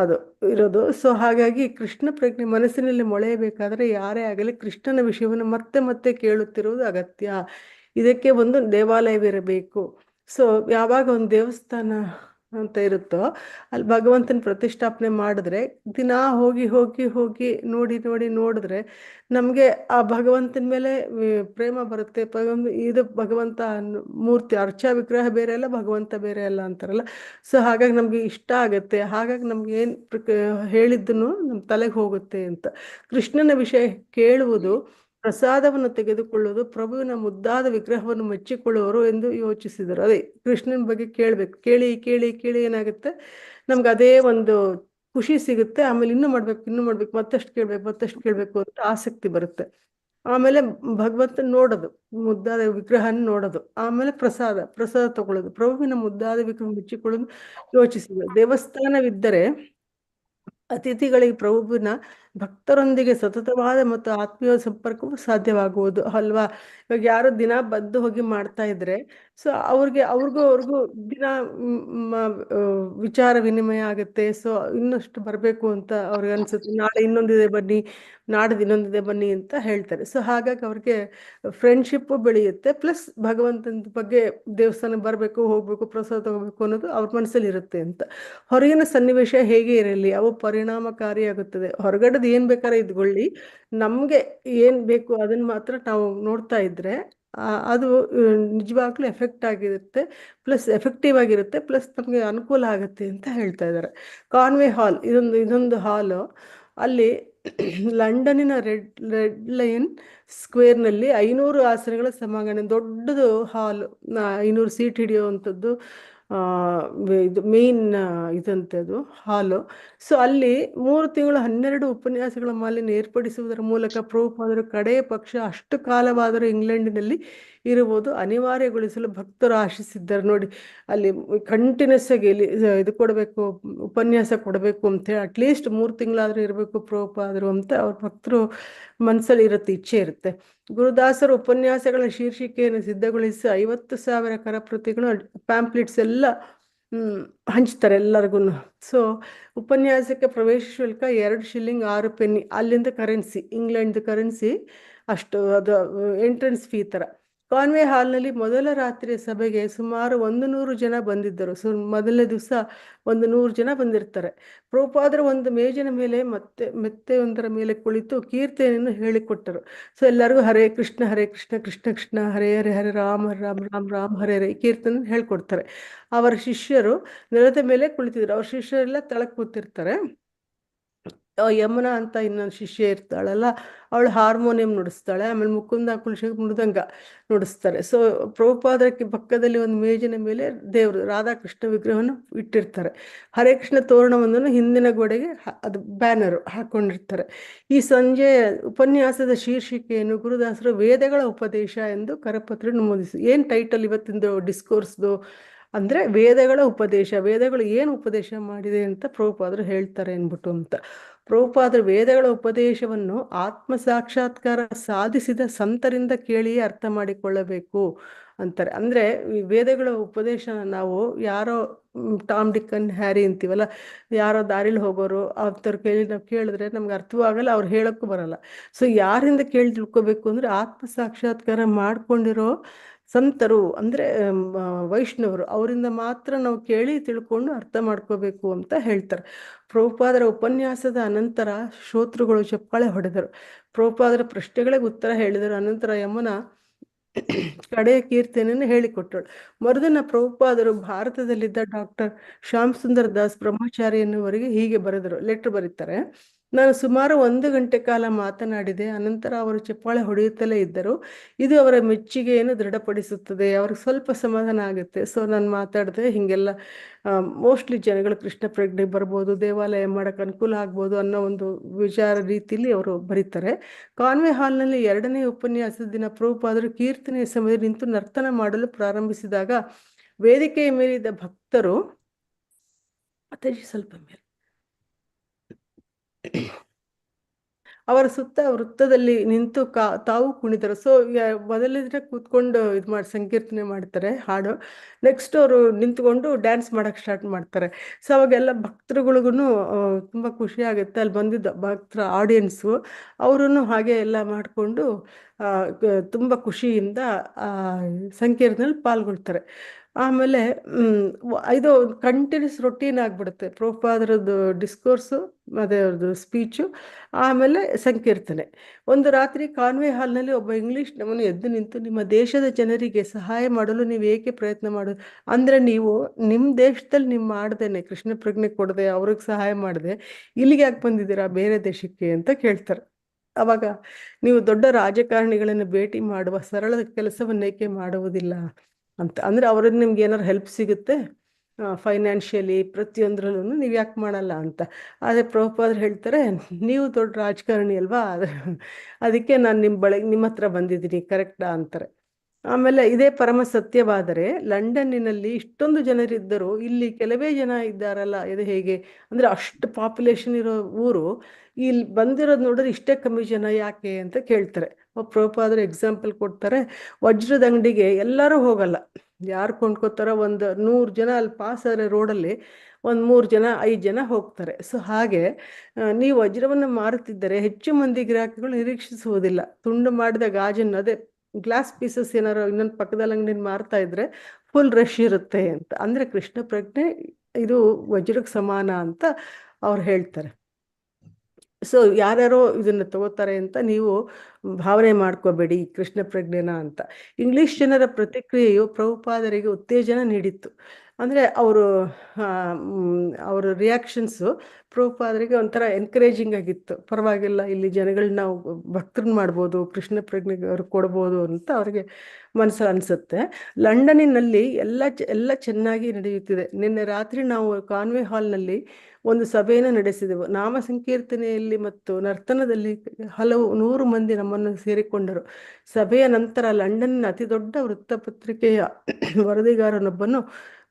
ಅದು ಇರೋದು. ಸೊ ಹಾಗಾಗಿ ಕೃಷ್ಣ ಪ್ರಜ್ಞೆ ಮನಸ್ಸಿನಲ್ಲಿ ಮೊಳೆಯಬೇಕಾದ್ರೆ ಯಾರೇ ಆಗಲಿ ಕೃಷ್ಣನ ವಿಷಯವನ್ನು ಮತ್ತೆ ಮತ್ತೆ ಕೇಳುತ್ತಿರುವುದು ಅಗತ್ಯ. ಇದಕ್ಕೆ ಒಂದು ದೇವಾಲಯವಿರಬೇಕು. ಸೊ ಯಾವಾಗ ಒಂದು ದೇವಸ್ಥಾನ ಅಂತ ಇರುತ್ತೋ ಅಲ್ಲಿ ಭಗವಂತನ ಪ್ರತಿಷ್ಠಾಪನೆ ಮಾಡಿದ್ರೆ ದಿನ ಹೋಗಿ ನೋಡಿದ್ರೆ ನಮಗೆ ಆ ಭಗವಂತನ ಮೇಲೆ ಪ್ರೇಮ ಬರುತ್ತೆ. ಇದು ಭಗವಂತ ಮೂರ್ತಿ, ಅರ್ಚಾ ವಿಗ್ರಹ ಬೇರೆ ಅಲ್ಲ, ಭಗವಂತ ಬೇರೆ ಅಲ್ಲ ಅಂತಾರಲ್ಲ. ಸೊ ಹಾಗಾಗಿ ನಮ್ಗೆ ಇಷ್ಟ ಆಗುತ್ತೆ. ಹಾಗಾಗಿ ನಮ್ಗೆ ಏನು ಹೇಳಿದ್ದನ್ನು ನಮ್ಮ ತಲೆಗೆ ಹೋಗುತ್ತೆ ಅಂತ. ಕೃಷ್ಣನ ವಿಷಯ ಕೇಳುವುದು, ಪ್ರಸಾದವನ್ನು ತೆಗೆದುಕೊಳ್ಳುವುದು, ಪ್ರಭುವಿನ ಮುದ್ದಾದ ವಿಗ್ರಹವನ್ನು ಮೆಚ್ಚಿಕೊಳ್ಳುವರು ಎಂದು ಯೋಚಿಸಿದರು. ಅದೇ ಕೃಷ್ಣನ ಬಗ್ಗೆ ಕೇಳಬೇಕು. ಕೇಳಿ ಏನಾಗುತ್ತೆ, ನಮ್ಗೆ ಅದೇ ಒಂದು ಖುಷಿ ಸಿಗುತ್ತೆ. ಆಮೇಲೆ ಇನ್ನೂ ಮಾಡ್ಬೇಕು, ಮತ್ತಷ್ಟು ಕೇಳಬೇಕು ಅಂತ ಆಸಕ್ತಿ ಬರುತ್ತೆ. ಆಮೇಲೆ ಭಗವಂತನ ನೋಡೋದು, ಮುದ್ದಾದ ವಿಗ್ರಹನ ನೋಡೋದು, ಆಮೇಲೆ ಪ್ರಸಾದ ತಗೊಳ್ಳೋದು, ಪ್ರಭುವಿನ ಮುದ್ದಾದ ವಿಗ್ರಹ ಮೆಚ್ಚಿಕೊಳ್ಳೋದು ಯೋಚಿಸಿದರು. ದೇವಸ್ಥಾನವಿದ್ದರೆ ಅತಿಥಿಗಳಿಗೆ ಪ್ರಭುವಿನ ಭಕ್ತರೊಂದಿಗೆ ಸತತವಾದ ಮತ್ತು ಆತ್ಮೀಯ ಸಂಪರ್ಕವು ಸಾಧ್ಯವಾಗುವುದು ಅಲ್ವಾ. ಇವಾಗ ಯಾರು ದಿನ ಬಂದು ಹೋಗಿ ಮಾಡ್ತಾ ಇದ್ರೆ, ಸೊ ಅವ್ರಿಗೂ ದಿನ ವಿಚಾರ ವಿನಿಮಯ ಆಗುತ್ತೆ. ಸೊ ಇನ್ನಷ್ಟು ಬರಬೇಕು ಅಂತ ಅವ್ರಿಗೆ ಅನ್ಸುತ್ತೆ. ನಾಳೆ ಇನ್ನೊಂದಿದೆ ಬನ್ನಿ, ನಾಡ್ದು ಇನ್ನೊಂದಿದೆ ಬನ್ನಿ ಅಂತ ಹೇಳ್ತಾರೆ. ಸೊ ಹಾಗಾಗಿ ಅವ್ರಿಗೆ ಫ್ರೆಂಡ್ಶಿಪ್ಪು ಬೆಳೆಯುತ್ತೆ. ಪ್ಲಸ್ ಭಗವಂತನ ಬಗ್ಗೆ ದೇವಸ್ಥಾನಕ್ಕೆ ಬರಬೇಕು, ಹೋಗ್ಬೇಕು, ಪ್ರಸಾದ ತಗೋಬೇಕು ಅನ್ನೋದು ಅವ್ರ ಮನಸ್ಸಲ್ಲಿ ಇರುತ್ತೆ ಅಂತ. ಹೊರಗಿನ ಸನ್ನಿವೇಶ ಹೇಗೆ ಇರಲಿ, ಅವು ಪರಿಣಾಮಕಾರಿಯಾಗುತ್ತದೆ. ಹೊರಗಡೆದು ಏನ್ ಬೇಕಾದ್ರೆ ಇದ್ಕೊಳ್ಳಿ, ನಮ್ಗೆ ಏನ್ ಬೇಕು ಅದನ್ನ ಮಾತ್ರ ನಾವು ನೋಡ್ತಾ ಇದ್ರೆ ಅದು ನಿಜವಾಗ್ಲೂ ಎಫೆಕ್ಟಿವ್ ಆಗಿರುತ್ತೆ, ಪ್ಲಸ್ ನಮಗೆ ಅನುಕೂಲ ಆಗುತ್ತೆ ಅಂತ ಹೇಳ್ತಾ ಇದ್ದಾರೆ. ಕಾನ್ವೆ ಹಾಲ್ ಇದೊಂದು ಹಾಲು. ಅಲ್ಲಿ ಲಂಡನ್ನಿನ ರೆಡ್ ಲಯನ್ ಸ್ಕ್ವೇರ್ನಲ್ಲಿ 500 ಆಸನಗಳ ಸಮಾಗಮ, ದೊಡ್ಡದು ಹಾಲು, 500 ಸೀಟ್ ಹಿಡಿಯುವಂಥದ್ದು. ಇದು ಮೇನ್ ಇದಂತೆ ಅದು ಹಾಲು. ಸೊ ಅಲ್ಲಿ 3 ತಿಂಗಳು 12 ಉಪನ್ಯಾಸಗಳ ಮಾಲೆಯನ್ನು ಏರ್ಪಡಿಸುವುದರ ಮೂಲಕ ಪ್ರಭುಪಾದರು ಕಡೆಯ ಪಕ್ಷ ಅಷ್ಟು ಕಾಲವಾದರೂ ಇಂಗ್ಲೆಂಡಿನಲ್ಲಿ ಇರುವುದು ಅನಿವಾರ್ಯಗೊಳಿಸಲು ಭಕ್ತರು ಆಶಿಸಿದ್ದಾರೆ. ನೋಡಿ, ಅಲ್ಲಿ ಕಂಟಿನ್ಯೂಸ್ ಆಗಿ ಇದು ಕೊಡಬೇಕು, ಉಪನ್ಯಾಸ ಕೊಡಬೇಕು ಅಂತ ಹೇಳಿ ಅಟ್ಲೀಸ್ಟ್ 3 ತಿಂಗಳಾದ್ರೂ ಇರಬೇಕು ಪ್ರಭುಪಾದರು ಅಂತ ಅವ್ರ ಭಕ್ತರು ಮನಸ್ಸಲ್ಲಿ ಇಚ್ಛೆ ಇರುತ್ತೆ. ಗುರುದಾಸರು ಉಪನ್ಯಾಸಗಳ ಶೀರ್ಷಿಕೆಯನ್ನು ಸಿದ್ಧಗೊಳಿಸಿ 50,000 ಕರಪ್ರತಿಗಳು, ಪ್ಯಾಂಪ್ಲೆಟ್ಸ್ ಎಲ್ಲ ಹಂಚ್ತಾರೆ ಎಲ್ಲರಿಗೂ. ಸೊ ಉಪನ್ಯಾಸಕ್ಕೆ ಪ್ರವೇಶ ಶುಲ್ಕ 2 ಶಿಲ್ಲಿಂಗ್ 6 ಪೆನ್ನಿ. ಅಲ್ಲಿಂದ ಕರೆನ್ಸಿ, ಇಂಗ್ಲೆಂಡ್ ಕರೆನ್ಸಿ ಅಷ್ಟು, ಅದು ಎಂಟ್ರೆನ್ಸ್ ಫೀ ಥರ. ಕಾನ್ವೆ ಹಾಲ್ನಲ್ಲಿ ಮೊದಲ ರಾತ್ರಿಯ ಸಭೆಗೆ ಸುಮಾರು 100 ಜನ ಬಂದಿದ್ದರು. ಮೊದಲನೇ ದಿವಸ 100 ಜನ ಬಂದಿರ್ತಾರೆ. ಪ್ರಭುಪಾದರು ಒಂದು ಮೇಜಿನ ಮೇಲೆ ಮೆತ್ತೆ ಒಂದರ ಮೇಲೆ ಕುಳಿತು ಕೀರ್ತನೆಯನ್ನು ಹೇಳಿಕೊಟ್ಟರು. ಸೊ ಎಲ್ಲರಿಗೂ ಹರೇ ಕೃಷ್ಣ ಕೃಷ್ಣ ಕೃಷ್ಣ ಹರೇ ಹರೇ ಹರೇ ರಾಮ ರಾಮ ರಾಮ ರಾಮ ಹರೇ ಹರೇ ಈ ಕೀರ್ತನೆ ಹೇಳ್ಕೊಡ್ತಾರೆ. ಅವರ ಶಿಷ್ಯರು ನೆಲದ ಮೇಲೆ ಕುಳಿತಿದ್ರು. ಅವ್ರ ಶಿಷ್ಯರೆಲ್ಲ ತಳಕ್ ಕೂತಿರ್ತಾರೆ. ಯಮುನಾ ಅಂತ ಇನ್ನೊಂದು ಶಿಷ್ಯ ಇರ್ತಾಳಲ್ಲ, ಅವಳು ಹಾರ್ಮೋನಿಯಂ ನುಡಿಸ್ತಾಳೆ. ಆಮೇಲೆ ಮುಕುಂದ ಕುಲಶೇಖರ್ ಮೃದಂಗ ನುಡಿಸ್ತಾರೆ. ಸೊ ಪ್ರಭುಪಾದಕ್ಕೆ ಪಕ್ಕದಲ್ಲಿ ಒಂದು ಮೇಜಿನ ಮೇಲೆ ದೇವರು ರಾಧಾಕೃಷ್ಣ ವಿಗ್ರಹವನ್ನು ಇಟ್ಟಿರ್ತಾರೆ. ಹರೇ ಕೃಷ್ಣ ತೋರಣವೊಂದನ್ನು ಹಿಂದಿನ ಗೋಡೆಗೆ ಅದು ಬ್ಯಾನರು ಹಾಕೊಂಡಿರ್ತಾರೆ. ಈ ಸಂಜೆ ಉಪನ್ಯಾಸದ ಶೀರ್ಷಿಕೆಯನ್ನು ಗುರುದಾಸರು ವೇದಗಳ ಉಪದೇಶ ಎಂದು ಕರಪತ್ರ ನಮೂದಿಸಿ. ಏನು ಟೈಟಲ್ ಇವತ್ತಿಂದು ಡಿಸ್ಕೋರ್ಸ್ದು ಅಂದರೆ ವೇದಗಳ ಉಪದೇಶ, ವೇದಗಳು ಏನು ಉಪದೇಶ ಮಾಡಿದೆ ಅಂತ ಪ್ರಭುಪಾದರು ಹೇಳ್ತಾರೆ ಅಂದ್ಬಿಟ್ಟು ಅಂತ. ಪ್ರಭುಪಾದರು ವೇದಗಳ ಉಪದೇಶವನ್ನು ಆತ್ಮ ಸಾಕ್ಷಾತ್ಕಾರ ಸಾಧಿಸಿದ ಸಂತರಿಂದ ಕೇಳಿಯೇ ಅರ್ಥ ಮಾಡಿಕೊಳ್ಳಬೇಕು ಅಂತಾರೆ. ಅಂದರೆ ಈ ವೇದಗಳ ಉಪದೇಶನ ನಾವು ಯಾರೋ ಟಾಮ್ ಡಿಕ್ ಅಂಡ್ ಹ್ಯಾರಿ ಅಂತೀವಲ್ಲ, ಯಾರೋ ದಾರಿಲಿ ಹೋಗೋರು ಅವ್ರ ಕೇಳಿ ನಾವು ಕೇಳಿದ್ರೆ ನಮ್ಗೆ ಅರ್ಥವೂ ಆಗಲ್ಲ, ಅವ್ರು ಹೇಳೋಕ್ಕೂ ಬರಲ್ಲ. ಸೊ ಯಾರಿಂದ ಕೇಳಿ ತಿಳ್ಕೊಬೇಕು ಅಂದರೆ ಆತ್ಮ ಸಾಕ್ಷಾತ್ಕಾರ ಮಾಡ್ಕೊಂಡಿರೋ ಸಂತರು, ಅಂದರೆ ವೈಷ್ಣವರು, ಅವರಿಂದ ಮಾತ್ರ ನಾವು ಕೇಳಿ ತಿಳ್ಕೊಂಡು ಅರ್ಥ ಮಾಡ್ಕೋಬೇಕು ಅಂತ ಹೇಳ್ತಾರೆ. ಪ್ರಭುಪಾದರ ಉಪನ್ಯಾಸದ ಅನಂತರ ಶ್ರೋತೃಗಳು ಚಪ್ಪಾಳೆ ಹೊಡೆದರು. ಪ್ರಭುಪಾದರ ಪ್ರಶ್ನೆಗಳಿಗೆ ಉತ್ತರ ಹೇಳಿದರು. ಅನಂತರ ಯಮುನಾ ಕಡೆಯ ಕೀರ್ತನೆಯನ್ನು ಹೇಳಿಕೊಟ್ಟಳು. ಮರುದಿನ ಪ್ರಭುಪಾದರು ಭಾರತದಲ್ಲಿದ್ದ ಡಾಕ್ಟರ್ ಶ್ಯಾಮ್ ಸುಂದರ್ ದಾಸ್ ಬ್ರಹ್ಮಚಾರಿ ಎನ್ನುವರಿಗೆ ಹೀಗೆ ಬರೆದರು, ಲೆಟರ್ ಬರೀತಾರೆ. ನಾನು ಸುಮಾರು 1 ಗಂಟೆ ಕಾಲ ಮಾತನಾಡಿದೆ. ಅನಂತರ ಅವರು ಚಪ್ಪಾಳೆ ಹೊಡೆಯುತ್ತಲೇ ಇದ್ದರು. ಇದು ಅವರ ಮೆಚ್ಚುಗೆಯನ್ನು ದೃಢಪಡಿಸುತ್ತದೆ, ಅವ್ರಿಗೆ ಸ್ವಲ್ಪ ಸಮಾಧಾನ ಆಗುತ್ತೆ. ಸೊ ನಾನು ಮಾತಾಡಿದೆ ಹೀಗೆಲ್ಲ ಮೋಸ್ಟ್ಲಿ ಜನಗಳು ಕೃಷ್ಣ ಪ್ರಜ್ಞೆ ಬರ್ಬೋದು, ದೇವಾಲಯ ಮಾಡೋಕ್ಕೆ ಅನುಕೂಲ ಆಗ್ಬೋದು ಅನ್ನೋ ಒಂದು ವಿಚಾರ ರೀತಿಯಲ್ಲಿ ಅವರು ಬರೀತಾರೆ. ಕಾನ್ವೆ ಹಾಲ್ನಲ್ಲಿ 2ನೇ ಉಪನ್ಯಾಸದ ದಿನ ಪ್ರಭುಪಾದರು ಕೀರ್ತನೆಯ ಸಮಯದಲ್ಲಿ ನಿಂತು ನರ್ತನ ಮಾಡಲು ಪ್ರಾರಂಭಿಸಿದಾಗ ವೇದಿಕೆಯ ಮೇಲಿದ್ದ ಭಕ್ತರು ಸ್ವಲ್ಪ ಮೇಲೆ ಅವರ ಸುತ್ತ ವೃತ್ತದಲ್ಲಿ ನಿಂತು ತಾವು ಕುಣಿದರು. ಸೊ ಮೊದಲನೇ ದಿನ ಕೂತ್ಕೊಂಡು ಇದು ಮಾಡಿ ಸಂಕೀರ್ತನೆ ಮಾಡ್ತಾರೆ ಹಾಡು. ನೆಕ್ಸ್ಟ್ ಅವರು ನಿಂತ್ಕೊಂಡು ಡ್ಯಾನ್ಸ್ ಮಾಡೋಕ್ಕೆ ಸ್ಟಾರ್ಟ್ ಮಾಡ್ತಾರೆ. ಸೊ ಅವಾಗೆಲ್ಲ ಭಕ್ತರುಗಳಿಗೂ ತುಂಬ ಖುಷಿ ಆಗುತ್ತೆ. ಅಲ್ಲಿ ಬಂದಿದ್ದ ಭಕ್ತರ ಆಡಿಯನ್ಸು ಅವರೂ ಹಾಗೆ ಎಲ್ಲ ಮಾಡಿಕೊಂಡು ತುಂಬ ಖುಷಿಯಿಂದ ಸಂಕೀರ್ತನೆಯಲ್ಲಿ ಪಾಲ್ಗೊಳ್ತಾರೆ. ಆಮೇಲೆ ಇದು ಕಂಟಿನ್ಯೂಸ್ ರೊಟೀನ್ ಆಗಿಬಿಡುತ್ತೆ. ಪ್ರಭುಪಾದರದ್ದು ಡಿಸ್ಕೋರ್ಸು ಮತ್ತು ಅವ್ರದ್ದು ಸ್ಪೀಚು, ಆಮೇಲೆ ಸಂಕೀರ್ತನೆ. ಒಂದು ರಾತ್ರಿ ಕಾನ್ವೆ ಹಾಲ್ನಲ್ಲಿ ಒಬ್ಬ ಇಂಗ್ಲೀಷ್ ನಮ್ಮನ್ನು ಎದ್ದು ನಿಂತು, ನಿಮ್ಮ ದೇಶದ ಜನರಿಗೆ ಸಹಾಯ ಮಾಡಲು ನೀವು ಏಕೆ ಪ್ರಯತ್ನ ಮಾಡೋದು? ಅಂದರೆ ನೀವು ನಿಮ್ಮ ದೇಶದಲ್ಲಿ ನೀವು ಮಾಡ್ದೇನೆ, ಕೃಷ್ಣ ಪ್ರಜ್ಞೆ ಕೊಡದೆ, ಅವ್ರಿಗೆ ಸಹಾಯ ಮಾಡದೆ ಇಲ್ಲಿಗೆ ಯಾಕೆ ಬಂದಿದ್ದೀರಾ ಬೇರೆ ದೇಶಕ್ಕೆ ಅಂತ ಕೇಳ್ತಾರೆ. ಅವಾಗ ನೀವು ದೊಡ್ಡ ರಾಜಕಾರಣಿಗಳನ್ನು ಭೇಟಿ ಮಾಡುವ ಸರಳ ಕೆಲಸವನ್ನೇಕೆ ಮಾಡುವುದಿಲ್ಲ ಅಂತ. ಅಂದರೆ ಅವ್ರಿಗೆ ನಿಮ್ಗೆ ಏನಾರು ಹೆಲ್ಪ್ ಸಿಗುತ್ತೆ ಫೈನಾನ್ಷಿಯಲಿ, ಪ್ರತಿಯೊಂದರಲ್ಲೂ ನೀವು ಯಾಕೆ ಮಾಡಲ್ಲ ಅಂತ. ಆದರೆ ಪ್ರಭುಪಾದರು ಹೇಳ್ತಾರೆ, ನೀವು ದೊಡ್ಡ ರಾಜಕಾರಣಿ ಅಲ್ವಾ, ಅದಕ್ಕೆ ನಾನು ನಿಮ್ಮ ಹತ್ರ ಬಂದಿದ್ದೀನಿ, ಕರೆಕ್ಟಾ ಅಂತಾರೆ. ಆಮೇಲೆ ಇದೇ ಪರಮ ಸತ್ಯವಾದರೆ ಲಂಡನ್ನಿನಲ್ಲಿ ಇಷ್ಟೊಂದು ಜನರಿದ್ದರು, ಇಲ್ಲಿ ಕೆಲವೇ ಜನ ಇದ್ದಾರಲ್ಲ, ಇದು ಹೇಗೆ? ಅಂದರೆ ಅಷ್ಟು ಪಾಪ್ಯುಲೇಷನ್ ಇರೋ ಊರು ಇಲ್ಲಿ ಬಂದಿರೋದು ನೋಡಿದ್ರೆ ಇಷ್ಟೇ ಕಮ್ಮಿ ಜನ ಯಾಕೆ ಅಂತ ಕೇಳ್ತಾರೆ. ಪ್ರಭುಪಾದರು ಎಕ್ಸಾಂಪಲ್ ಕೊಡ್ತಾರೆ. ವಜ್ರದ ಅಂಗಡಿಗೆ ಎಲ್ಲರೂ ಹೋಗಲ್ಲ, ಯಾರು ಕೊಂಡ್ಕೋತಾರೋ ಒಂದು 100 ಜನ ಅಲ್ಲಿ ಪಾಸ್ ಆದರೆ ರೋಡಲ್ಲಿ ಒಂದು 3 ಜನ 5 ಜನ ಹೋಗ್ತಾರೆ. ಸೊ ಹಾಗೆ ನೀವು ವಜ್ರವನ್ನು ಮಾರುತ್ತಿದ್ದರೆ ಹೆಚ್ಚು ಮಂದಿ ಗ್ರಾಹಕಗಳು ನಿರೀಕ್ಷಿಸುವುದಿಲ್ಲ. ತುಂಡು ಮಾಡಿದ ಗಾಜನ್ನು, ಅದೇ ಗ್ಲಾಸ್ ಪೀಸಸ್ ಏನಾರು ಇನ್ನೊಂದು ಪಕ್ಕದಲ್ಲಿ ಅಂಗಡಿನ ಮಾರ್ತಾ ಇದ್ರೆ ಫುಲ್ ರಶ್ ಇರುತ್ತೆ ಅಂತ. ಅಂದರೆ ಕೃಷ್ಣ ಪ್ರಜ್ಞೆ ಇದು ವಜ್ರಕ್ಕೆ ಸಮಾನ ಅಂತ ಅವ್ರು ಹೇಳ್ತಾರೆ. ಸೊ ಯಾರ್ಯಾರೋ ಇದನ್ನು ತಗೋತಾರೆ ಅಂತ ನೀವು ಭಾವನೆ ಮಾಡ್ಕೋಬೇಡಿ ಕೃಷ್ಣ ಪ್ರಜ್ಞೆನ ಅಂತ. ಇಂಗ್ಲಿಷ್ ಜನರ ಪ್ರತಿಕ್ರಿಯೆಯು ಪ್ರಭುಪಾದರಿಗೆ ಉತ್ತೇಜನ ನೀಡಿತ್ತು. ಅಂದರೆ ಅವರ ರಿಯಾಕ್ಷನ್ಸು ಪ್ರಭುಪಾದರಿಗೆ ಒಂಥರ ಎನ್ಕರೇಜಿಂಗ್ ಆಗಿತ್ತು. ಪರವಾಗಿಲ್ಲ, ಇಲ್ಲಿ ಜನಗಳನ್ನ ನಾವು ಭಕ್ತರನ್ನ ಮಾಡ್ಬೋದು, ಕೃಷ್ಣ ಪ್ರಜ್ಞೆಗೆ ಅವ್ರಿಗೆ ಕೊಡ್ಬೋದು ಅಂತ ಅವ್ರಿಗೆ ಮನಸ್ಸಲ್ಲಿ ಅನಿಸುತ್ತೆ. ಲಂಡನ್ನಿನಲ್ಲಿ ಎಲ್ಲ ಚೆನ್ನಾಗಿ ನಡೆಯುತ್ತಿದೆ. ನಿನ್ನೆ ರಾತ್ರಿ ನಾವು ಕಾನ್ವೆ ಹಾಲ್ನಲ್ಲಿ ಒಂದು ಸಭೆಯನ್ನು ನಡೆಸಿದೆವು. ನಾಮ ಸಂಕೀರ್ತನೆಯಲ್ಲಿ ಮತ್ತು ನರ್ತನದಲ್ಲಿ ಹಲವು 100 ಮಂದಿ ನಮ್ಮನ್ನು ಸೇರಿಕೊಂಡರು. ಸಭೆಯ ನಂತರ ಲಂಡನ್ನ ಅತಿ ದೊಡ್ಡ ವೃತ್ತಪತ್ರಿಕೆಯ ವರದಿಗಾರನೊಬ್ಬನು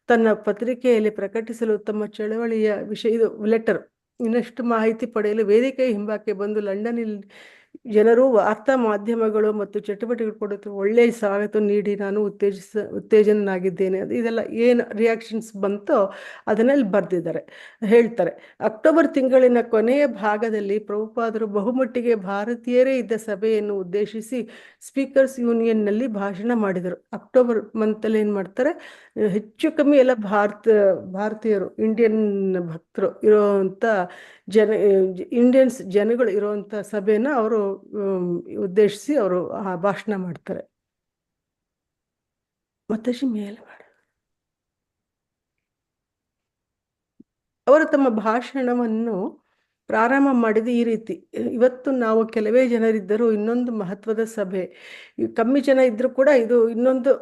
ತನ್ನ ಪತ್ರಿಕೆಯಲ್ಲಿ ಪ್ರಕಟಿಸಲು ತಮ್ಮ ಚಳವಳಿಯ ವಿಷಯ, ಇದು ಲೆಟರ್, ಇನ್ನಷ್ಟು ಮಾಹಿತಿ ಪಡೆಯಲು ವೇದಿಕೆಯ ಹಿಂಬಾಕ್ಕೆ ಬಂದು ಜನರು ವಾರ್ತಾ ಮಾಧ್ಯಮಗಳು ಮತ್ತು ಚಟುವಟಿಕೆಗಳು ಕೊಡುತ್ತೆ ಒಳ್ಳೆಯ ಸ್ವಾಗತ ನೀಡಿ ನಾನು ಉತ್ತೇಜನಾಗಿದ್ದೇನೆ. ಇದೆಲ್ಲ ಏನು ರಿಯಾಕ್ಷನ್ಸ್ ಬಂತೋ ಅದನ್ನೆಲ್ಲಿ ಬರೆದಿದ್ದಾರೆ, ಹೇಳ್ತಾರೆ. ಅಕ್ಟೋಬರ್ ತಿಂಗಳಿನ ಕೊನೆಯ ಭಾಗದಲ್ಲಿ ಪ್ರಭುಪಾದರು ಬಹುಮಟ್ಟಿಗೆ ಭಾರತೀಯರೇ ಇದ್ದ ಸಭೆಯನ್ನು ಉದ್ದೇಶಿಸಿ ಸ್ಪೀಕರ್ಸ್ ಯೂನಿಯನ್ನಲ್ಲಿ ಭಾಷಣ ಮಾಡಿದರು. ಅಕ್ಟೋಬರ್ ಮಂತಲ್ಲಿ ಏನು ಮಾಡ್ತಾರೆ, ಹೆಚ್ಚು ಕಮ್ಮಿ ಎಲ್ಲ ಭಾರತೀಯರು, ಇಂಡಿಯನ್ ಭಕ್ತರು ಇರೋವಂಥ ಇಂಡಿಯನ್ಸ್ ಜನಗಳು ಇರುವಂತ ಸಭೆನ ಅವರು ಉದ್ದೇಶಿಸಿ ಅವರು ಭಾಷಣ ಮಾಡ್ತಾರೆ. ಮತ್ತೆ ಮೇಲೆ ಅವರು ತಮ್ಮ ಭಾಷಣವನ್ನು ಪ್ರಾರಂಭ ಮಾಡಿದ ಈ ರೀತಿ: ಇವತ್ತು ನಾವು ಕೆಲವೇ ಜನರಿದ್ದರೂ ಇನ್ನೊಂದು ಮಹತ್ವದ ಸಭೆ, ಕಮ್ಮಿ ಜನ ಇದ್ರೂ ಕೂಡ ಇದು ಇನ್ನೊಂದು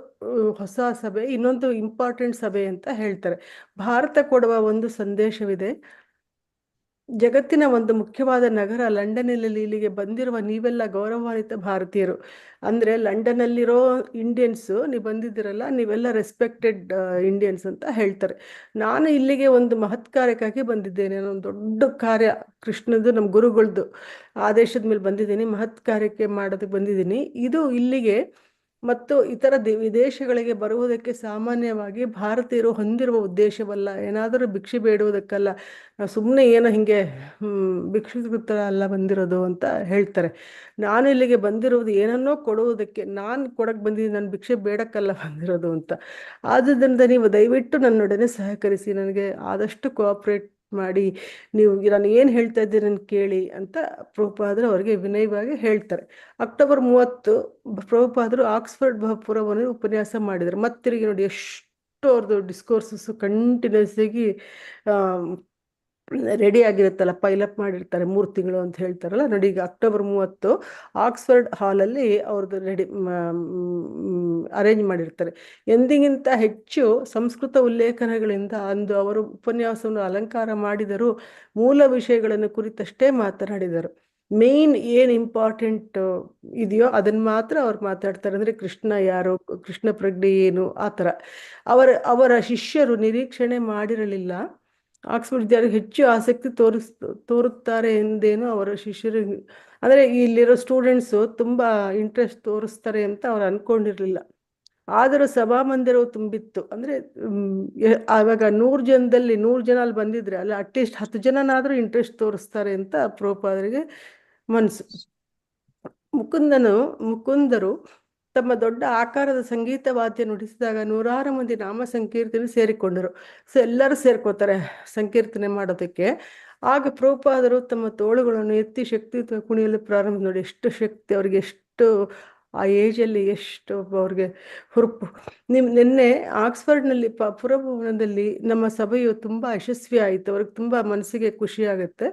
ಹೊಸ ಸಭೆ, ಇನ್ನೊಂದು ಇಂಪಾರ್ಟೆಂಟ್ ಸಭೆ ಅಂತ ಹೇಳ್ತಾರೆ. ಭಾರತ ಕೊಡುವ ಒಂದು ಸಂದೇಶವಿದೆ. ಜಗತ್ತಿನ ಒಂದು ಮುಖ್ಯವಾದ ನಗರ ಲಂಡನ್ನಲ್ಲಿ ಇಲ್ಲಿಗೆ ಬಂದಿರುವ ನೀವೆಲ್ಲ ಗೌರವಾನ್ವಿತ ಭಾರತೀಯರು. ಅಂದ್ರೆ ಲಂಡನ್ನಲ್ಲಿರೋ ಇಂಡಿಯನ್ಸು ನೀವು ಬಂದಿದ್ದೀರಲ್ಲ, ನೀವೆಲ್ಲ ರೆಸ್ಪೆಕ್ಟೆಡ್ ಇಂಡಿಯನ್ಸ್ ಅಂತ ಹೇಳ್ತಾರೆ. ನಾನು ಇಲ್ಲಿಗೆ ಒಂದು ಮಹತ್ ಕಾರ್ಯಕ್ಕಾಗಿ ಬಂದಿದ್ದೇನೆ, ಒಂದು ದೊಡ್ಡ ಕಾರ್ಯ ಕೃಷ್ಣದ್ದು ನಮ್ಮ ಗುರುಗಳದ್ದು ಆದೇಶದ ಮೇಲೆ ಬಂದಿದ್ದೀನಿ, ಮಹತ್ ಕಾರ್ಯಕ್ಕೆ ಮಾಡೋದಕ್ಕೆ ಬಂದಿದ್ದೀನಿ. ಇದು ಇಲ್ಲಿಗೆ ಮತ್ತು ಇತರ ವಿದೇಶಗಳಿಗೆ ಬರುವುದಕ್ಕೆ ಸಾಮಾನ್ಯವಾಗಿ ಭಾರತೀಯರು ಹೊಂದಿರುವ ಉದ್ದೇಶವಲ್ಲ, ಏನಾದರೂ ಭಿಕ್ಷೆ ಬೇಡುವುದಕ್ಕಲ್ಲ, ಸುಮ್ಮನೆ ಏನೋ ಹಿಂಗೆ ಭಿಕ್ಷುಕರ ಅಲ್ಲ ಬಂದಿರೋದು ಅಂತ ಹೇಳ್ತಾರೆ. ನಾನು ಇಲ್ಲಿಗೆ ಬಂದಿರುವುದು ಏನನ್ನೋ ಕೊಡುವುದಕ್ಕೆ, ನಾನು ಕೊಡಕ್ಕೆ ಬಂದಿದ್ದೀನಿ, ನಾನು ಭಿಕ್ಷೆ ಬೇಡಕ್ಕಲ್ಲ ಬಂದಿರೋದು ಅಂತ. ಆದ್ದರಿಂದ ನೀವು ದಯವಿಟ್ಟು ನನ್ನೊಡನೆ ಸಹಕರಿಸಿ, ನನಗೆ ಆದಷ್ಟು ಕೋಆಪ್ರೇಟ್ ಮಾಡಿ, ನೀವು ನಾನು ಏನು ಹೇಳ್ತಾ ಇದ್ದೀನಿ ಕೇಳಿ ಅಂತ ಪ್ರಭುಪಾದರು ಅವರಿಗೆ ವಿನಯವಾಗಿ ಹೇಳ್ತಾರೆ. ಅಕ್ಟೋಬರ್ 30 ಪ್ರಭುಪಾದರು ಆಕ್ಸ್ಫರ್ಡ್ ಪುರವನ್ನು ಉಪನ್ಯಾಸ ಮಾಡಿದರು. ಮತ್ತಿರುಗಿ ನೋಡಿ ಎಷ್ಟು ಅವ್ರದ್ದು ಡಿಸ್ಕೋರ್ಸಸ್ ಕಂಟಿನ್ಯೂಸ್ ಆಗಿ ರೆಡಿ ಆಗಿರುತ್ತಲ್ಲ, ಪೈಲಪ್ ಮಾಡಿರ್ತಾರೆ 3 ತಿಂಗಳು ಅಂತ ಹೇಳ್ತಾರಲ್ಲ ನೋಡಿ. ಈಗ ಅಕ್ಟೋಬರ್ 30 ಆಕ್ಸ್ಫರ್ಡ್ ಹಾಲಲ್ಲಿ ಅವ್ರದ್ದು ರೆಡಿ ಅರೇಂಜ್ ಮಾಡಿರ್ತಾರೆ. ಎಂದಿಗಿಂತ ಹೆಚ್ಚು ಸಂಸ್ಕೃತ ಉಲ್ಲೇಖನಗಳಿಂದ ಅಂದು ಅವರು ಉಪನ್ಯಾಸವನ್ನು ಅಲಂಕಾರ ಮಾಡಿದರು. ಮೂಲ ವಿಷಯಗಳನ್ನು ಕುರಿತಷ್ಟೇ ಮಾತನಾಡಿದರು. ಮೇನ್ ಏನು ಇಂಪಾರ್ಟೆಂಟ್ ಇದೆಯೋ ಅದನ್ನು ಮಾತ್ರ ಅವ್ರು ಮಾತಾಡ್ತಾರೆ. ಅಂದರೆ ಕೃಷ್ಣ ಯಾರು, ಕೃಷ್ಣ ಪ್ರಜ್ಞೆ ಏನು, ಆ ಥರ. ಅವರ ಶಿಷ್ಯರು ನಿರೀಕ್ಷಣೆ ಮಾಡಿರಲಿಲ್ಲ. ಆಕ್ಸ್ಫರ್ಡ್ ವಿದ್ಯಾರ್ಥಿ ಹೆಚ್ಚು ಆಸಕ್ತಿ ತೋರುತ್ತಾರೆ ಎಂದೇನು ಅವರ ಶಿಷ್ಯರು, ಅಂದರೆ ಇಲ್ಲಿರೋ ಸ್ಟೂಡೆಂಟ್ಸು ತುಂಬ ಇಂಟ್ರೆಸ್ಟ್ ತೋರಿಸ್ತಾರೆ ಅಂತ ಅವ್ರು ಅಂದ್ಕೊಂಡಿರಲಿಲ್ಲ. ಆದರೂ ಸಭಾಮಂದಿರವು ತುಂಬಿತ್ತು. ಅಂದರೆ ಆವಾಗ 100 ಜನದಲ್ಲಿ 100 ಜನ ಅಲ್ಲಿ ಬಂದಿದ್ರೆ ಅಲ್ಲಿ ಅಟ್ಲೀಸ್ಟ್ 10 ಜನನಾದರೂ ಇಂಟ್ರೆಸ್ಟ್ ತೋರಿಸ್ತಾರೆ ಅಂತ ಪ್ರಭುಪಾದರಿಗೆ ಮನಸ್ಸು. ಮುಕುಂದರು ತಮ್ಮ ದೊಡ್ಡ ಆಕಾರದ ಸಂಗೀತ ವಾದ್ಯ ನುಡಿಸಿದಾಗ 100 ಮಂದಿ ನಾಮ ಸಂಕೀರ್ತನೆ ಸೇರಿಕೊಂಡರು. ಎಲ್ಲರೂ ಸೇರ್ಕೋತಾರೆ ಸಂಕೀರ್ತನೆ ಮಾಡೋದಕ್ಕೆ. ಆಗ ಪ್ರಭುಪಾದರು ತಮ್ಮ ತೋಳುಗಳನ್ನು ಎತ್ತಿ ಶಕ್ತಿಯುತ ಕುಣಿಯಲು ಪ್ರಾರಂಭ. ನೋಡಿ ಎಷ್ಟು ಶಕ್ತಿ ಅವ್ರಿಗೆ, ಎಷ್ಟು ಆ ಏಜಲ್ಲಿ ಎಷ್ಟು ಅವ್ರಿಗೆ ಹುರುಪು. ನಿನ್ನೆ ಆಕ್ಸ್ಫರ್ಡ್ನಲ್ಲಿ ಪುರಭವನದಲ್ಲಿ ನಮ್ಮ ಸಭೆಯು ತುಂಬ ಯಶಸ್ವಿ ಆಯಿತು. ಅವ್ರಿಗೆ ತುಂಬ ಮನಸ್ಸಿಗೆ ಖುಷಿ ಆಗುತ್ತೆ,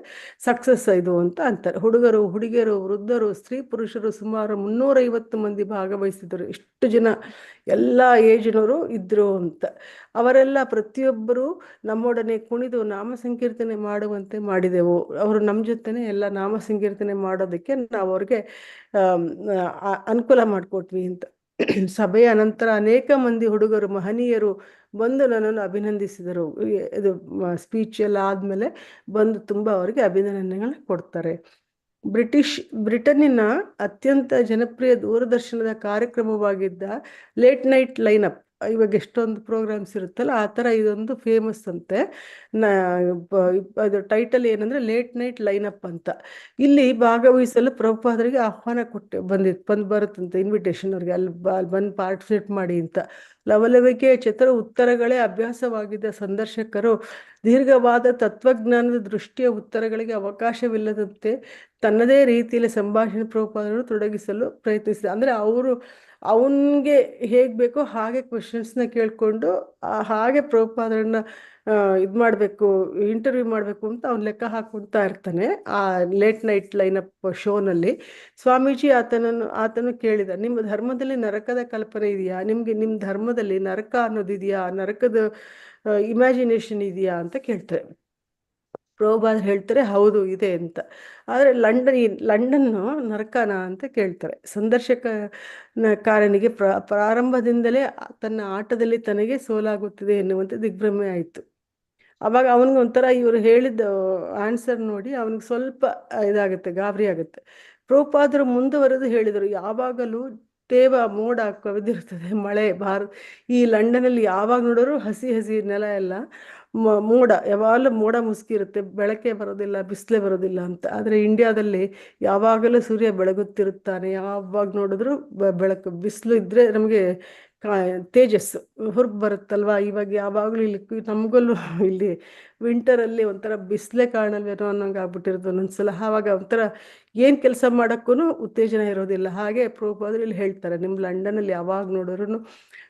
ಸಕ್ಸಸ್ ಇದು ಅಂತ ಅಂತಾರೆ. ಹುಡುಗರು, ಹುಡುಗಿಯರು, ವೃದ್ಧರು, ಸ್ತ್ರೀ ಪುರುಷರು ಸುಮಾರು 350 ಮಂದಿ ಭಾಗವಹಿಸಿದರು. ಎಷ್ಟು ಜನ ಎಲ್ಲ ಏಜಿನವರು ಇದ್ರು ಅಂತ. ಅವರೆಲ್ಲ ಪ್ರತಿಯೊಬ್ಬರು ನಮ್ಮೊಡನೆ ಕುಣಿದು ನಾಮ ಸಂಕೀರ್ತನೆ ಮಾಡುವಂತೆ ಮಾಡಿದೆವು. ಅವರು ನಮ್ಮ ಜೊತೆನೆ ಎಲ್ಲ ನಾಮ ಸಂಕೀರ್ತನೆ ಮಾಡೋದಕ್ಕೆ ನಾವು ಅವ್ರಿಗೆ ಅನುಕೂಲ ಮಾಡಿಕೊಟ್ವಿ ಅಂತ. ಸಭೆಯ ನಂತರ ಅನೇಕ ಮಂದಿ ಹುಡುಗರು ಮಹನೀಯರು ಬಂದು ನನ್ನನ್ನು ಅಭಿನಂದಿಸಿದರು. ಇದು ಸ್ಪೀಚ್ ಎಲ್ಲ ಆದಮೇಲೆ ಬಂದು ತುಂಬ ಅವರಿಗೆ ಅಭಿನಂದನೆಗಳನ್ನ ಕೊಡ್ತಾರೆ. ಬ್ರಿಟನ್ನಿನ ಅತ್ಯಂತ ಜನಪ್ರಿಯ ದೂರದರ್ಶನದ ಕಾರ್ಯಕ್ರಮವಾಗಿದ್ದ ಲೇಟ್ ನೈಟ್ ಲೈನಪ್, ಇವಾಗ ಎಷ್ಟೊಂದು ಪ್ರೋಗ್ರಾಮ್ಸ್ ಇರುತ್ತಲ್ಲ ಆ ಥರ ಇದೊಂದು ಫೇಮಸ್ ಅಂತೆ. ಅದು ಟೈಟಲ್ ಏನಂದರೆ ಲೇಟ್ ನೈಟ್ ಲೈನಪ್ ಅಂತ. ಇಲ್ಲಿ ಭಾಗವಹಿಸಲು ಪ್ರಭುಪಾದರಿಗೆ ಆಹ್ವಾನ ಬರುತ್ತಂತೆ, ಇನ್ವಿಟೇಷನ್ ಅವ್ರಿಗೆ, ಅಲ್ಲಿ ಬಂದು ಪಾರ್ಟಿಸಿಪೇಟ್ ಮಾಡಿ ಅಂತ. ಲವಲವಿಕೆ ಚತುರ ಉತ್ತರಗಳೇ ಅಭ್ಯಾಸವಾಗಿದ್ದ ಸಂದರ್ಶಕರು ದೀರ್ಘವಾದ ತತ್ವಜ್ಞಾನದ ದೃಷ್ಟಿಯ ಉತ್ತರಗಳಿಗೆ ಅವಕಾಶವಿಲ್ಲದಂತೆ ತನ್ನದೇ ರೀತಿಯಲ್ಲಿ ಸಂಭಾಷಣೆ ಪ್ರಭುಪಾದರು ತೊಡಗಿಸಲು ಪ್ರಯತ್ನಿಸಿದ. ಅಂದರೆ ಅವನಿಗೆ ಹೇಗೆ ಬೇಕೋ ಹಾಗೆ ಕ್ವೆಶನ್ಸ್ನ ಕೇಳಿಕೊಂಡು ಹಾಗೆ ಪ್ರಭುಪಾದರನ್ನ ಇದು ಮಾಡಬೇಕು, ಇಂಟರ್ವ್ಯೂ ಮಾಡಬೇಕು ಅಂತ ಅವ್ನು ಲೆಕ್ಕ ಹಾಕ್ಕೊಳ್ತಾ ಇರ್ತಾನೆ ಆ ಲೇಟ್ ನೈಟ್ ಲೈನಪ್ ಶೋನಲ್ಲಿ. ಸ್ವಾಮೀಜಿ ಆತನು ಕೇಳಿದ, ನಿಮ್ಮ ಧರ್ಮದಲ್ಲಿ ನರಕದ ಕಲ್ಪನೆ ಇದೆಯಾ? ನಿಮ್ಮ ಧರ್ಮದಲ್ಲಿ ನರಕ ಅನ್ನೋದಿದೆಯಾ? ನರಕದ ಇಮ್ಯಾಜಿನೇಷನ್ ಇದೆಯಾ ಅಂತ ಕೇಳ್ತಾರೆ. ಪ್ರಭುಪಾದ ಹೇಳ್ತಾರೆ ಹೌದು ಇದೆ ಅಂತ. ಆದರೆ ಲಂಡನ್ನು ನರಕನ ಅಂತ ಕೇಳ್ತಾರೆ. ಸಂದರ್ಶಕನಿಗೆ ಪ್ರಾರಂಭದಿಂದಲೇ ತನ್ನ ಆಟದಲ್ಲಿ ತನಗೆ ಸೋಲಾಗುತ್ತದೆ ಎನ್ನುವಂತೆ ದಿಗ್ಭ್ರಮೆ ಆಯಿತು. ಅವಾಗ ಅವನಿಗೆ ಒಂಥರ ಇವರು ಹೇಳಿದ ಆನ್ಸರ್ ನೋಡಿ ಅವನಿಗೆ ಸ್ವಲ್ಪ ಇದಾಗುತ್ತೆ, ಗಾಬರಿ ಆಗುತ್ತೆ. ಪ್ರಭುಪಾದರು ಮುಂದುವರೆದು ಹೇಳಿದರು, ಯಾವಾಗಲೂ ತೇವ ಮೋಡ ಕವಿದಿರುತ್ತದೆ, ಮಳೆ ಈ ಲಂಡನಲ್ಲಿ ಯಾವಾಗ ನೋಡೋರು ಹಸಿ ಹಸಿ ನೆಲ ಎಲ್ಲ ಮೋಡ, ಯಾವಾಗಲೂ ಮೋಡ ಮುಸುಕಿರುತ್ತೆ, ಬೆಳಕೆ ಬರೋದಿಲ್ಲ, ಬಿಸಿಲೇ ಬರೋದಿಲ್ಲ ಅಂತ. ಆದರೆ ಇಂಡಿಯಾದಲ್ಲಿ ಯಾವಾಗಲೂ ಸೂರ್ಯ ಬೆಳಗುತ್ತಿರುತ್ತಾನೆ, ಯಾವಾಗ ನೋಡಿದ್ರು ಬೆಳಕು, ಬಿಸಿಲು ಇದ್ದರೆ ನಮಗೆ ತೇಜಸ್ಸು ಹೊರಗೆ ಬರುತ್ತಲ್ವಾ. ಇವಾಗ ಯಾವಾಗಲೂ ಇಲ್ಲಿ ನಮಗಲ್ಲೂ ಇಲ್ಲಿ ವಿಂಟರಲ್ಲಿ ಒಂಥರ ಬಿಸಿಲೇ ಕಾಣಲ್ವೇನೋ ಅನ್ನೋಂಗೆ ಆಗ್ಬಿಟ್ಟಿರೋದು ಒಂದೊಂದ್ಸಲ. ಆವಾಗ ಒಂಥರ ಏನು ಕೆಲಸ ಮಾಡೋಕ್ಕೂ ಉತ್ತೇಜನ ಇರೋದಿಲ್ಲ. ಹಾಗೆ ಪ್ರಭುಪಾದರು ಇಲ್ಲಿ ಹೇಳ್ತಾರೆ, ನಿಮ್ಮ ಲಂಡನಲ್ಲಿ ಯಾವಾಗ ನೋಡಿದ್ರು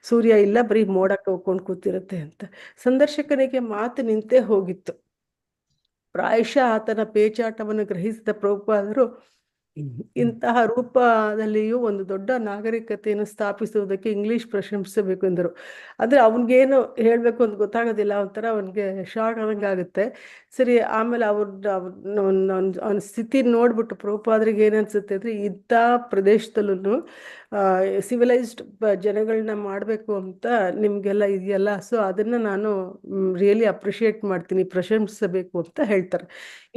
ಸೂರ್ಯ ಇಲ್ಲ, ಬರೀ ಮೋಡಕ್ಕೆ ಹೋಗ್ಕೊಂಡು ಕೂತಿರುತ್ತೆ ಅಂತ. ಸಂದರ್ಶಕನಿಗೆ ಮಾತು ನಿಂತೇ ಹೋಗಿತ್ತು. ಪ್ರಾಯಶಃ ಆತನ ಪೇಚಾಟವನ್ನು ಗ್ರಹಿಸಿದ ಪ್ರಭುಪಾದರು ಇಂತಹ ರೂಪದಲ್ಲಿಯೂ ಒಂದು ದೊಡ್ಡ ನಾಗರಿಕತೆಯನ್ನು ಸ್ಥಾಪಿಸುವುದಕ್ಕೆ ಇಂಗ್ಲಿಷ್ ಪ್ರಶಂಸಿಸಬೇಕು ಎಂದರು. ಅಂದರೆ ಅವನಿಗೇನು ಹೇಳಬೇಕು ಅಂತ ಗೊತ್ತಾಗೋದಿಲ್ಲ, ಒಂಥರ ಅವನಿಗೆ ಶಾಕ್ ಆದಂಗೆ ಆಗುತ್ತೆ. ಸರಿ, ಆಮೇಲೆ ಅವನ ಸ್ಥಿತಿ ನೋಡ್ಬಿಟ್ಟು ಪ್ರಭುಪಾದರಿಗೆ ಏನನ್ಸುತ್ತೆ ಅಂದರೆ, ಇಂಥ ಪ್ರದೇಶದಲ್ಲೂ ಸಿವಿಲೈಸ್ಡ್ ಜನಗಳನ್ನ ಮಾಡಬೇಕು ಅಂತ ನಿಮಗೆಲ್ಲ ಇದೆಯಲ್ಲ, ಸೊ ಅದನ್ನು ನಾನು ರಿಯಲಿ ಅಪ್ರಿಷಿಯೇಟ್ ಮಾಡ್ತೀನಿ, ಪ್ರಶಂಸಿಸಬೇಕು ಅಂತ ಹೇಳ್ತಾರೆ.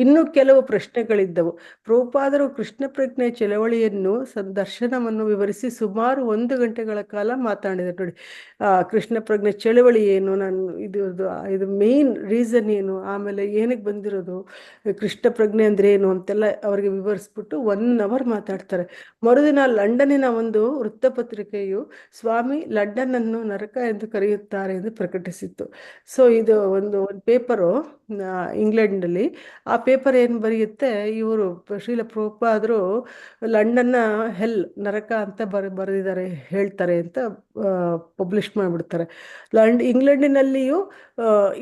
ಇನ್ನೂ ಕೆಲವು ಪ್ರಶ್ನೆಗಳಿದ್ದವು. ಪ್ರಭುಪಾದರು ಕೃಷ್ಣ ಪ್ರಜ್ಞೆ ಚಳವಳಿಯನ್ನು ದರ್ಶನವನ್ನು ವಿವರಿಸಿ ಸುಮಾರು 1 ಗಂಟೆಗಳ ಕಾಲ ಮಾತಾಡಿದರು. ನೋಡಿ, ಕೃಷ್ಣ ಪ್ರಜ್ಞೆ ಚಳವಳಿ ಏನು, ನಾನು ಇದು ಮೇನ್ ರೀಸನ್ ಏನು, ಆಮೇಲೆ ಏನಕ್ಕೆ ಬಂದಿರೋದು, ಕೃಷ್ಣ ಪ್ರಜ್ಞೆ ಅಂದ್ರೆ ಏನು ಅಂತೆಲ್ಲ ಅವರಿಗೆ ವಿವರಿಸ್ಬಿಟ್ಟು 1 hour ಮಾತಾಡ್ತಾರೆ. ಮರುದಿನ ಲಂಡನ್ನಿನ ಒಂದು ವೃತ್ತಪತ್ರಿಕೆಯು ಸ್ವಾಮಿ ಲಂಡನ್ ಅನ್ನು ನರಕ ಎಂದು ಕರೆಯುತ್ತಾರೆ ಎಂದು ಪ್ರಕಟಿಸಿತ್ತು. ಸೊ ಇದು ಒಂದು ಪೇಪರು ಇಂಗ್ಲೆಂಡ್ನಲ್ಲಿ. ಆ ಪೇಪರ್ ಏನು ಬರೆಯುತ್ತೆ, ಇವರು ಶ್ರೀಲ ಪ್ರಭುಪಾದರು ಲಂಡನ್ನ ಹೆಲ್, ನರಕ ಅಂತ ಬರೆದಿದ್ದಾರೆ, ಹೇಳ್ತಾರೆ ಅಂತ ಪಬ್ಲಿಷ್ ಮಾಡಿಬಿಡ್ತಾರೆ. ಇಂಗ್ಲೆಂಡಿನಲ್ಲಿಯೂ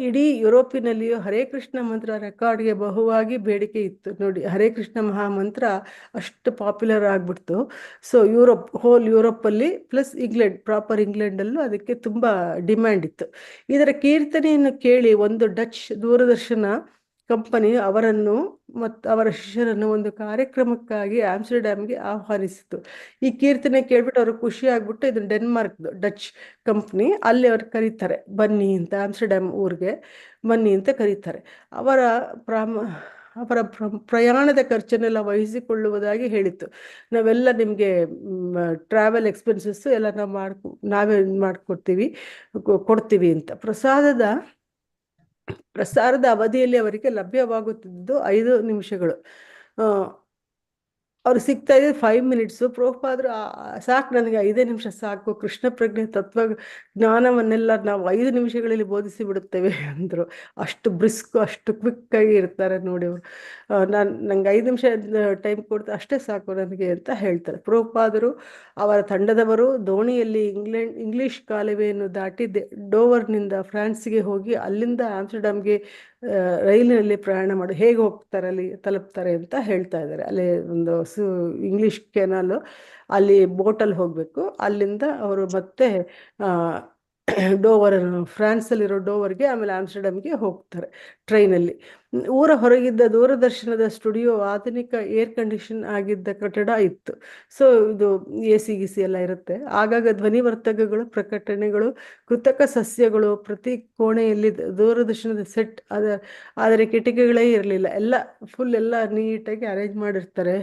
ಇಡೀ ಯುರೋಪಿನಲ್ಲಿಯೂ ಹರೇ ಕೃಷ್ಣ ಮಂತ್ರ ರೆಕಾರ್ಡ್ಗೆ ಬಹುವಾಗಿ ಬೇಡಿಕೆ ಇತ್ತು. ನೋಡಿ, ಹರೇ ಕೃಷ್ಣ ಮಹಾಮಂತ್ರ ಅಷ್ಟು ಪಾಪ್ಯುಲರ್ ಆಗಿಬಿಡ್ತು. ಸೊ ಹೋಲ್ ಯುರೋಪಲ್ಲಿ ಪ್ಲಸ್ ಇಂಗ್ಲೆಂಡ್, ಪ್ರಾಪರ್ ಇಂಗ್ಲೆಂಡಲ್ಲೂ ಅದಕ್ಕೆ ತುಂಬ ಡಿಮ್ಯಾಂಡ್ ಇತ್ತು. ಇದರ ಕೀರ್ತನೆಯನ್ನು ಕೇಳಿ ಒಂದು ಡಚ್ ದೂರದರ್ಶನ ಕಂಪನಿ ಅವರನ್ನು ಮತ್ತು ಅವರ ಶಿಷ್ಯರನ್ನು ಒಂದು ಕಾರ್ಯಕ್ರಮಕ್ಕಾಗಿ ಆಮ್ಸ್ಟರ್ಡ್ಯಾಮ್ಗೆ ಆಹ್ವಾನಿಸಿತು. ಈ ಕೀರ್ತನೆ ಕೇಳ್ಬಿಟ್ಟು ಅವ್ರಿಗೆ ಖುಷಿ ಆಗ್ಬಿಟ್ಟು, ಇದು ಡೆನ್ಮಾರ್ಕ್ದು ಡಚ್ ಕಂಪ್ನಿ, ಅಲ್ಲಿ ಅವ್ರು ಕರೀತಾರೆ, ಬನ್ನಿ ಅಂತ, ಆಮ್ಸ್ಟರ್ಡ್ಯಾಮ್ ಊರಿಗೆ ಬನ್ನಿ ಅಂತ ಕರೀತಾರೆ. ಅವರ ಪ್ರಯಾಣದ ಖರ್ಚನ್ನೆಲ್ಲ ವಹಿಸಿಕೊಳ್ಳುವುದಾಗಿ ಹೇಳಿತ್ತು. ನಾವೆಲ್ಲ ನಿಮಗೆ ಟ್ರಾವೆಲ್ ಎಕ್ಸ್ಪೆನ್ಸಸ್ಸು ಎಲ್ಲ ನಾವೇ ಮಾಡಿಕೊಡ್ತೀವಿ, ಕೊಡ್ತೀವಿ ಅಂತ. ಪ್ರಸಾರದ ಅವಧಿಯಲ್ಲಿ ಅವರಿಗೆ ಲಭ್ಯವಾಗುತ್ತಿದ್ದು 5 ನಿಮಿಷಗಳು. ಅವ್ರು ಸಿಗ್ತಾ ಇದ್ದು 5 minutes. ಪ್ರಭುಪಾದರು ಸಾಕು, ನನಗೆ 5 ನಿಮಿಷ ಸಾಕು, ಕೃಷ್ಣ ಪ್ರಜ್ಞೆ ತತ್ವ ಜ್ಞಾನವನ್ನೆಲ್ಲ ನಾವು 5 ನಿಮಿಷಗಳಲ್ಲಿ ಬೋಧಿಸಿ ಬಿಡುತ್ತೇವೆ ಅಂದರು. ಅಷ್ಟು ಬ್ರಿಸ್ಕ್, ಅಷ್ಟು ಕ್ವಿಕ್ಕಾಗಿ ಇರ್ತಾರೆ ನೋಡಿ ಅವರು. ನಂಗೆ 5 ನಿಮಿಷ ಟೈಮ್ ಕೊಡ್ತಾ ಅಷ್ಟೇ ಸಾಕು ನನಗೆ ಅಂತ ಹೇಳ್ತಾರೆ. ಪ್ರಭುಪಾದರು ಅವರ ತಂಡದವರು ದೋಣಿಯಲ್ಲಿ ಇಂಗ್ಲಿಷ್ ಕಾಲುವೆಯನ್ನು ದಾಟಿ ಡೋವರ್ನಿಂದ ಫ್ರಾನ್ಸ್ಗೆ ಹೋಗಿ ಅಲ್ಲಿಂದ ಆಮ್ಸ್ಟರ್ಡ್ಯಾಮ್ಗೆ ರೈಲಿನಲ್ಲಿ ಪ್ರಯಾಣ ಮಾಡಿ ಹೇಗೆ ಹೋಗ್ತಾರೆ, ಅಲ್ಲಿ ತಲುಪ್ತಾರೆ ಅಂತ ಹೇಳ್ತಾ ಇದ್ದಾರೆ. ಅಲ್ಲಿ ಒಂದು ಇಂಗ್ಲಿಷ್ ಕೆನಾಲು, ಅಲ್ಲಿ ಬೋಟಲ್ಲಿ ಹೋಗಬೇಕು. ಅಲ್ಲಿಂದ ಅವರು ಮತ್ತೆ ಫ್ರಾನ್ಸಲ್ಲಿರೋ ಡೋವರ್ಗೆ, ಆಮೇಲೆ ಆಮ್ಸ್ಟರ್ಡ್ಯಾಮ್ಗೆ ಹೋಗ್ತಾರೆ ಟ್ರೈನಲ್ಲಿ. ಊರ ಹೊರಗಿದ್ದ ದೂರದರ್ಶನದ ಸ್ಟುಡಿಯೋ ಆಧುನಿಕ ಏರ್ ಕಂಡೀಷನ್ ಆಗಿದ್ದ ಕಟ್ಟಡ ಇತ್ತು. ಸೊ ಇದು AC ಗೀಸಿ ಎಲ್ಲ ಇರುತ್ತೆ. ಆಗಾಗ ಧ್ವನಿವರ್ಧಕಗಳು, ಪ್ರಕಟಣೆಗಳು, ಕೃತಕ ಸಸ್ಯಗಳು ಪ್ರತಿ ಕೋಣೆಯಲ್ಲಿ ದೂರದರ್ಶನದ ಸೆಟ್ ಆದರೆ ಕಿಟಕಿಗಳೇ ಇರಲಿಲ್ಲ. ಎಲ್ಲ ಫುಲ್ ಎಲ್ಲ ನೀಟಾಗಿ ಅರೇಂಜ್ ಮಾಡಿರ್ತಾರೆ,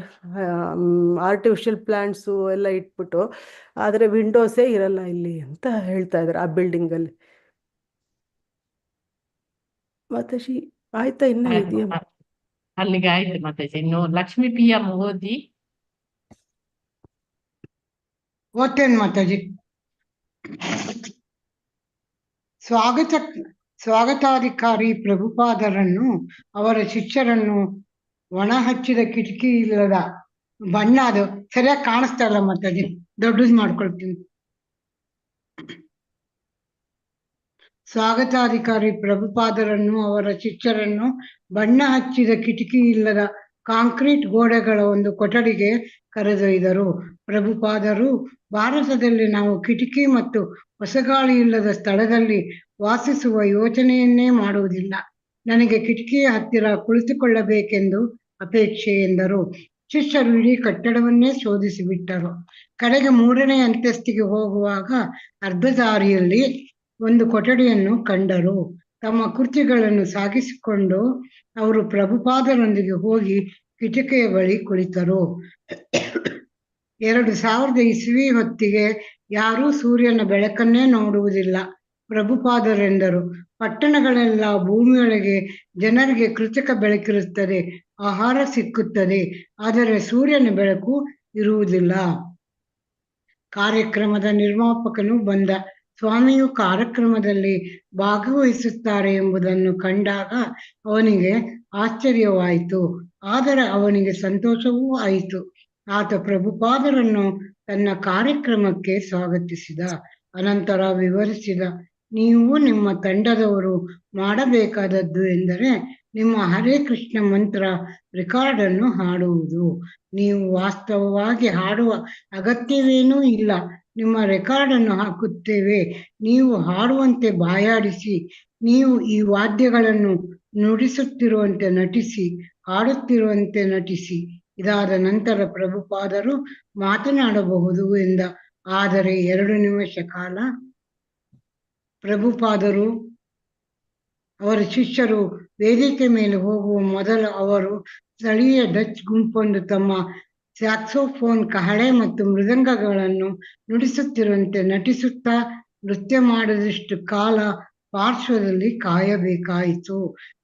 ಆರ್ಟಿಫಿಷಿಯಲ್ ಪ್ಲಾಂಟ್ಸು ಎಲ್ಲ ಇಟ್ಬಿಟ್ಟು. ಆದರೆ ವಿಂಡೋಸೇ ಇರಲ್ಲ ಇಲ್ಲಿ ಅಂತ ಹೇಳ್ತಾ ಇದ್ದಾರೆ ಆ ಬಿಲ್ಡಿಂಗಲ್ಲಿ. ಮತ್ತೆ ಆಯ್ತಾ, ಇನ್ನ ಇದೆಯಾ? ಅಲ್ಲಿಗೆ ಆಯ್ತು. ಮತ್ತೆ ಇನ್ನು ಲಕ್ಷ್ಮೀ PM ಓದಿ. ಓದ್ತೇನೆ ಮಾತಾಜಿ. ಸ್ವಾಗತಾಧಿಕಾರಿ ಪ್ರಭುಪಾದರನ್ನು ಅವರ ಶಿಷ್ಯರನ್ನು ಒಣ ಹಚ್ಚಿದ ಕಿಟಕಿ ಇಲ್ಲದ ಬಣ್ಣ, ಅದು ಸರಿಯಾಗಿ ಕಾಣಿಸ್ತಾ ಇಲ್ಲ ಮಾತಾಜಿ, ದೊಡ್ಡದು ಮಾಡ್ಕೊಳ್ತೀನಿ. ಸ್ವಾಗತಾಧಿಕಾರಿ ಪ್ರಭುಪಾದರನ್ನು ಅವರ ಶಿಷ್ಯರನ್ನು ಬಣ್ಣ ಹಚ್ಚಿದ ಕಿಟಕಿ ಇಲ್ಲದ ಕಾಂಕ್ರೀಟ್ ಗೋಡೆಗಳ ಒಂದು ಕೊಠಡಿಗೆ ಕರೆದೊಯ್ದರು. ಪ್ರಭುಪಾದರು, ಭಾರತದಲ್ಲಿ ನಾವು ಕಿಟಕಿ ಮತ್ತು ಹೊಸಗಾಳಿ ಇಲ್ಲದ ಸ್ಥಳದಲ್ಲಿ ವಾಸಿಸುವ ಯೋಚನೆಯನ್ನೇ ಮಾಡುವುದಿಲ್ಲ. ನನಗೆ ಕಿಟಕಿಯ ಹತ್ತಿರ ಕುಳಿತುಕೊಳ್ಳಬೇಕೆಂದು ಅಪೇಕ್ಷೆ ಎಂದರು. ಶಿಷ್ಯರು ಇಡೀ ಕಟ್ಟಡವನ್ನೇ ಶೋಧಿಸಿಬಿಟ್ಟರು. ಕಡೆಗೆ 3ನೇ ಅಂತಸ್ತಿಗೆ ಹೋಗುವಾಗ ಅರ್ಧ ದಾರಿಯಲ್ಲಿ ಒಂದು ಕೊಠಡಿಯನ್ನು ಕಂಡರು. ತಮ್ಮ ಕುರ್ಚಿಗಳನ್ನು ಸಾಗಿಸಿಕೊಂಡು ಅವರು ಪ್ರಭುಪಾದರೊಂದಿಗೆ ಹೋಗಿ ಕಿಟಕಿಯ ಬಳಿ ಕುಳಿತರು. 2000 ಇಸವಿ ಹೊತ್ತಿಗೆ ಯಾರೂ ಸೂರ್ಯನ ಬೆಳಕನ್ನೇ ನೋಡುವುದಿಲ್ಲ. ಪ್ರಭುಪಾದರೆಂದರು, ಪಟ್ಟಣಗಳೆಲ್ಲ ಭೂಮಿಯೊಳಗೆ ಜನರಿಗೆ ಕೃತಕ ಬೆಳಕಿರುತ್ತದೆ, ಆಹಾರ ಸಿಕ್ಕುತ್ತದೆ, ಆದರೆ ಸೂರ್ಯನ ಬೆಳಕು ಇರುವುದಿಲ್ಲ. ಕಾರ್ಯಕ್ರಮದ ನಿರ್ಮಾಪಕನು ಬಂದ. ಸ್ವಾಮಿಯು ಕಾರ್ಯಕ್ರಮದಲ್ಲಿ ಭಾಗವಹಿಸುತ್ತಾರೆ ಎಂಬುದನ್ನು ಕಂಡಾಗ ಅವನಿಗೆ ಆಶ್ಚರ್ಯವಾಯಿತು, ಆದರೆ ಅವನಿಗೆ ಸಂತೋಷವೂ ಆಯಿತು. ಆತ ಪ್ರಭುಪಾದರನ್ನು ತನ್ನ ಕಾರ್ಯಕ್ರಮಕ್ಕೆ ಸ್ವಾಗತಿಸಿದ. ಅನಂತರ ವಿವರಿಸಿದ, ನೀವು ನಿಮ್ಮ ತಂಡದವರು ಮಾಡಬೇಕಾದದ್ದು ಎಂದರೆ ನಿಮ್ಮ ಹರೇ ಕೃಷ್ಣ ಮಂತ್ರ ರೆಕಾರ್ಡನ್ನು ಹಾಡುವುದು. ನೀವು ವಾಸ್ತವವಾಗಿ ಹಾಡುವ ಅಗತ್ಯವೇನೂ ಇಲ್ಲ. ನಿಮ್ಮ ರೆಕಾರ್ಡನ್ನು ಹಾಕುತ್ತೇವೆ. ನೀವು ಹಾಡುವಂತೆ ಬಾಯಾಡಿಸಿ. ನೀವು ಈ ವಾದ್ಯಗಳನ್ನು ನುಡಿಸುತ್ತಿರುವಂತೆ ನಟಿಸಿ, ಹಾಡುತ್ತಿರುವಂತೆ ನಟಿಸಿ. ಇದಾದ ನಂತರ ಪ್ರಭುಪಾದರು ಮಾತನಾಡಬಹುದು ಎಂದ. ಆದರೆ 2 ನಿಮಿಷ ಕಾಲ ಪ್ರಭುಪಾದರು ಅವರ ಶಿಷ್ಯರು ವೇದಿಕೆ ಮೇಲೆ ಹೋಗುವ ಮೊದಲು ಅವರು ಸ್ಥಳೀಯ ಡಚ್ ಗುಂಪೊಂದು ತಮ್ಮ ಸ್ಯಾಕ್ಸೋಫೋನ್, ಕಹಳೆ ಮತ್ತು ಮೃದಂಗಗಳನ್ನು ನುಡಿಸುತ್ತಿರುವಂತೆ ನಟಿಸುತ್ತಾ ನೃತ್ಯ ಮಾಡಿದಷ್ಟು ಕಾಲ ಪಾರ್ಶ್ವದಲ್ಲಿ ಕಾಯಬೇಕಾಯಿತು.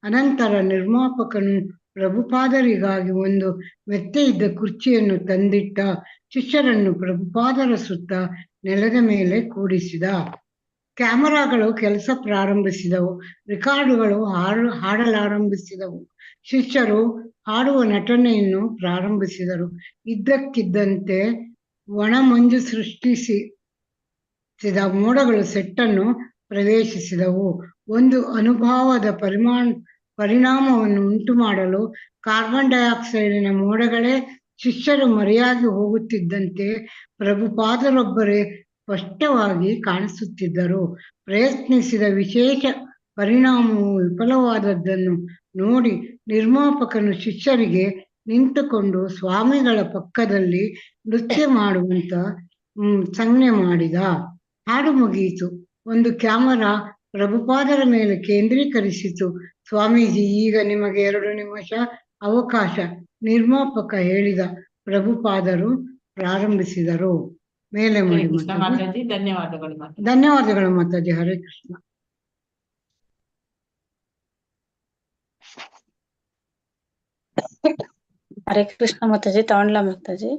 ಅನಂತರ ನಿರ್ಮಾಪಕನು ಪ್ರಭುಪಾದರಿಗಾಗಿ ಒಂದು ಮೆತ್ತೆಯಿದ್ದ ಕುರ್ಚಿಯನ್ನು ತಂದಿಟ್ಟ. ಶಿಷ್ಯರನ್ನು ಪ್ರಭುಪಾದರ ಸುತ್ತ ನೆಲದ ಮೇಲೆ ಕೂಡಿಸಿದ. ಕ್ಯಾಮರಾಗಳು ಕೆಲಸ ಪ್ರಾರಂಭಿಸಿದವು. ರೆಕಾರ್ಡುಗಳು ಹಾಡಲಾರಂಭಿಸಿದವು. ಶಿಷ್ಯರು ಹಾಡುವ ನಟನೆಯನ್ನು ಪ್ರಾರಂಭಿಸಿದರು. ಇದ್ದಕ್ಕಿದ್ದಂತೆ ಒಣಮಂಜು ಸೃಷ್ಟಿಸಿದ ಮೋಡಗಳು ಸೆಟ್ಟನ್ನು ಪ್ರವೇಶಿಸಿದವು. ಒಂದು ಅನುಭವದ ಪರಿಣಾಮವನ್ನು ಉಂಟು ಮಾಡಲು ಕಾರ್ಬನ್ ಡೈಆಕ್ಸೈಡಿನ ಮೋಡಗಳೇ ಶಿಷ್ಯರು ಮರೆಯಾಗಿ ಹೋಗುತ್ತಿದ್ದಂತೆ ಪ್ರಭುಪಾದರೊಬ್ಬರೇ ಸ್ಪಷ್ಟವಾಗಿ ಕಾಣಿಸುತ್ತಿದ್ದರು. ಪ್ರಯತ್ನಿಸಿದ ವಿಶೇಷ ಪರಿಣಾಮವು ವಿಫಲವಾದದ್ದನ್ನು ನೋಡಿ ನಿರ್ಮಾಪಕನು ಶಿಷ್ಯರಿಗೆ ನಿಂತುಕೊಂಡು ಸ್ವಾಮಿಗಳ ಪಕ್ಕದಲ್ಲಿ ನೃತ್ಯ ಮಾಡುವಂತ ಸಂಜ್ಞೆ ಮಾಡಿದ. ಹಾಡು ಮುಗಿಯಿತು. ಒಂದು ಕ್ಯಾಮರಾ ಪ್ರಭುಪಾದರ ಮೇಲೆ ಕೇಂದ್ರೀಕರಿಸಿತು. ಸ್ವಾಮೀಜಿ, ಈಗ ನಿಮಗೆ 2 ನಿಮಿಷ ಅವಕಾಶ, ನಿರ್ಮಾಪಕ ಹೇಳಿದ. ಪ್ರಭುಪಾದರು ಪ್ರಾರಂಭಿಸಿದರು. ಮೇಲೆ ಹರೇ ಮಾಡಿ ಕೃಷ್ಣ ಮಾತಾಜಿ. ಮಾತಾಜಿ, ಧನ್ಯವಾದಗಳು ಮಾತಾಜಿ. ಧನ್ಯವಾದಗಳು ಮಾತಾಜಿ. ಹರೇ ಕೃಷ್ಣ. ಹರೇ ಕೃಷ್ಣ ಮಾತಾಜಿ. ತಗೊಂಡ್ಲಾ ಮಾತಾಜಿ?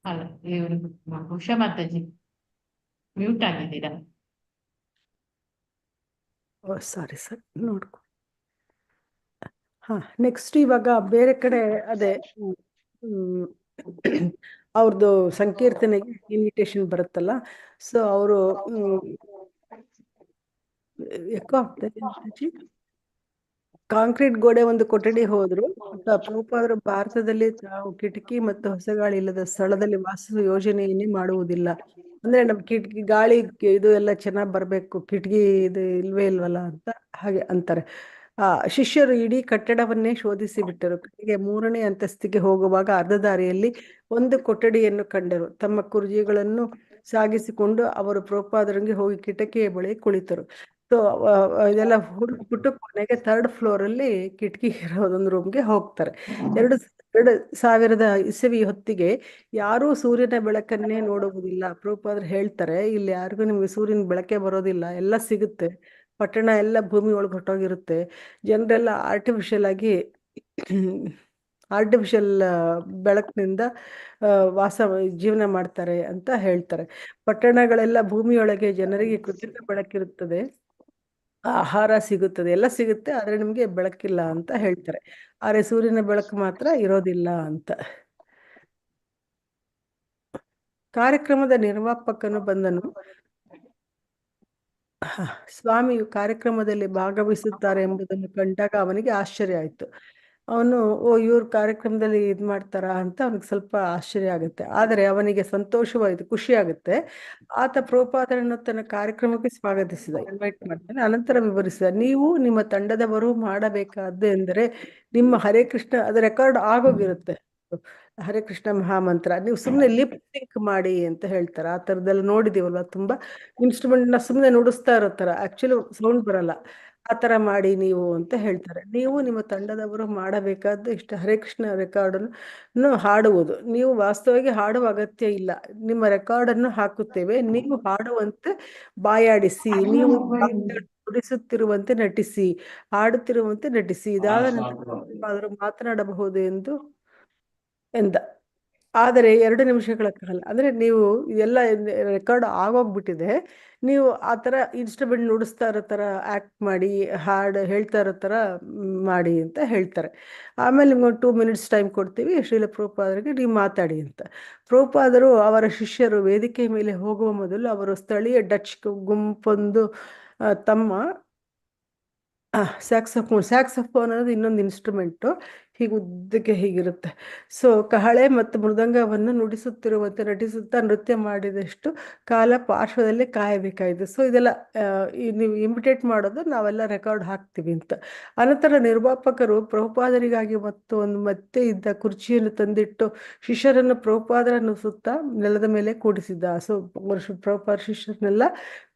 ಅಲ್ಲ, ಇವರು ಉಷಾ ಮಾತಾಜಿ ಮ್ಯೂಟ್ ಆಗಿದ್ದೀರಾ? ಸಾರಿ ಸರ್, ನೋಡ್ಕೊ. ನೆಕ್ಸ್ಟ್ ಇವಾಗ ಬೇರೆ ಕಡೆ ಅದೇ ಅವ್ರದ್ದು ಸಂಕೀರ್ತನೆಗೆ ಇನ್ವಿಟೇಷನ್ ಬರುತ್ತಲ್ಲ, ಸೊ ಅವರು ಎಕೋ ಆಗ್ತದೆ ಮಾತಾಜಿ. ಕಾಂಕ್ರೀಟ್ ಗೋಡೆ ಒಂದು ಕೊಠಡಿ ಹೋದ್ರು. ಪ್ರಭುಪಾದರು ಭಾರತದಲ್ಲಿ ತಾವು ಕಿಟಕಿ ಮತ್ತು ಹೊಸಗಾಳಿ ಇಲ್ಲದ ಸ್ಥಳದಲ್ಲಿ ವಾಸಿಸುವ ಯೋಜನೆಯನ್ನೇ ಮಾಡುವುದಿಲ್ಲ. ಅಂದ್ರೆ ನಮ್ ಕಿಟಕಿ ಗಾಳಿ ಇದು ಎಲ್ಲ ಚೆನ್ನಾಗ್ ಬರ್ಬೇಕು, ಕಿಟಕಿ ಇದು ಇಲ್ವೇ ಇಲ್ವಲ್ಲ ಅಂತ ಹಾಗೆ ಅಂತಾರೆ. ಶಿಷ್ಯರು ಇಡೀ ಕಟ್ಟಡವನ್ನೇ ಶೋಧಿಸಿ ಬಿಟ್ಟರು. ಕಡೆಗೆ 3ನೇ ಅಂತಸ್ತಿಗೆ ಹೋಗುವಾಗ ಅರ್ಧ ದಾರಿಯಲ್ಲಿ ಒಂದು ಕೊಠಡಿಯನ್ನು ಕಂಡರು. ತಮ್ಮ ಕುರ್ಜಿಗಳನ್ನು ಸಾಗಿಸಿಕೊಂಡು ಅವರು ಪ್ರಭುಪಾದರಿಗೆ ಹೋಗಿ ಕಿಟಕಿಯ ಬಳಿ ಕುಳಿತರು. ಸೊ ಇದೆಲ್ಲ ಹುಡುಕ್ಬಿಟ್ಟು ಕೊನೆಗೆ 3rd ಫ್ಲೋರ್ ಅಲ್ಲಿ ಕಿಟಕಿ ಇರೋದೊಂದು ರೂಮ್ಗೆ ಹೋಗ್ತಾರೆ. 2000 ಇಸವಿ ಹೊತ್ತಿಗೆ ಯಾರೂ ಸೂರ್ಯನ ಬೆಳಕನ್ನೇ ನೋಡುವುದಿಲ್ಲ. ಪ್ರಭುಪಾದರು ಹೇಳ್ತಾರೆ, ಇಲ್ಲಿ ಯಾರಿಗೂ ನಿಮ್ಗೆ ಸೂರ್ಯನ ಬೆಳಕೆ ಬರೋದಿಲ್ಲ, ಎಲ್ಲ ಸಿಗುತ್ತೆ, ಪಟ್ಟಣ ಎಲ್ಲ ಭೂಮಿ ಒಳಗೆ ಹೊಟ್ಟೋಗಿರುತ್ತೆ, ಜನರೆಲ್ಲ ಆರ್ಟಿಫಿಷಿಯಲ್ ಬೆಳಕಿನಿಂದ ಜೀವನ ಮಾಡ್ತಾರೆ ಅಂತ ಹೇಳ್ತಾರೆ. ಪಟ್ಟಣಗಳೆಲ್ಲ ಭೂಮಿಯೊಳಗೆ ಜನರಿಗೆ ಕೃತಕ ಬೆಳಕಿರುತ್ತದೆ, ಆಹಾರ ಸಿಗುತ್ತದೆ, ಎಲ್ಲ ಸಿಗುತ್ತೆ, ಆದ್ರೆ ನಿಮ್ಗೆ ಬೆಳಕಿಲ್ಲ ಅಂತ ಹೇಳ್ತಾರೆ. ಆದ್ರೆ ಸೂರ್ಯನ ಬೆಳಕು ಮಾತ್ರ ಇರೋದಿಲ್ಲ ಅಂತ. ಕಾರ್ಯಕ್ರಮದ ನಿರ್ಮಾಪಕನು ಬಂದನು. ಸ್ವಾಮಿಯು ಕಾರ್ಯಕ್ರಮದಲ್ಲಿ ಭಾಗವಹಿಸುತ್ತಾರೆ ಎಂಬುದನ್ನು ಕಂಡಾಗ ಅವನಿಗೆ ಆಶ್ಚರ್ಯ ಆಯ್ತು. ಅವನು ಇವ್ರ ಕಾರ್ಯಕ್ರಮದಲ್ಲಿ ಇದ್ ಮಾಡ್ತಾರಾ ಅಂತ ಅವನಿಗೆ ಸ್ವಲ್ಪ ಆಶ್ಚರ್ಯ ಆಗುತ್ತೆ. ಆದರೆ ಅವನಿಗೆ ಸಂತೋಷವಾಯಿತು, ಖುಷಿ ಆಗುತ್ತೆ. ಆತ ಪ್ರಭುಪಾದರನ್ನು ತನ್ನ ಕಾರ್ಯಕ್ರಮಕ್ಕೆ ಸ್ವಾಗತಿಸಿದ, ಇನ್ವೈಟ್ ಮಾಡ್ತಾನೆ. ಅನಂತರ ವಿವರಿಸಿದ, ನೀವು ನಿಮ್ಮ ತಂಡದವರು ಮಾಡಬೇಕಾದ್ದು ಎಂದರೆ ನಿಮ್ಮ ಹರೇ ಕೃಷ್ಣ, ಅದು ರೆಕಾರ್ಡ್ ಆಗೋಗಿರುತ್ತೆ, ಹರೇ ಕೃಷ್ಣ ಮಹಾಮಂತ್ರ ನೀವು ಸುಮ್ಮನೆ ಲಿಪ್ ಸಿಂಕ್ ಮಾಡಿ ಅಂತ ಹೇಳ್ತಾರೆ. ಆ ಥರದ್ದೆಲ್ಲ ನೋಡಿದೀವಲ್ವ, ತುಂಬಾ ಇನ್ಸ್ಟ್ರೂಮೆಂಟ್ನ ಸುಮ್ಮನೆ ನುಡಿಸ್ತಾ ಇರೋ ಥರ, ಆಕ್ಚುಲಿ ಸೌಂಡ್ ಬರಲ್ಲ, ಆ ಥರ ಮಾಡಿ ನೀವು ಅಂತ ಹೇಳ್ತಾರೆ. ನೀವು ನಿಮ್ಮ ತಂಡದವರು ಮಾಡಬೇಕಾದ್ದು ಇಷ್ಟ, ಹರೇ ಕೃಷ್ಣ ರೆಕಾರ್ಡನ್ನು ಹಾಡುವುದು. ನೀವು ವಾಸ್ತವವಾಗಿ ಹಾಡುವ ಅಗತ್ಯ ಇಲ್ಲ, ನಿಮ್ಮ ರೆಕಾರ್ಡನ್ನು ಹಾಕುತ್ತೇವೆ, ನೀವು ಹಾಡುವಂತೆ ಬಾಯಾಡಿಸಿ, ನೀವು ನುಡಿಸುತ್ತಿರುವಂತೆ ನಟಿಸಿ, ಹಾಡುತ್ತಿರುವಂತೆ ನಟಿಸಿ, ಇದಾದ ನಂತರ ಮಾತನಾಡಬಹುದು ಎಂದ. ಆದರೆ 2 ನಿಮಿಷಗಳ ಕಾಲ, ಅಂದ್ರೆ ನೀವು ಇದೆಲ್ಲ ರೆಕಾರ್ಡ್ ಆಗೋಗ್ಬಿಟ್ಟಿದೆ, ನೀವು ಆ ಥರ ಇನ್ಸ್ಟ್ರೂಮೆಂಟ್ ನುಡಿಸ್ತಾ ಇರೋ ಥರ ಆ್ಯಕ್ಟ್ ಮಾಡಿ, ಹಾಡು ಹೇಳ್ತಾ ಇರೋ ಥರ ಮಾಡಿ ಅಂತ ಹೇಳ್ತಾರೆ. ಆಮೇಲೆ ನಿಮ್ಗೆ 2 ಮಿನಿಟ್ಸ್ ಟೈಮ್ ಕೊಡ್ತೀವಿ, ಶ್ರೀಲ ಪ್ರಭುಪಾದರಿಗೆ ನೀವು ಮಾತಾಡಿ ಅಂತ. ಪ್ರಭುಪಾದರು ಅವರ ಶಿಷ್ಯರು ವೇದಿಕೆ ಮೇಲೆ ಹೋಗುವ ಮೊದಲು ಅವರು ಸ್ಥಳೀಯ ಡಚ್ ಗುಂಪೊಂದು ತಮ್ಮ ಸ್ಯಾಕ್ಸಫೋನ್ ಅನ್ನೋದು ಇನ್ನೊಂದು ಇನ್ಸ್ಟ್ರೂಮೆಂಟು, ಹೀಗೆ ಉದ್ದಕ್ಕೆ ಹೀಗಿರುತ್ತೆ. ಸೊ ಕಹಳೆ ಮತ್ತು ಮೃದಂಗವನ್ನು ನುಡಿಸುತ್ತಿರುವಂತೆ ನಟಿಸುತ್ತಾ ನೃತ್ಯ ಮಾಡಿದಷ್ಟು ಕಾಲ ಪಾರ್ಶ್ವದಲ್ಲೇ ಕಾಯಬೇಕಾಯಿತು. ಸೊ ಇದೆಲ್ಲ ನೀವು ಇಮಿಟೇಟ್ ಮಾಡೋದು, ನಾವೆಲ್ಲ ರೆಕಾರ್ಡ್ ಹಾಕ್ತೀವಿ ಅಂತ. ಅನಂತರ ನಿರ್ಮಾಪಕರು ಪ್ರಭುಪಾದರಿಗಾಗಿ ಮತ್ತೆ ಇದ್ದ ಕುರ್ಚಿಯನ್ನು ತಂದಿಟ್ಟು ಶಿಷ್ಯರನ್ನು ಪ್ರಭುಪಾದರನ್ನು ಸುತ್ತ ನೆಲದ ಮೇಲೆ ಕೂಡಿಸಿದ್ದ. ಸೊ ಪ್ರಭುಪಾದ ಶಿಷ್ಯರನ್ನೆಲ್ಲ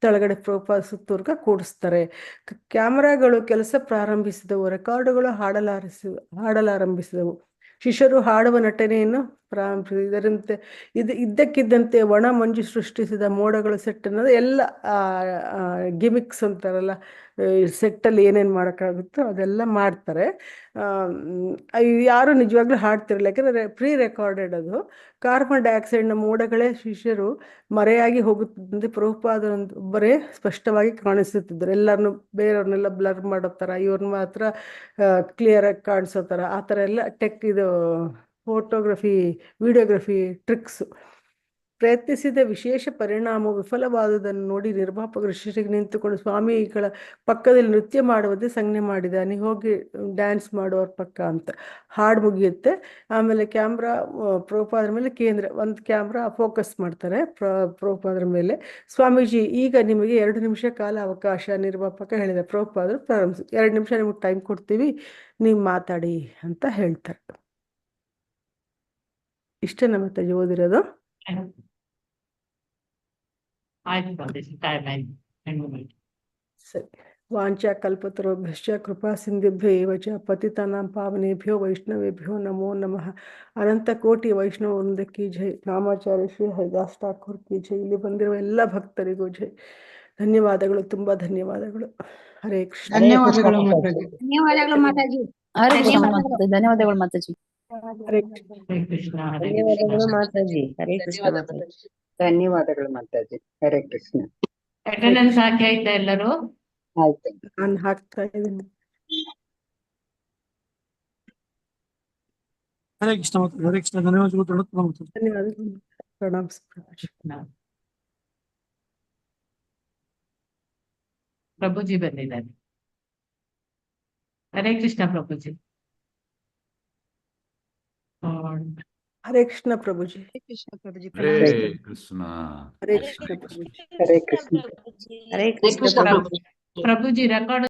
ತೆಳಗಡೆ ಪ್ರಭುಪಾದ ಸುತ್ತೂರ್ಗ ಕೂಡಿಸ್ತಾರೆ. ಕ್ಯಾಮರಾಗಳು ಕೆಲಸ ಪ್ರಾರಂಭಿಸಿದವು, ರೆಕಾರ್ಡುಗಳು ಹಾಡಲಾರಂಭಿಸಿದವು. ಶಿಷ್ಯರು ಹಾಡುವ ನಟನೆಯನ್ನು ಇದರಂತೆ ಇದ್ದಕ್ಕಿದ್ದಂತೆ ಒಣ ಮಂಜು ಸೃಷ್ಟಿಸಿದ ಮೋಡಗಳ ಸೆಟ್ ಅನ್ನೋದು ಎಲ್ಲ ಗಿಮಿಕ್ಸ್ ಅಂತಾರಲ್ಲ, ಸೆಟ್ಟಲ್ಲಿ ಏನೇನು ಮಾಡೋಕ್ಕಾಗುತ್ತೋ ಅದೆಲ್ಲ ಮಾಡ್ತಾರೆ. ಯಾರು ನಿಜವಾಗ್ಲೂ ಹಾಡ್ತಿರಲ್ಲ, ಯಾಕಂದರೆ ಪ್ರೀ ರೆಕಾರ್ಡೆಡ್ ಅದು. ಕಾರ್ಬನ್ ಡೈಆಕ್ಸೈಡ್ನ ಮೋಡಗಳೇ ಶಿಷ್ಯರು ಮರೆಯಾಗಿ ಹೋಗುತ್ತಿದ್ದಂತೆ ಪ್ರಭುಪಾದ ಒಬ್ಬರೇ ಸ್ಪಷ್ಟವಾಗಿ ಕಾಣಿಸುತ್ತಿದ್ದರು. ಎಲ್ಲರನ್ನು ಬೇರೆಯವ್ರನ್ನೆಲ್ಲ ಬ್ಲರ್ ಮಾಡೋ ಥರ, ಇವ್ರನ್ನ ಮಾತ್ರ ಕ್ಲಿಯರಾಗಿ ಕಾಣಿಸೋ ಥರ, ಆ ಥರ ಎಲ್ಲ ಇದು ಫೋಟೋಗ್ರಫಿ ವಿಡಿಯೋಗ್ರಫಿ ಟ್ರಿಕ್ಸು. ಪ್ರಯತ್ನಿಸಿದ ವಿಶೇಷ ಪರಿಣಾಮ ವಿಫಲವಾದುದನ್ನು ನೋಡಿ ನಿರ್ಮಾಪಕರು ಶಿಷ್ಯರಿಗೆ ನಿಂತುಕೊಂಡು ಸ್ವಾಮಿಗಳ ಪಕ್ಕದಲ್ಲಿ ನೃತ್ಯ ಮಾಡುವಂತೆ ಸಂಜ್ಞೆ ಮಾಡಿದ. ನೀವು ಹೋಗಿ ಡ್ಯಾನ್ಸ್ ಮಾಡುವವ್ರ ಪಕ್ಕ ಅಂತ. ಹಾಡು ಮುಗಿಯುತ್ತೆ, ಆಮೇಲೆ ಕ್ಯಾಮ್ರಾ ಪ್ರಭುಪಾದರ ಮೇಲೆ ಒಂದು ಕ್ಯಾಮ್ರಾ ಫೋಕಸ್ ಮಾಡ್ತಾರೆ ಪ್ರಭುಪಾದರ ಮೇಲೆ. ಸ್ವಾಮೀಜಿ, ಈಗ ನಿಮಗೆ 2 ನಿಮಿಷ ಕಾಲ ಅವಕಾಶ, ನಿರ್ಮಾಪಕ ಹೇಳಿದ. ಪ್ರಭುಪಾದರು ಪ್ರಾರಂಭಿಸಿ, 2 ನಿಮಿಷ ನಿಮಗೆ ಟೈಮ್ ಕೊಡ್ತೀವಿ, ನೀವು ಮಾತಾಡಿ ಅಂತ ಹೇಳ್ತಾರೆ. ಇಷ್ಟೇ ನಮ್ಮ ಮಾತಾಜಿ ಓದಿರೋದು. ಸರಿ. ವಾಂಚಾ ಕಲ್ಪತರುಭ್ಯಶ್ಚ ಕೃಪಾ ಸಿಂಧುಭ್ಯ ಏವ ಚ ಪತಿತಾನಾಂ ಪಾವನೇಭ್ಯೋ ವೈಷ್ಣವೇಭ್ಯೋ ನಮೋ ನಮಃ. ಅನಂತ ಕೋಟಿ ವೈಷ್ಣವ ವೃಂದಕ್ಕೆ ಜೈ. ನಾಮಾಚಾರ್ಯ ಶ್ರೀ ಹರಿದಾಸ್ ಠಾಕೂರ್ ಕಿ ಜೈ. ಇಲ್ಲಿ ಬಂದಿರುವ ಎಲ್ಲ ಭಕ್ತರಿಗೂ ಜೈ. ಧನ್ಯವಾದಗಳು, ತುಂಬಾ ಧನ್ಯವಾದಗಳು. ಹರೇ ಕೃಷ್ಣ. ಧನ್ಯವಾದಗಳು ಮಾತಾಜಿ. ಧನ್ಯವಾದಗಳು ಮಾತಾಜಿ. ಹರೇ ಕೃಷ್ಣ ಧನ್ಯವಾದಗಳು ಮಾತಾಜಿ. ಹರೇ ಕೃಷ್ಣ. ಧನ್ಯವಾದಗಳು ಮಾತಾಜಿ. ಹರೇ ಕೃಷ್ಣ ಮಾತಾಜಿ. ಧನ್ಯವಾದಗಳು ಮಾತಾಜಿ. ಹರೇ ಕೃಷ್ಣ. ಅಟೆಂಡೆನ್ಸ್ ಹಾಕಿ ಆಯ್ತಾ ಎಲ್ಲರೂ? ಆಯ್ತು. ನಾನು ಹಾಕ್ತಾ ಇದ್ದೀನಿ. ಹರೇ ಕೃಷ್ಣ ಮಾತಾಜಿ. ಹರೇ ಕೃಷ್ಣ. ಧನ್ಯವಾದಗಳು. ಧನ್ಯವಾದಗಳು. ಪ್ರಣಾಮ. ಪ್ರಭುಜಿ ಬಂದಿದ್ದಾರೆ. ಹರೇ ಕೃಷ್ಣ ಪ್ರಭುಜಿ. ಹರೇ ಕೃಷ್ಣ ಪ್ರಭುಜಿ. ಹರೇ ಕೃಷ್ಣ ಪ್ರಭುಜಿ. ಹರೇ ಕೃಷ್ಣ ಪ್ರಭುಜಿ. ಹರೇ ಕೃಷ್ಣ. ಹರೇ ಕೃಷ್ಣ ಪ್ರಭುಜಿ. ಪ್ರಭುಜಿ ರೆಕಾರ್ಡ್